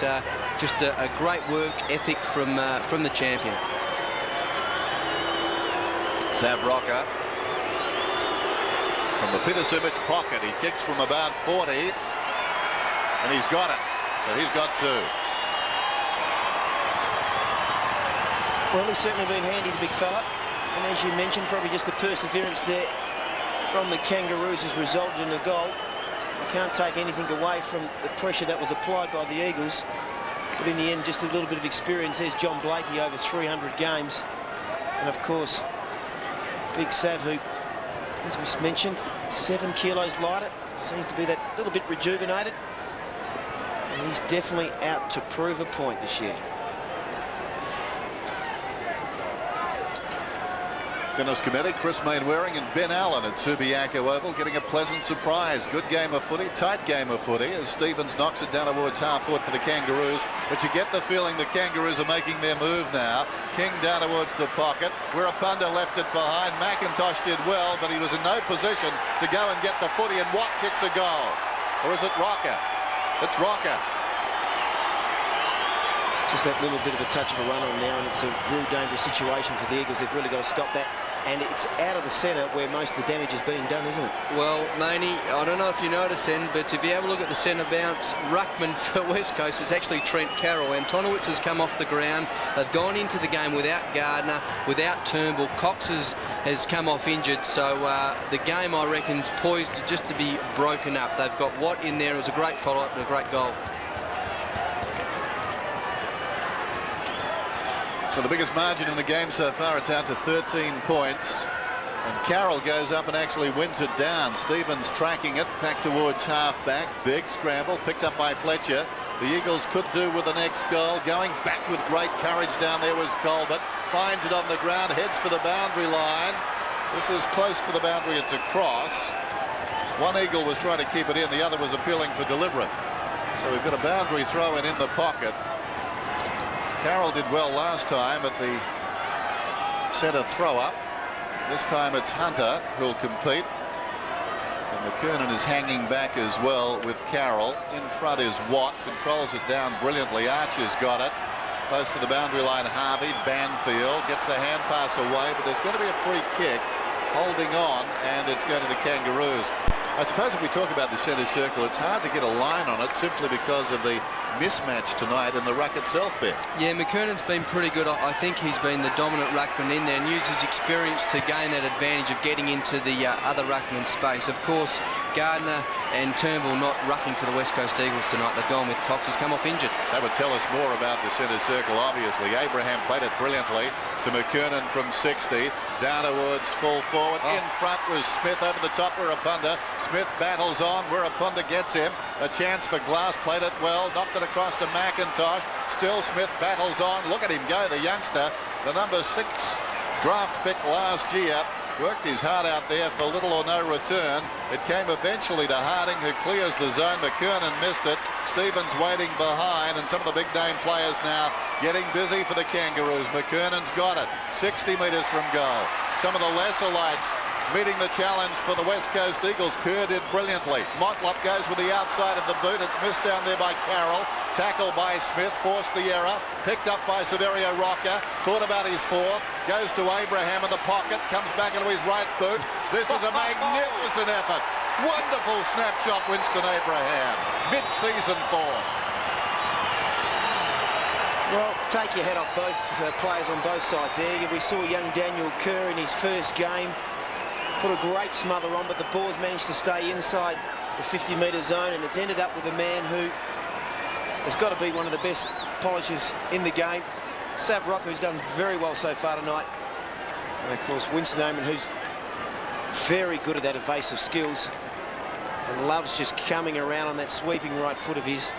just a great work ethic from the champion. Sav Rocker from the Peter Simic pocket. He kicks from about 40, and he's got it. So he's got 2. Well, he's certainly been handy, the big fella. And as you mentioned, probably just the perseverance there from the Kangaroos has resulted in a goal. You can't take anything away from the pressure that was applied by the Eagles. But in the end, just a little bit of experience. There's John Blakey, over 300 games. And of course, Big Sav, who, as we mentioned, 7 kilos lighter. Seems to be that little bit rejuvenated. And he's definitely out to prove a point this year. Dennis Cometti, Chris Mainwaring and Ben Allen at Subiaco Oval getting a pleasant surprise. Good game of footy, tight game of footy as Stevens knocks it down towards half forward for the Kangaroos. But you get the feeling the Kangaroos are making their move now. King down towards the pocket. Wirapunda left it behind. McIntosh did well, but he was in no position to go and get the footy. And Watt kicks a goal. Or is it Rocker? It's Rocker. Just that little bit of a touch of a run on now, and it's a real dangerous situation for the Eagles. They've really got to stop that. And it's out of the centre where most of the damage is being done, isn't it? Well, Maney, I don't know if you noticed then, but if you have a look at the centre bounce, ruckman for West Coast, it's actually Trent Carroll. Antonowitz has come off the ground. They've gone into the game without Gardner, without Turnbull. Cox has come off injured, so the game, I reckon, is poised just to be broken up. They've got Watt in there. It was a great follow-up and a great goal. So the biggest margin in the game so far, it's out to 13 points. And Carroll goes up and actually wins it down. Stevens tracking it back towards half-back. Big scramble, picked up by Fletcher. The Eagles could do with the next goal. Going back with great courage down there was Colbert. Finds it on the ground, heads for the boundary line. This is close to the boundary, it's a cross. One Eagle was trying to keep it in, the other was appealing for deliberate. So we've got a boundary throw in the pocket. Carroll did well last time at the centre throw-up. This time it's Hunter who'll compete. And McKernan is hanging back as well with Carroll. In front is Watt, controls it down brilliantly. Archer's got it. Close to the boundary line, Harvey. Banfield gets the hand pass away, but there's going to be a free kick. Holding on, and it's going to the Kangaroos. I suppose if we talk about the centre circle, it's hard to get a line on it simply because of the mismatch tonight in the ruck itself, Ben. Yeah, McKernan's been pretty good. I think he's been the dominant ruckman in there and used his experience to gain that advantage of getting into the other ruckman space. Of course, Gardner and Turnbull not rucking for the West Coast Eagles tonight. They've gone with Cox, who's come off injured. That would tell us more about the centre circle, obviously. Abraham played it brilliantly to McKernan from 60. Down towards full forward. In front was Smith over the top. Wirapunda. Smith battles on. Wirapunda gets him. A chance for Glass. Played it well. Knocked it across to McIntosh. Still Smith battles on. Look at him go, the youngster. The number 6 draft pick last year. Worked his heart out there for little or no return. It came eventually to Harding, who clears the zone. McKernan missed it. Stevens waiting behind, and some of the big name players now getting busy for the Kangaroos. McKernan's got it. 60 metres from goal. Some of the lesser lights meeting the challenge for the West Coast Eagles. Kerr did brilliantly. Motlop goes with the outside of the boot. It's missed down there by Carroll. Tackled by Smith, forced the error. Picked up by Severio Rocker. Thought about his fourth. Goes to Abraham in the pocket. Comes back into his right boot. This is a magnificent effort. Wonderful snapshot, Winston Abraham. Mid-season form. Well, take your head off both players on both sides there. We saw young Daniel Kerr in his first game put a great smother on, but the ball's managed to stay inside the 50-metre zone, and it's ended up with a man who has got to be one of the best polishers in the game. Sav Rocker, who's done very well so far tonight. And, of course, Winston Oman, who's very good at that evasive skills and loves just coming around on that sweeping right foot of his.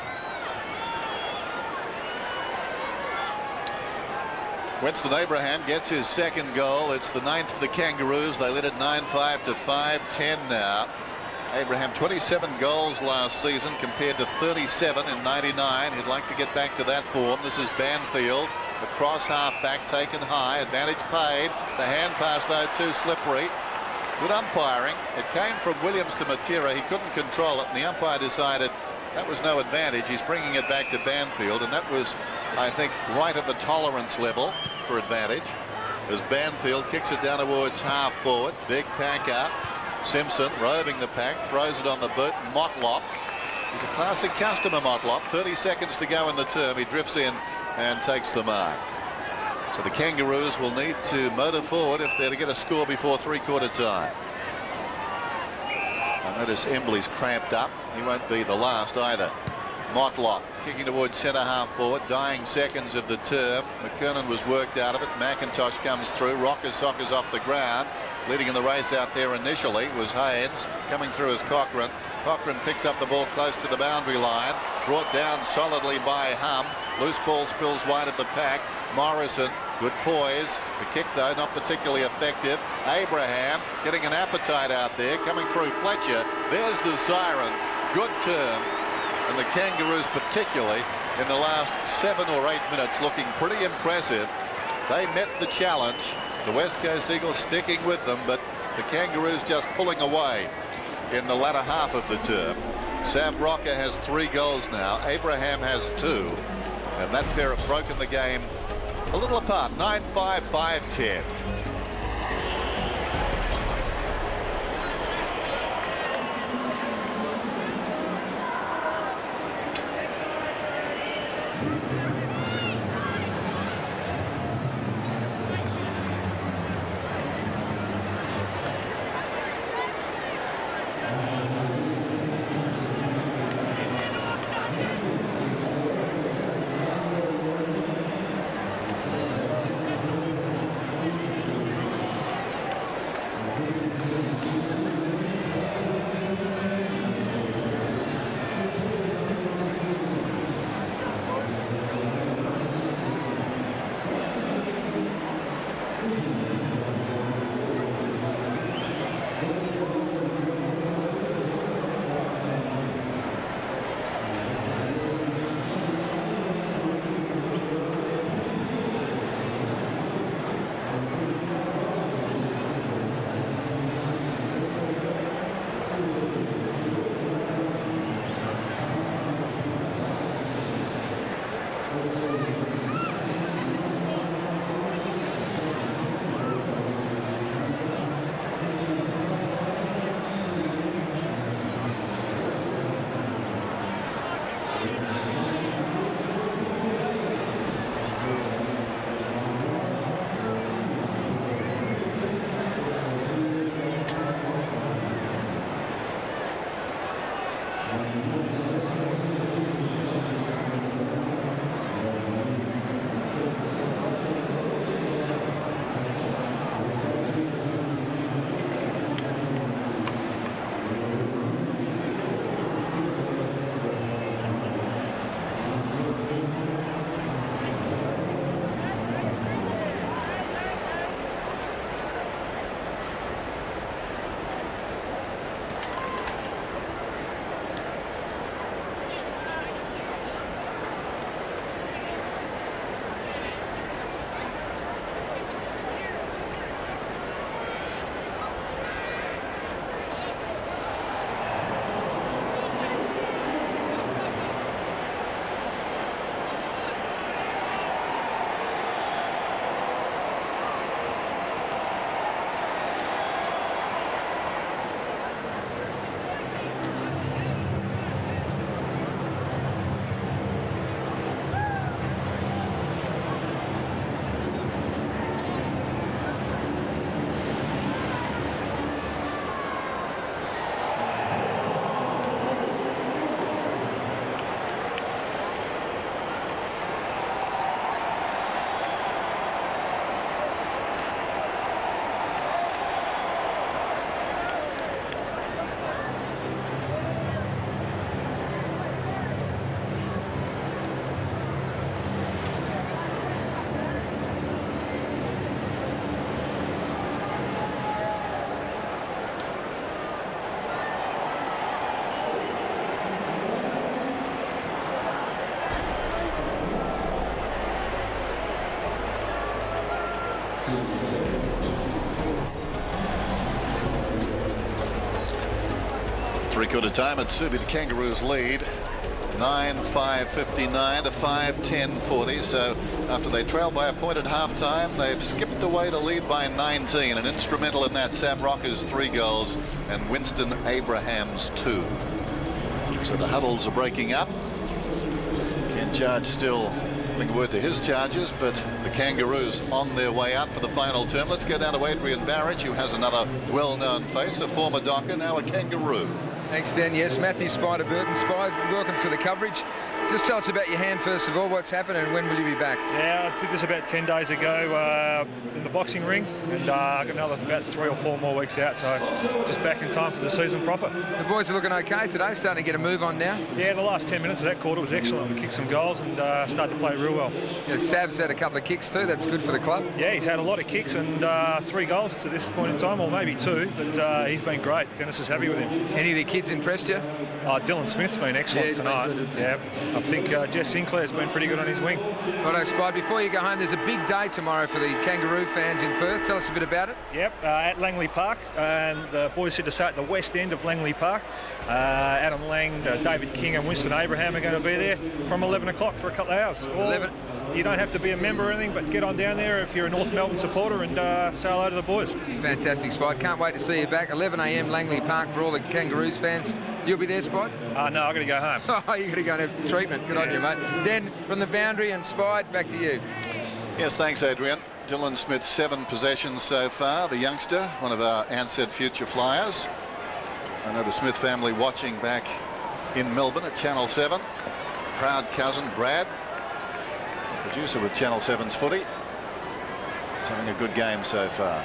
Winston Abraham gets his second goal. It's the 9th for the Kangaroos. They led it 9-5 to 5-10 now. Abraham, 27 goals last season compared to 37 in 99. He'd like to get back to that form. This is Banfield. The cross half-back taken high. Advantage paid. The hand pass, though, too slippery. Good umpiring. It came from Williams to Matera. He couldn't control it, and the umpire decided that was no advantage. He's bringing it back to Banfield, and that was, I think, right at the tolerance level for advantage. As Banfield kicks it down towards half forward. Big packer. Simpson roving the pack, throws it on the boot. Motlop. He's a classic customer, Motlop. 30 seconds to go in the term. He drifts in and takes the mark. So the Kangaroos will need to motor forward if they're to get a score before three-quarter time. I notice Embley's cramped up. He won't be the last either. Motlop kicking towards centre half forward. Dying seconds of the term. McKernan was worked out of it. McIntosh comes through. Sockers off the ground. Leading in the race out there initially was Haynes. Coming through is Cochrane. Cochrane picks up the ball close to the boundary line. Brought down solidly by Hum. Loose ball spills wide of the pack. Morrison, good poise. The kick, though, not particularly effective. Abraham getting an appetite out there. Coming through Fletcher. There's the siren. Good term. And the Kangaroos, particularly in the last 7 or 8 minutes, looking pretty impressive. They met the challenge. The West Coast Eagles sticking with them, but the Kangaroos just pulling away in the latter half of the term. Sav Rocker has 3 goals now. Abraham has 2. And that pair have broken the game a little apart. 9-5, 5-10. Three-quarter time at Subi, the Kangaroos lead 9-5-59 to 5-10-40. So after they trailed by a point at half-time, they've skipped away to lead by 19, and instrumental in that Sam Rocker's 3 goals and Winston Abraham's 2. So the huddles are breaking up. Ken Judge still putting a word to his charges, but the Kangaroos on their way out for the final term. Let's go down to Adrian Barrage, who has another well-known face, a former Docker, now a Kangaroo. Thanks, Dan. Yes, Matthew Spider Burton. Spider, welcome to the coverage. Just tell us about your hand, first of all. What's happened and when will you be back? Yeah, I did this about 10 days ago in the boxing ring, and I got another about 3 or 4 more weeks out, so just back in time for the season proper. The boys are looking okay today, starting to get a move on now. Yeah, the last 10 minutes of that quarter was excellent. We kicked some goals and started to play real well. Yeah, Sav's had a couple of kicks too. That's good for the club. Yeah, he's had a lot of kicks and 3 goals to this point in time, or maybe 2, but he's been great. Dennis is happy with him. Any of the kids impressed you? Dylan Smith's been excellent tonight. Yeah, I think Jess Sinclair's been pretty good on his wing. Righto, Spide, before you go home, there's a big day tomorrow for the Kangaroo fans in Perth. Tell us a bit about it. Yep, at Langley Park, and the boys said to start at the west end of Langley Park. Adam Lang, David King and Winston Abraham are going to be there from 11 o'clock for a couple of hours. 11. You don't have to be a member or anything, but get on down there if you're a North Melbourne supporter and say hello to the boys. Fantastic, Spide. Can't wait to see you back. 11 a.m. Langley Park for all the Kangaroos fans. You'll be there, Spide? No, I've got to go home. Oh, you're going to go and have treatment. Good on you, mate. Dan, from the boundary, and Spide, back to you. Yes, thanks, Adrian. Dylan Smith, 7 possessions so far. The youngster, one of our ANSETT future flyers. I know the Smith family watching back in Melbourne at Channel 7. Proud cousin, Brad, producer with Channel 7's footy. He's having a good game so far.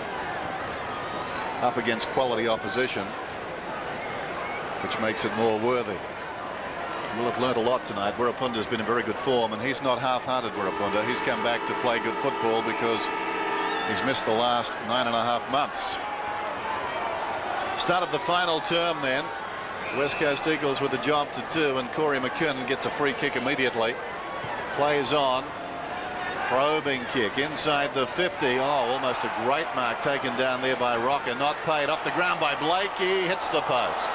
Up against quality opposition, which makes it more worthy. We'll have learnt a lot tonight. Wirapunda's been in very good form, and he's not half-hearted, Wirapunda. He's come back to play good football because he's missed the last 9.5 months. Start of the final term then. West Coast Eagles with a job to do, and Corey McKinnon gets a free kick immediately. Plays on. Probing kick inside the 50. Oh, almost a great mark taken down there by Rocker. Not paid. Off the ground by Blakey. Hits the post.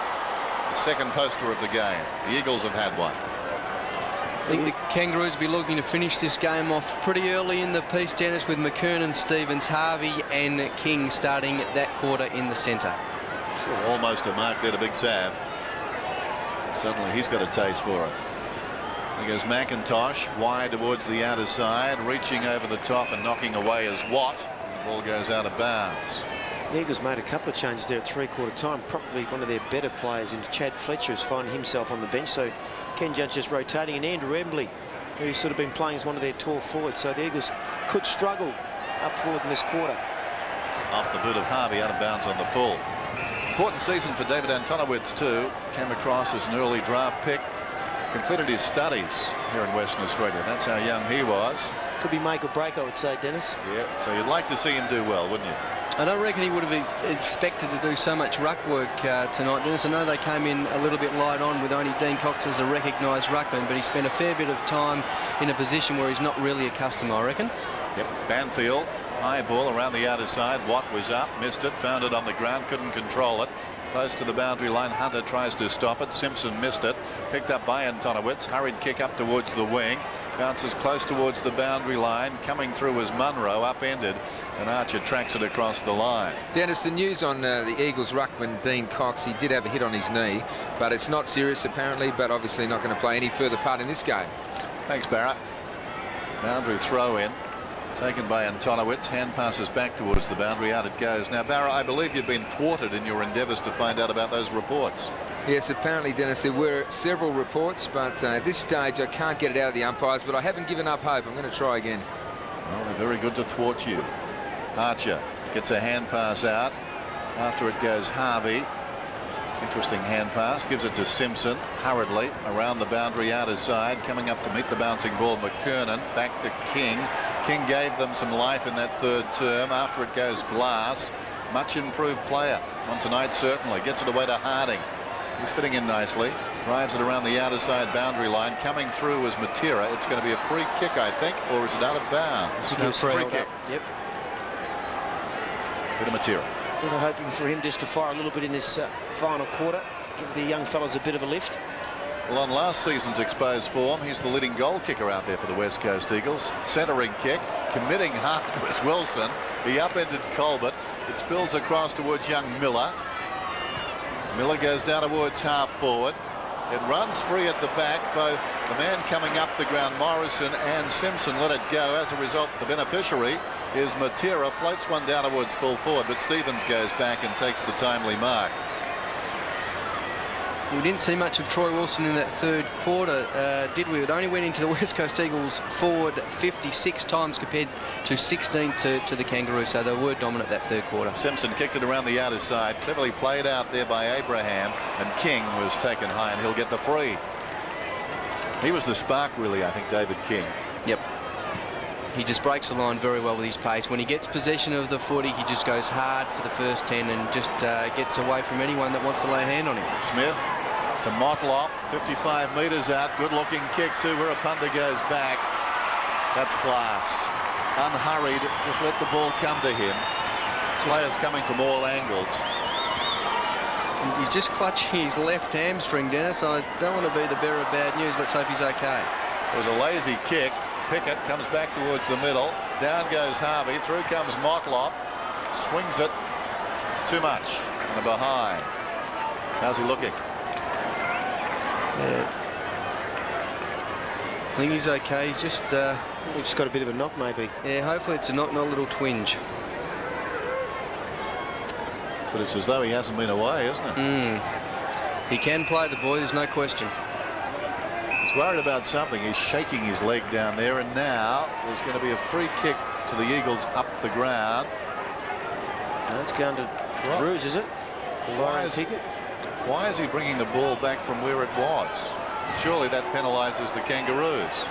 The second poster of the game. The Eagles have had one. I think the Kangaroos will be looking to finish this game off pretty early in the piece, Dennis, with McKernan, Stevens, Harvey and King starting that quarter in the centre. Almost a mark there to Big Sav. Suddenly he's got a taste for it. There goes McIntosh wide towards the outer side, reaching over the top and knocking away as Watt. The ball goes out of bounds. The Eagles made a couple of changes there at 3/4 time. Probably one of their better players into Chad Fletcher is finding himself on the bench. So Ken Judge just rotating, and Andrew Embley, who's sort of been playing as one of their tall forwards. So the Eagles could struggle up forward in this quarter. Off the boot of Harvey, out of bounds on the full. Important season for David Antonowitz too. Came across as an early draft pick. Completed his studies here in Western Australia. That's how young he was. Could be make or break, I would say, Dennis. Yeah, so you'd like to see him do well, wouldn't you? I don't reckon he would have expected to do so much ruck work tonight, Dennis. I know they came in a little bit light on with only Dean Cox as a recognised ruckman, but he spent a fair bit of time in a position where he's not really accustomed, I reckon. Yep, Banfield, high ball around the outer side. Watt was up, missed it, found it on the ground, couldn't control it. Close to the boundary line, Hunter tries to stop it. Simpson missed it. Picked up by Antonowitz. Hurried kick up towards the wing. Bounces close towards the boundary line. Coming through as Munro, upended. And Archer tracks it across the line. Dennis, the news on the Eagles ruckman Dean Cox, he did have a hit on his knee, but it's not serious apparently, but obviously not going to play any further part in this game. Thanks, Barrett. Boundary throw in. Taken by Antonowitz. Hand passes back towards the boundary. Out it goes. Now, Barra, I believe you've been thwarted in your endeavours to find out about those reports. Yes, apparently, Dennis, there were several reports, but at this stage I can't get it out of the umpires, but I haven't given up hope. I'm going to try again. Well, they're very good to thwart you. Archer gets a hand pass out. After it goes Harvey. Interesting hand pass. Gives it to Simpson hurriedly around the boundary outer side. Coming up to meet the bouncing ball, McKernan. Back to King. King gave them some life in that third term. After it goes Glass. Much improved player on tonight, certainly. Gets it away to Harding. He's fitting in nicely. Drives it around the outer side boundary line. Coming through is Matera. It's going to be a free kick, I think, or is it out of bounds? It's a free kick. Yep. Peter Matera. Well, they're hoping for him just to fire a little bit in this final quarter, give the young fellas a bit of a lift. Well, on last season's exposed form, he's the leading goal kicker out there for the West Coast Eagles. Centering kick, committing hard was Wilson. He upended Colbert. It spills across towards young Miller. Miller goes down towards half forward. It runs free at the back. Both the man coming up the ground, Morrison, and Simpson let it go. As a result, the beneficiary is Matera. Floats one down towards full forward, but Stevens goes back and takes the timely mark. We didn't see much of Troy Wilson in that third quarter, did we? It only went into the West Coast Eagles forward 56 times compared to 16 to the Kangaroos, so they were dominant that third quarter. Simpson kicked it around the outer side, cleverly played out there by Abraham, and King was taken high, and he'll get the free. He was the spark, really, I think, David King. Yep. He just breaks the line very well with his pace. When he gets possession of the footy, he just goes hard for the first 10 and just gets away from anyone that wants to lay a hand on him. Smith to Motlop, 55 metres out. Good-looking kick to Wirapunda goes back. That's class. Unhurried, just let the ball come to him. Players coming from all angles. He's just clutching his left hamstring, Dennis. I don't want to be the bearer of bad news. Let's hope he's okay. It was a lazy kick. Pickett comes back towards the middle. Down goes Harvey. Through comes Motlop. Swings it too much. And behind. How's he looking? Yeah. I think he's okay. He's just got a bit of a knock, maybe. Yeah, hopefully it's a knock, not a little twinge. But it's as though he hasn't been away, isn't it? He can play, the boy, there's no question. He's worried about something. He's shaking his leg down there, and now there's going to be a free kick to the Eagles up the ground. That's going to Kangaroos, is it? Why is he bringing the ball back from where it was? Surely that penalises the Kangaroos.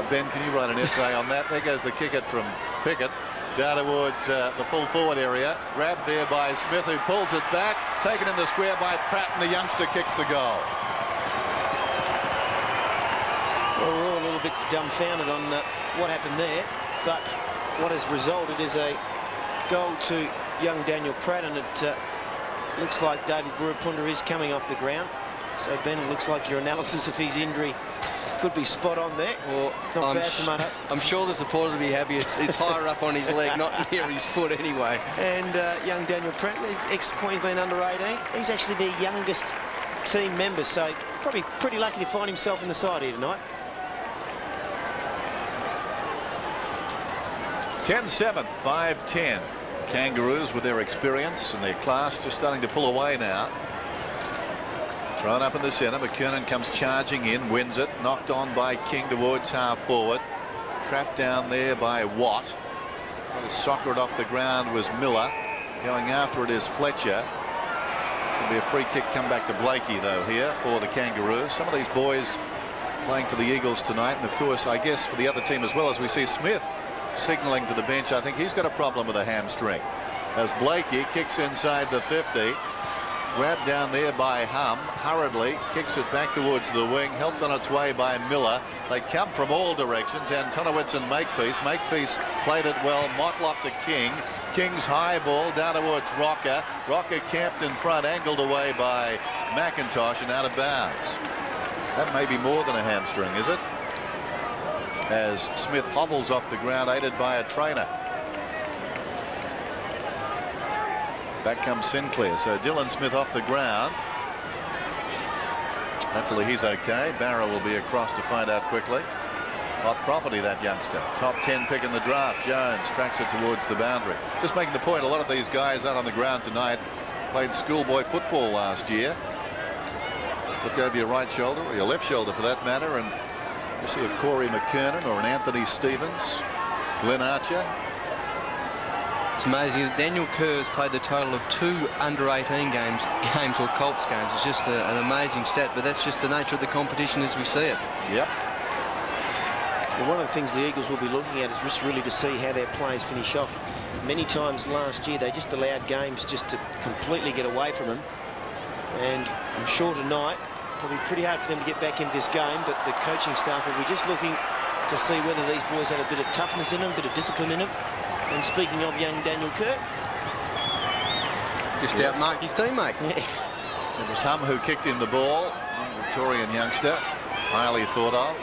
Ben, can you write an essay on that? There goes the kick it from Pickett down towards the full forward area. Grabbed there by Smith, who pulls it back. Taken in the square by Pratt, and the youngster kicks the goal. Well, we're all a little bit dumbfounded on what happened there, but what has resulted is a goal to young Daniel Pratt, and it looks like David Wirapunda is coming off the ground. So, Ben, it looks like your analysis of his injury could be spot on there. Well, not bad for Mutto. I'm sure the supporters will be happy. It's higher up on his leg, not near his foot anyway. And young Daniel Pratt, ex-Queensland under-18, he's actually their youngest team member, so probably pretty lucky to find himself in the side here tonight. 10-7, 5-10. Kangaroos with their experience and their class just starting to pull away now. Thrown up in the centre. McKernan comes charging in, wins it. Knocked on by King towards half forward. Trapped down there by Watt. Trying to soccer it off the ground was Miller. Going after it is Fletcher. It's going to be a free kick come back to Blakey, though, here for the Kangaroos. Some of these boys playing for the Eagles tonight. And, of course, I guess for the other team as well, as we see Smith signalling to the bench. I think he's got a problem with a hamstring. As Blakey kicks inside the 50. Grabbed down there by Hum, hurriedly kicks it back towards the wing, helped on its way by Miller. They come from all directions. Antonowitz and Makepeace. Makepeace played it well. Motlop to King. King's high ball down towards Rocker. Rocker camped in front, angled away by McIntosh and out of bounds. That may be more than a hamstring, is it? As Smith hobbles off the ground, aided by a trainer. Back comes Sinclair. So Dylan Smith off the ground. Hopefully he's okay. Barrow will be across to find out quickly. Hot property, that youngster. Top 10 pick in the draft. Jones tracks it towards the boundary. Just making the point, a lot of these guys out on the ground tonight played schoolboy football last year. Look over your right shoulder, or your left shoulder for that matter, and you see a Corey McKernan or an Anthony Stevens, Glenn Archer. It's amazing. Daniel Kerr's played the total of 2 under-18 games or Colts games. It's just an amazing stat, but that's just the nature of the competition as we see it. Yep. Well, one of the things the Eagles will be looking at is just really to see how their players finish off. Many times last year they just allowed games just to completely get away from them, and I'm sure tonight probably pretty hard for them to get back into this game, but the coaching staff will be just looking to see whether these boys have a bit of toughness in them, a bit of discipline in them. And speaking of young Daniel Kerr, just outmarked his teammate. It was Hum who kicked in the ball, young Victorian youngster, highly thought of.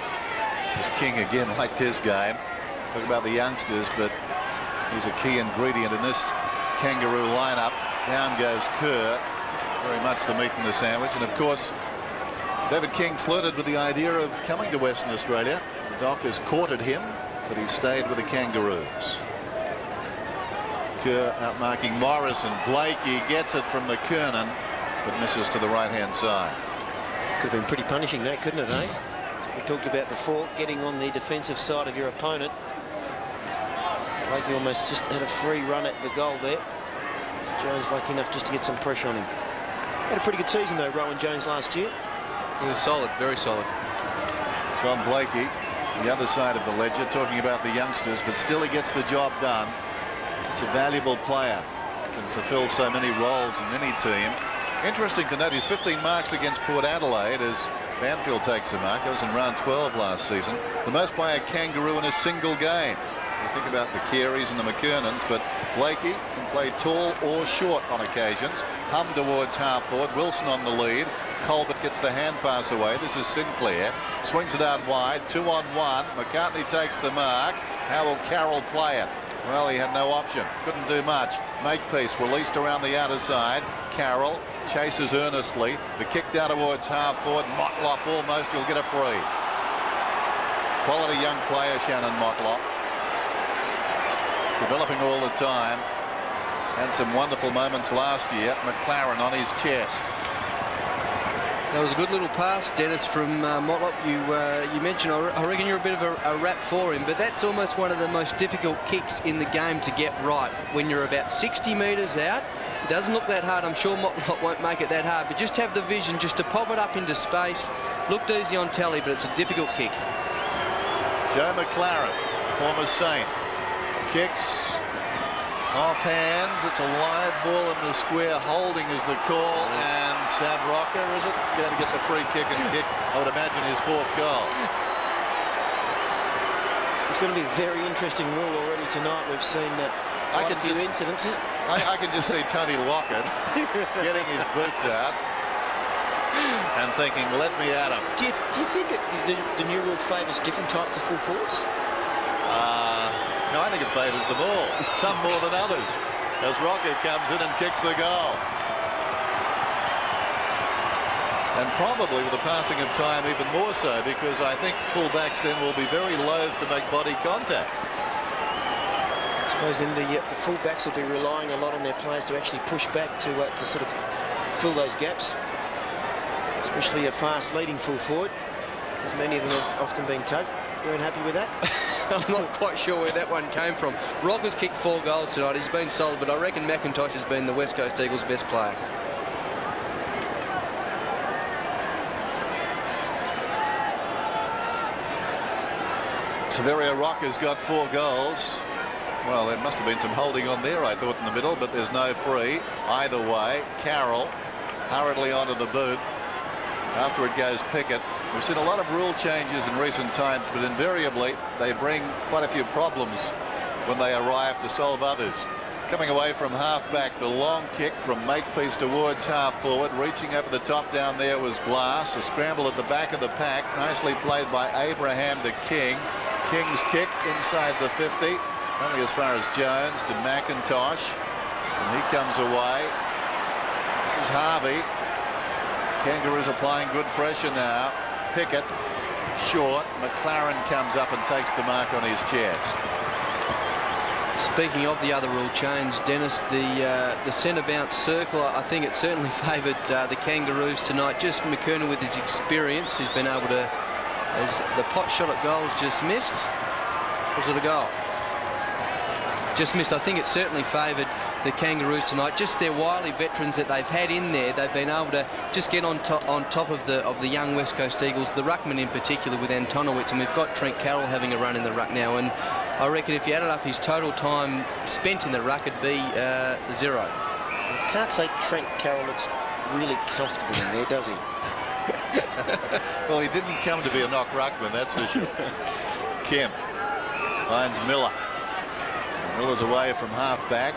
This is King again, liked his game. Talk about the youngsters, but he's a key ingredient in this Kangaroo lineup. Down goes Kerr, very much the meat in the sandwich. And of course, David King flirted with the idea of coming to Western Australia. The Dockers courted him, but he stayed with the Kangaroos. Kerr outmarking Morrison. Blakey gets it from McKernan, but misses to the right-hand side. Could have been pretty punishing that, couldn't it, eh? As we talked about before, getting on the defensive side of your opponent. Blakey almost just had a free run at the goal there. Jones lucky enough just to get some pressure on him. Had a pretty good season though, Rowan Jones, last year. He was solid, very solid. John Blakey, the other side of the ledger, talking about the youngsters, but still he gets the job done. Such a valuable player, can fulfill so many roles in any team. Interesting to note his 15 marks against Port Adelaide as Banfield takes a mark. That was in round 12 last season. The most by a Kangaroo in a single game. You think about the Careys and the McKernans, but Blakey can play tall or short on occasions. Hum towards half forward, Wilson on the lead. Colbert gets the hand pass away. This is Sinclair, swings it out wide, 2-on-1. McCartney takes the mark. How will Carroll play it? Well, he had no option, couldn't do much. Makepeace released around the outer side. Carroll chases earnestly. The kick down towards half forward. Motlop almost, he'll get a free. Quality young player, Shannon Motlop. Developing all the time. Had some wonderful moments last year. McLaren on his chest. That was a good little pass, Dennis, from Motlop. You mentioned, I reckon you're a bit of a rap for him, but that's almost one of the most difficult kicks in the game to get right. When you're about 60 metres out, it doesn't look that hard. I'm sure Motlop won't make it that hard, but just have the vision just to pop it up into space. Looked easy on telly, but it's a difficult kick. Joe McLaren, former Saint, kicks off hands. It's a live ball in the square. Holding is the call, and Sav Rocker, is it? It's going to get the free kick and kick, I would imagine, his 4th goal. It's going to be a very interesting rule already tonight. We've seen quite a few incidents. I can just see Tony Lockett getting his boots out and thinking, let me at him. Do you think the new rule favours different types of full forwards? No, I think it favours them all, some more than others, as Rocker comes in and kicks the goal. And probably with the passing of time even more so, because I think fullbacks then will be very loath to make body contact. I suppose then the fullbacks will be relying a lot on their players to actually push back to sort of fill those gaps, especially a fast leading full forward, because many of them have often been tugged. You weren't happy with that? I'm not quite sure where that one came from. Rocker's kicked 4 goals tonight. He's been solid, but I reckon McIntosh has been the West Coast Eagles' best player. Severio Rocker's got 4 goals. Well, there must have been some holding on there, I thought, in the middle, but there's no free. Either way, Carroll hurriedly onto the boot. After it goes Pickett. We've seen a lot of rule changes in recent times, but invariably they bring quite a few problems when they arrive to solve others. Coming away from half-back, the long kick from Makepeace towards half-forward. Reaching over the top down there was Glass. A scramble at the back of the pack. Nicely played by Abraham to King. King's kick inside the 50. Only as far as Jones to McIntosh. And he comes away. This is Harvey. Kangaroos applying good pressure now. Pickett, short. McLaren comes up and takes the mark on his chest. Speaking of the other rule change, Dennis, the centre bounce circle, I think it certainly favoured the Kangaroos tonight. Just McKernan with his experience, who's been able to, as the pot shot at goals just missed. Was it a goal? Just missed. I think it certainly favoured the Kangaroos tonight. Just their wily veterans that they've had in there, they've been able to just get on top of the young West Coast Eagles, the ruckman in particular with Antonowitz, and we've got Trent Carroll having a run in the ruck now, and I reckon if you added up his total time spent in the ruck, it'd be 0. I can't say Trent Carroll looks really comfortable in there, does he? Well, he didn't come to be a knock ruckman, that's for sure. Kemp finds Miller. Miller's away from half-back.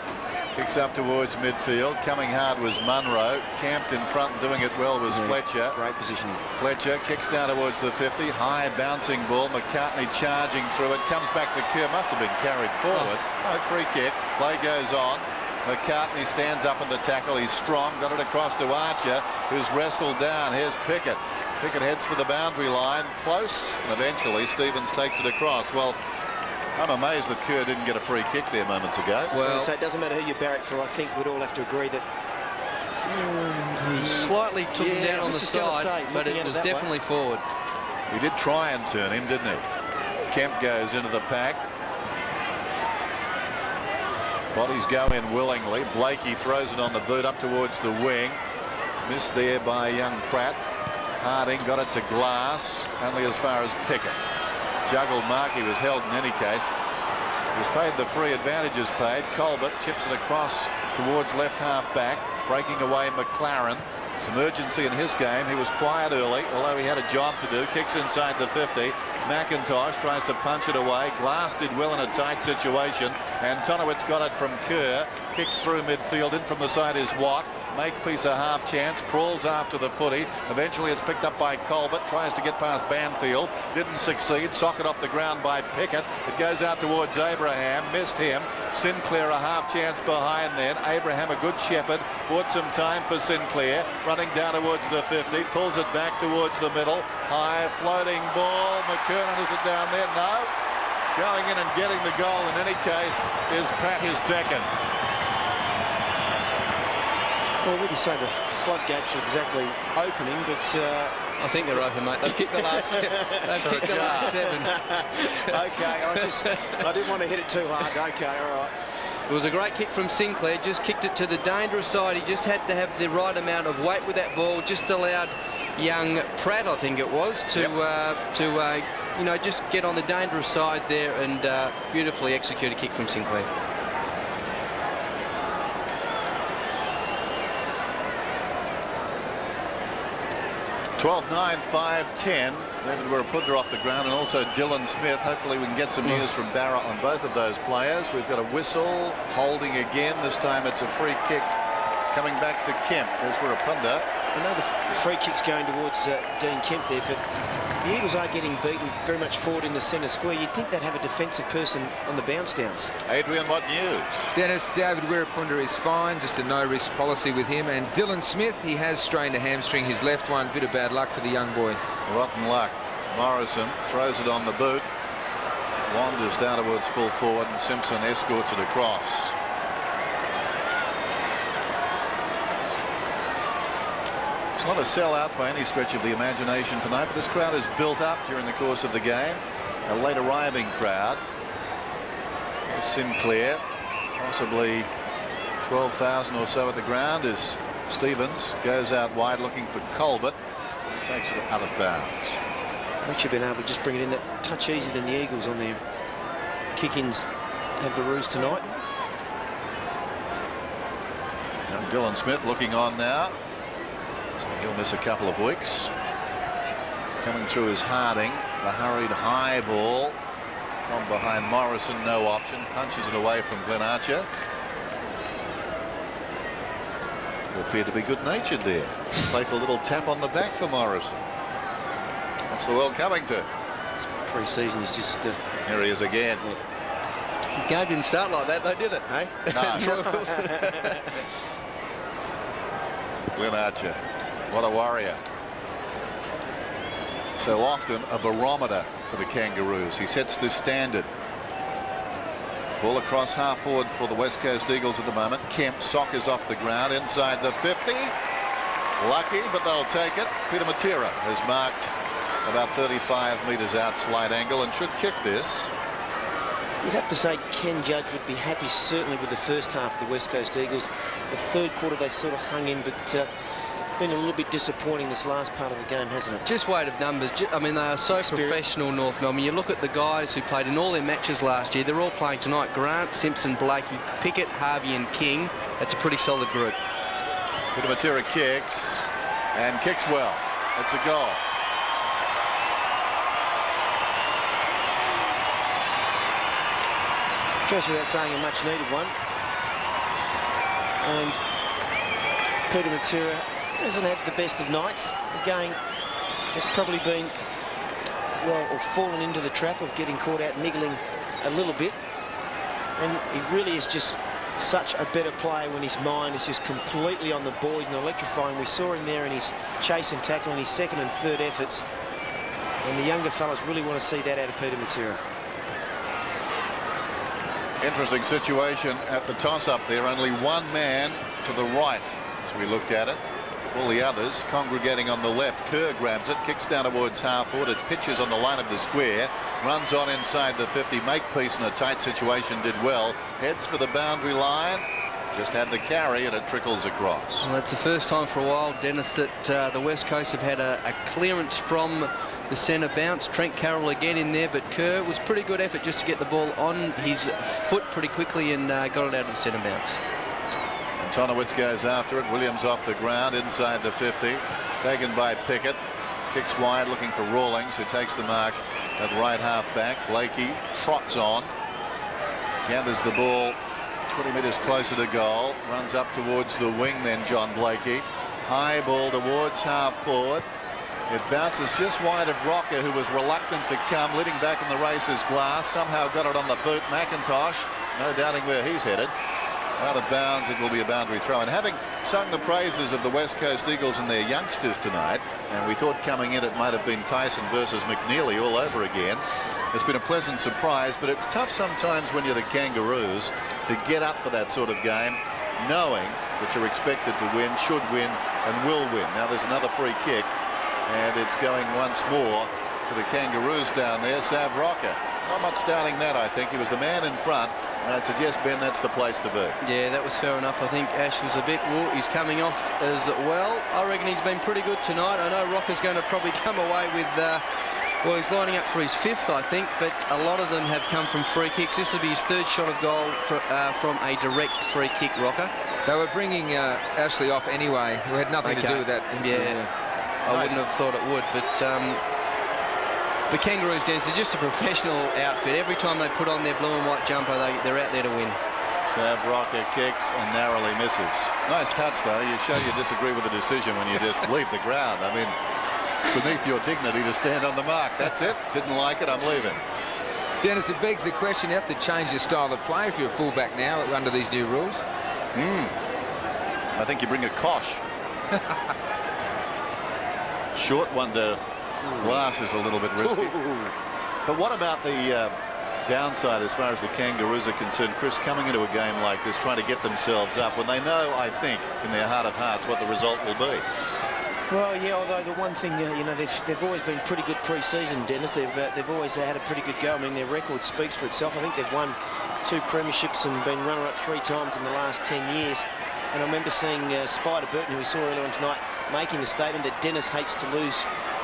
Kicks up towards midfield. Coming hard was Munro. Camped in front, doing it well was Fletcher. Great positioning. Fletcher kicks down towards the 50. High bouncing ball. McCartney charging through it. Comes back to Kerr. Must have been carried forward. No free kick. Play goes on. McCartney stands up in the tackle. He's strong. Got it across to Archer, who's wrestled down. Here's Pickett. Pickett heads for the boundary line. Close. And eventually Stevens takes it across. Well, I'm amazed that Kerr didn't get a free kick there moments ago. Well, so it doesn't matter who you barrack for. I think we'd all have to agree that he slightly took him down on the side, but it was definitely forward. He did try and turn him, didn't he? Kemp goes into the pack. Bodies go in willingly. Blakey throws it on the boot up towards the wing. It's missed there by young Pratt. Harding got it to Glass, only as far as Pickett. Juggled mark, he was held in any case. He was paid the free, advantages paid. Colbert chips it across towards left half back, breaking away McLaren. Some urgency in his game. He was quiet early, although he had a job to do. Kicks inside the 50. McIntosh tries to punch it away. Glass did well in a tight situation. Antonowitz got it from Kerr. Kicks through midfield. In from the side is Watt. Makepeace a half chance. Crawls after the footy. Eventually it's picked up by Colbert. Tries to get past Banfield. Didn't succeed. Socket off the ground by Pickett. It goes out towards Abraham. Missed him. Sinclair a half chance behind then. Abraham a good shepherd. Bought some time for Sinclair. Running down towards the 50. Pulls it back towards the middle. High floating ball. McKernan, is it down there? No. Going in and getting the goal in any case is Pratt, his second. Well, I wouldn't say the floodgates are exactly opening, but I think they're open, mate. They've kicked the last. They've kicked the last 7. Okay, I didn't want to hit it too hard. Okay, all right. It was a great kick from Sinclair. Just kicked it to the dangerous side. He just had to have the right amount of weight with that ball. Just allowed young Pratt, I think it was, to you know, just get on the dangerous side there and beautifully execute a kick from Sinclair. 12-9, 5-10. David Wirrapunta off the ground, and also Dylan Smith. Hopefully we can get some news from Barra on both of those players. We've got a whistle, holding again. This time it's a free kick coming back to Kemp. There's Wirrapunta. I know the free kick's going towards Dean Kemp there, but the Eagles are getting beaten very much forward in the centre square. You'd think they'd have a defensive person on the bounce downs. Adrian, what news? Dennis, David Wirrapunta is fine, just a no-risk policy with him. And Dylan Smith, he has strained a hamstring, his left one. Bit of bad luck for the young boy. Rotten luck. Morrison throws it on the boot. Wanders down towards full forward, and Simpson escorts it across. It's not a sellout by any stretch of the imagination tonight, but this crowd is built up during the course of the game. A late arriving crowd. There's Sinclair, possibly 12,000 or so at the ground as Stevens goes out wide looking for Colbert. He takes it out of bounds. They should have been able to just bring it in that touch easier than the Eagles on their kick-ins have the Roos tonight. Young Dylan Smith looking on now. So he'll miss a couple of weeks. Coming through is Harding. The hurried high ball from behind Morrison, no option. Punches it away from Glenn Archer. Who appeared to be good-natured there. Playful little tap on the back for Morrison. What's the world coming to? Pre-season is just... Here he is again. The game didn't start like that, though, did it? Hey? No. Glenn Archer. What a warrior. So often a barometer for the Kangaroos. He sets this standard. Ball across half forward for the West Coast Eagles at the moment. Kemp sockers off the ground inside the 50. Lucky, but they'll take it. Peter Matera has marked about 35 metres out slight angle and should kick this. You'd have to say Ken Judge would be happy certainly with the first half of the West Coast Eagles. The third quarter they sort of hung in, but been a little bit disappointing this last part of the game, hasn't it? Just weight of numbers. I mean, they are so professional, North Melbourne. You look at the guys who played in all their matches last year. They're all playing tonight. Grant, Simpson, Blakey, Pickett, Harvey and King. That's a pretty solid group. Peter Matera kicks and kicks well. It's a goal. Goes without saying, a much-needed one. And Peter Matera hasn't had the best of nights. Again, has probably been, well, or fallen into the trap of getting caught out niggling a little bit. And he really is just such a better player when his mind is just completely on the ball. He's electrifying. We saw him there in his chase and tackle in his second and third efforts. And the younger fellas really want to see that out of Peter Matera. Interesting situation at the toss-up there. Only one man to the right as we looked at it. All the others congregating on the left. Kerr grabs it, kicks down towards half-forward. It pitches on the line of the square. Runs on inside the 50. Makepeace in a tight situation did well. Heads for the boundary line. Just had the carry and it trickles across. Well, that's the first time for a while, Dennis, that the West Coast have had a clearance from the centre bounce. Trent Carroll again in there, but Kerr was pretty good effort just to get the ball on his foot pretty quickly and got it out of the centre bounce. And Tonowitz goes after it. Williams off the ground inside the 50. Taken by Pickett. Kicks wide looking for Rawlings, who takes the mark at right half back. Blakey trots on. Gathers the ball 20 metres closer to goal. Runs up towards the wing then, John Blakey. High ball towards half forward. It bounces just wide of Rocker, who was reluctant to come. Leading back in the race is Glass. Somehow got it on the boot. McIntosh, no doubting where he's headed. Out of bounds, it will be a boundary throw. And having sung the praises of the West Coast Eagles and their youngsters tonight, and we thought coming in it might have been Tyson versus McNeely all over again, it's been a pleasant surprise, but it's tough sometimes when you're the Kangaroos to get up for that sort of game, knowing that you're expected to win, should win, and will win. Now there's another free kick, and it's going once more to the Kangaroos down there. Sav Rocker. Not much doubting that, I think. He was the man in front. And I'd suggest, Ben, that's the place to be. Yeah, that was fair enough. I think Ash was a bit wool. He's coming off as well. I reckon he's been pretty good tonight. I know Rocker's going to probably come away with, well, he's lining up for his fifth, I think, but a lot of them have come from free kicks. This will be his third shot of goal from a direct free kick, Rocker. They were bringing Ashley off anyway, who had nothing to do with that incident. Yeah, I wouldn't have thought it would, but the Kangaroos, they're just a professional outfit. Every time they put on their blue and white jumper, they're out there to win. Sav Rocker kicks and narrowly misses. Nice touch, though. You show you disagree with the decision when you just leave the ground. I mean, it's beneath your dignity to stand on the mark. That's it. Didn't like it. I'm leaving. Dennis, it begs the question, you have to change your style of play if you're a fullback now under these new rules. I think you bring a kosh. Short one to Glass is a little bit risky. But what about the downside as far as the Kangaroos are concerned, Chris, coming into a game like this, trying to get themselves up when they know, I think, in their heart of hearts what the result will be? Well, yeah, although the one thing, you know, they've always been pretty good pre-season, Dennis. They've always had a pretty good go. I mean, their record speaks for itself. I think they've won 2 premierships and been runner-up 3 times in the last 10 years. And I remember seeing Spider Burton, who we saw earlier on tonight, making the statement that Dennis hates to lose,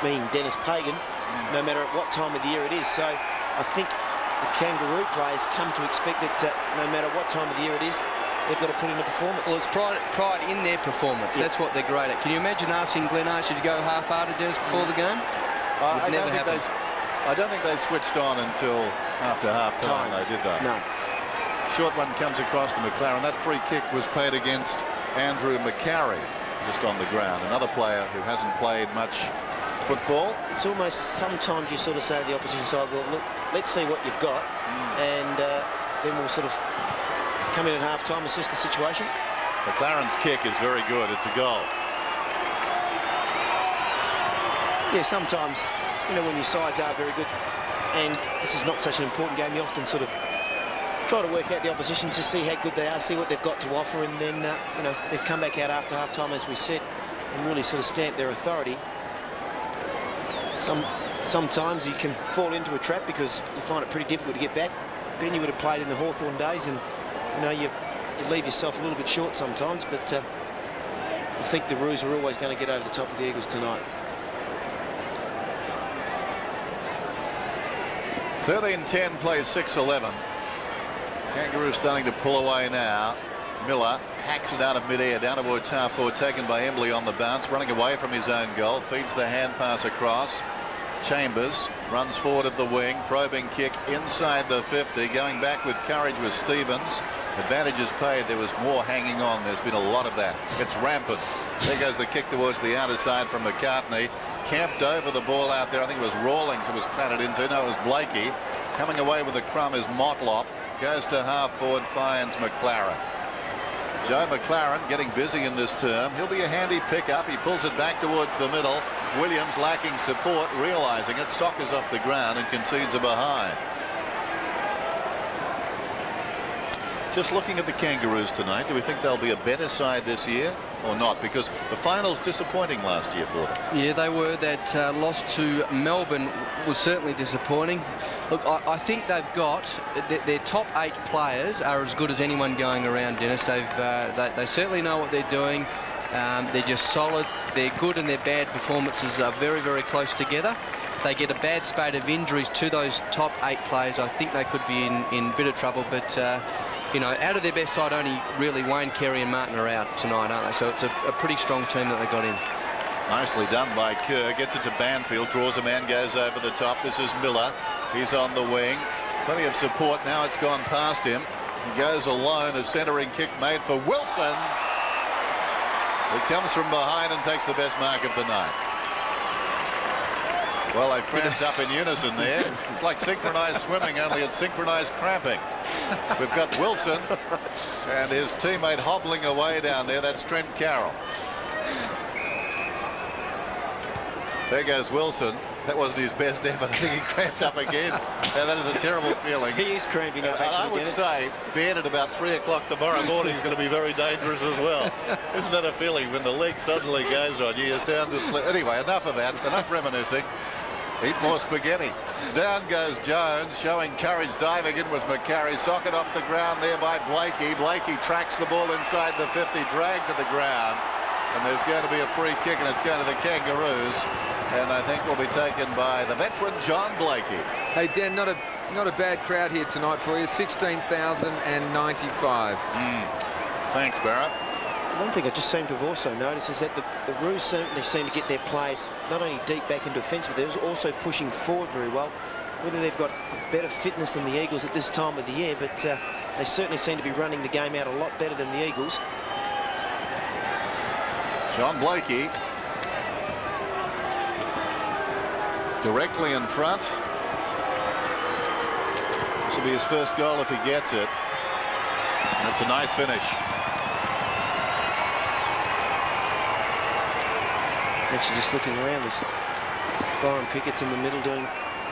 meaning Denis Pagan, no matter at what time of the year it is. So I think the Kangaroo players come to expect that no matter what time of the year it is, they've got to put in a performance. Well, it's pride in their performance. Yeah. That's what they're great at. Can you imagine asking Glenn Archer to go half-hearted, Dennis, before the game? I don't think they switched on until after half-time, though, did they? No. Short one comes across to McLaren. That free kick was paid against Andrew McCarry, just on the ground. Another player who hasn't played much football. It's almost sometimes you sort of say to the opposition side, well, look, let's see what you've got, and then we'll sort of come in at half-time, assess the situation. McLaren's kick is very good. It's a goal. Yeah, sometimes, you know, when your sides are very good, and this is not such an important game, you often sort of try to work out the opposition to see how good they are, see what they've got to offer, and then, you know, they've come back out after half-time, as we said, and really sort of stamp their authority. Sometimes you can fall into a trap because you find it pretty difficult to get back. Ben, you would have played in the Hawthorn days, and you know you leave yourself a little bit short sometimes. But I think the Roos are always going to get over the top of the Eagles tonight. 13-10 plays 6-11. Kangaroos starting to pull away now. Miller hacks it out of mid-air down towards half-forward, taken by Embley on the bounce, running away from his own goal, feeds the hand pass across. Chambers runs forward at the wing, probing kick inside the 50, going back with courage with Stevens. Advantage is paid. There was more hanging on. There's been a lot of that. It's rampant. There goes the kick towards the outer side from McCartney. Camped over the ball out there. I think it was Rawlings who was clattered into. No, it was Blakey. Coming away with the crumb is Motlop. Goes to half forward, finds McLaren. Joe McLaren getting busy in this term. He'll be a handy pickup. He pulls it back towards the middle. Williams lacking support, realising it, soccers off the ground and concedes a behind. Just looking at the Kangaroos tonight, do we think they'll be a better side this year or not? Because the finals disappointing last year for them. Yeah, they were. That loss to Melbourne was certainly disappointing. Look, I think they've got their top 8 players are as good as anyone going around, Dennis. They certainly know what they're doing. They're just solid. Their good and their bad performances are very, very close together. If they get a bad spate of injuries to those top 8 players, I think they could be in a bit of trouble. But you know, out of their best side, only really Wayne, Carey and Martin are out tonight, aren't they? So it's a pretty strong team that they got in. Nicely done by Kerr. Gets it to Banfield, draws a man, goes over the top. This is Miller. He's on the wing. Plenty of support. Now it's gone past him. He goes alone. A centering kick made for Wilson. He comes from behind and takes the best mark of the night. Well, they've cramped up in unison there. It's like synchronized swimming, only it's synchronized cramping. We've got Wilson and his teammate hobbling away down there. That's Trent Carroll. There goes Wilson. That wasn't his best effort. I think he cramped up again. Now, that is a terrible feeling. He is cramping up, actually. I would say Ben at about 3 o'clock tomorrow morning is going to be very dangerous as well. Isn't that a feeling when the leg suddenly goes on you? You sound asleep. Anyway, enough of that. Enough reminiscing. Eat more spaghetti. Down goes Jones, showing courage. Diving in was McCarry. Socket off the ground there by Blakey. Blakey tracks the ball inside the 50, dragged to the ground. And there's going to be a free kick, and it's going to the Kangaroos. And I think will be taken by the veteran John Blakey. Hey, Dan, not a bad crowd here tonight for you. 16,095. Thanks, Barrett. One thing I just seem to have also noticed is that the Roos certainly seem to get their players not only deep back into offence, but they're also pushing forward very well. Whether they've got a better fitness than the Eagles at this time of the year, but they certainly seem to be running the game out a lot better than the Eagles. John Blakey directly in front. This will be his first goal if he gets it. And it's a nice finish. Actually, just looking around, this Byron Pickett's in the middle doing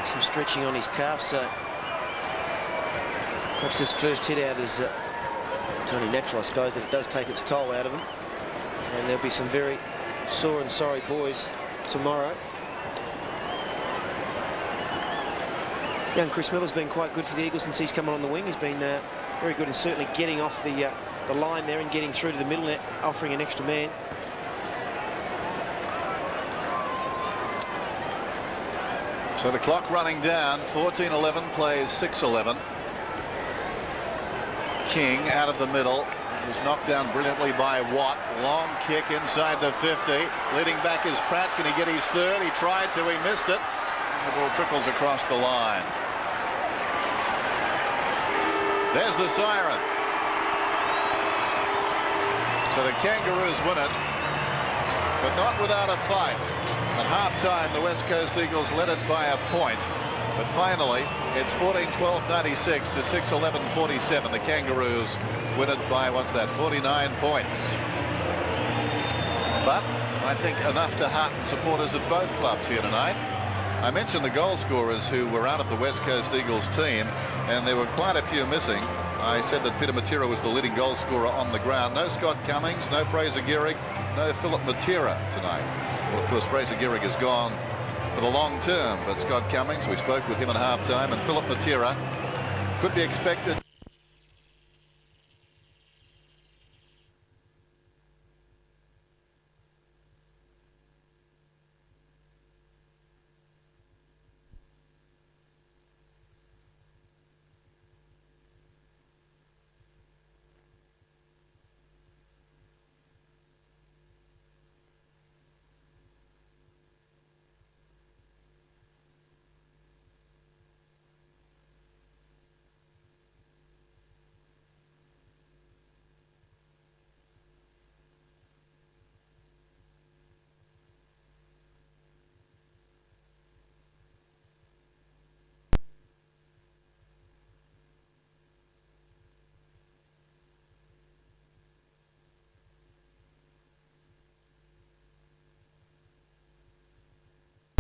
some stretching on his calf, so perhaps this first hit out is it's only natural, I suppose, that it does take its toll out of him. And there'll be some very sore and sorry boys tomorrow. Young Chris Miller's been quite good for the Eagles since he's come on the wing. He's been very good in certainly getting off the line there and getting through to the middle net, offering an extra man. So the clock running down. 14-11 plays 6-11. King out of the middle. He was knocked down brilliantly by Watt. Long kick inside the 50. Leading back is Pratt. Can he get his third? He tried to. He missed it. The ball trickles across the line. There's the siren. So the Kangaroos win it, but not without a fight. At halftime, the West Coast Eagles led it by a point. But finally, it's 14-12-96 to 6-11-47. The Kangaroos win it by, 49 points. But I think enough to hearten supporters of both clubs here tonight. I mentioned the goal scorers who were out of the West Coast Eagles team, and there were quite a few missing. I said that Peter Matera was the leading goal scorer on the ground. No Scott Cummings, no Fraser Gehrig, no Philip Matera tonight. Well, of course, Fraser Gehrig is gone for the long term, but Scott Cummings, we spoke with him at halftime, and Philip Matera could be expected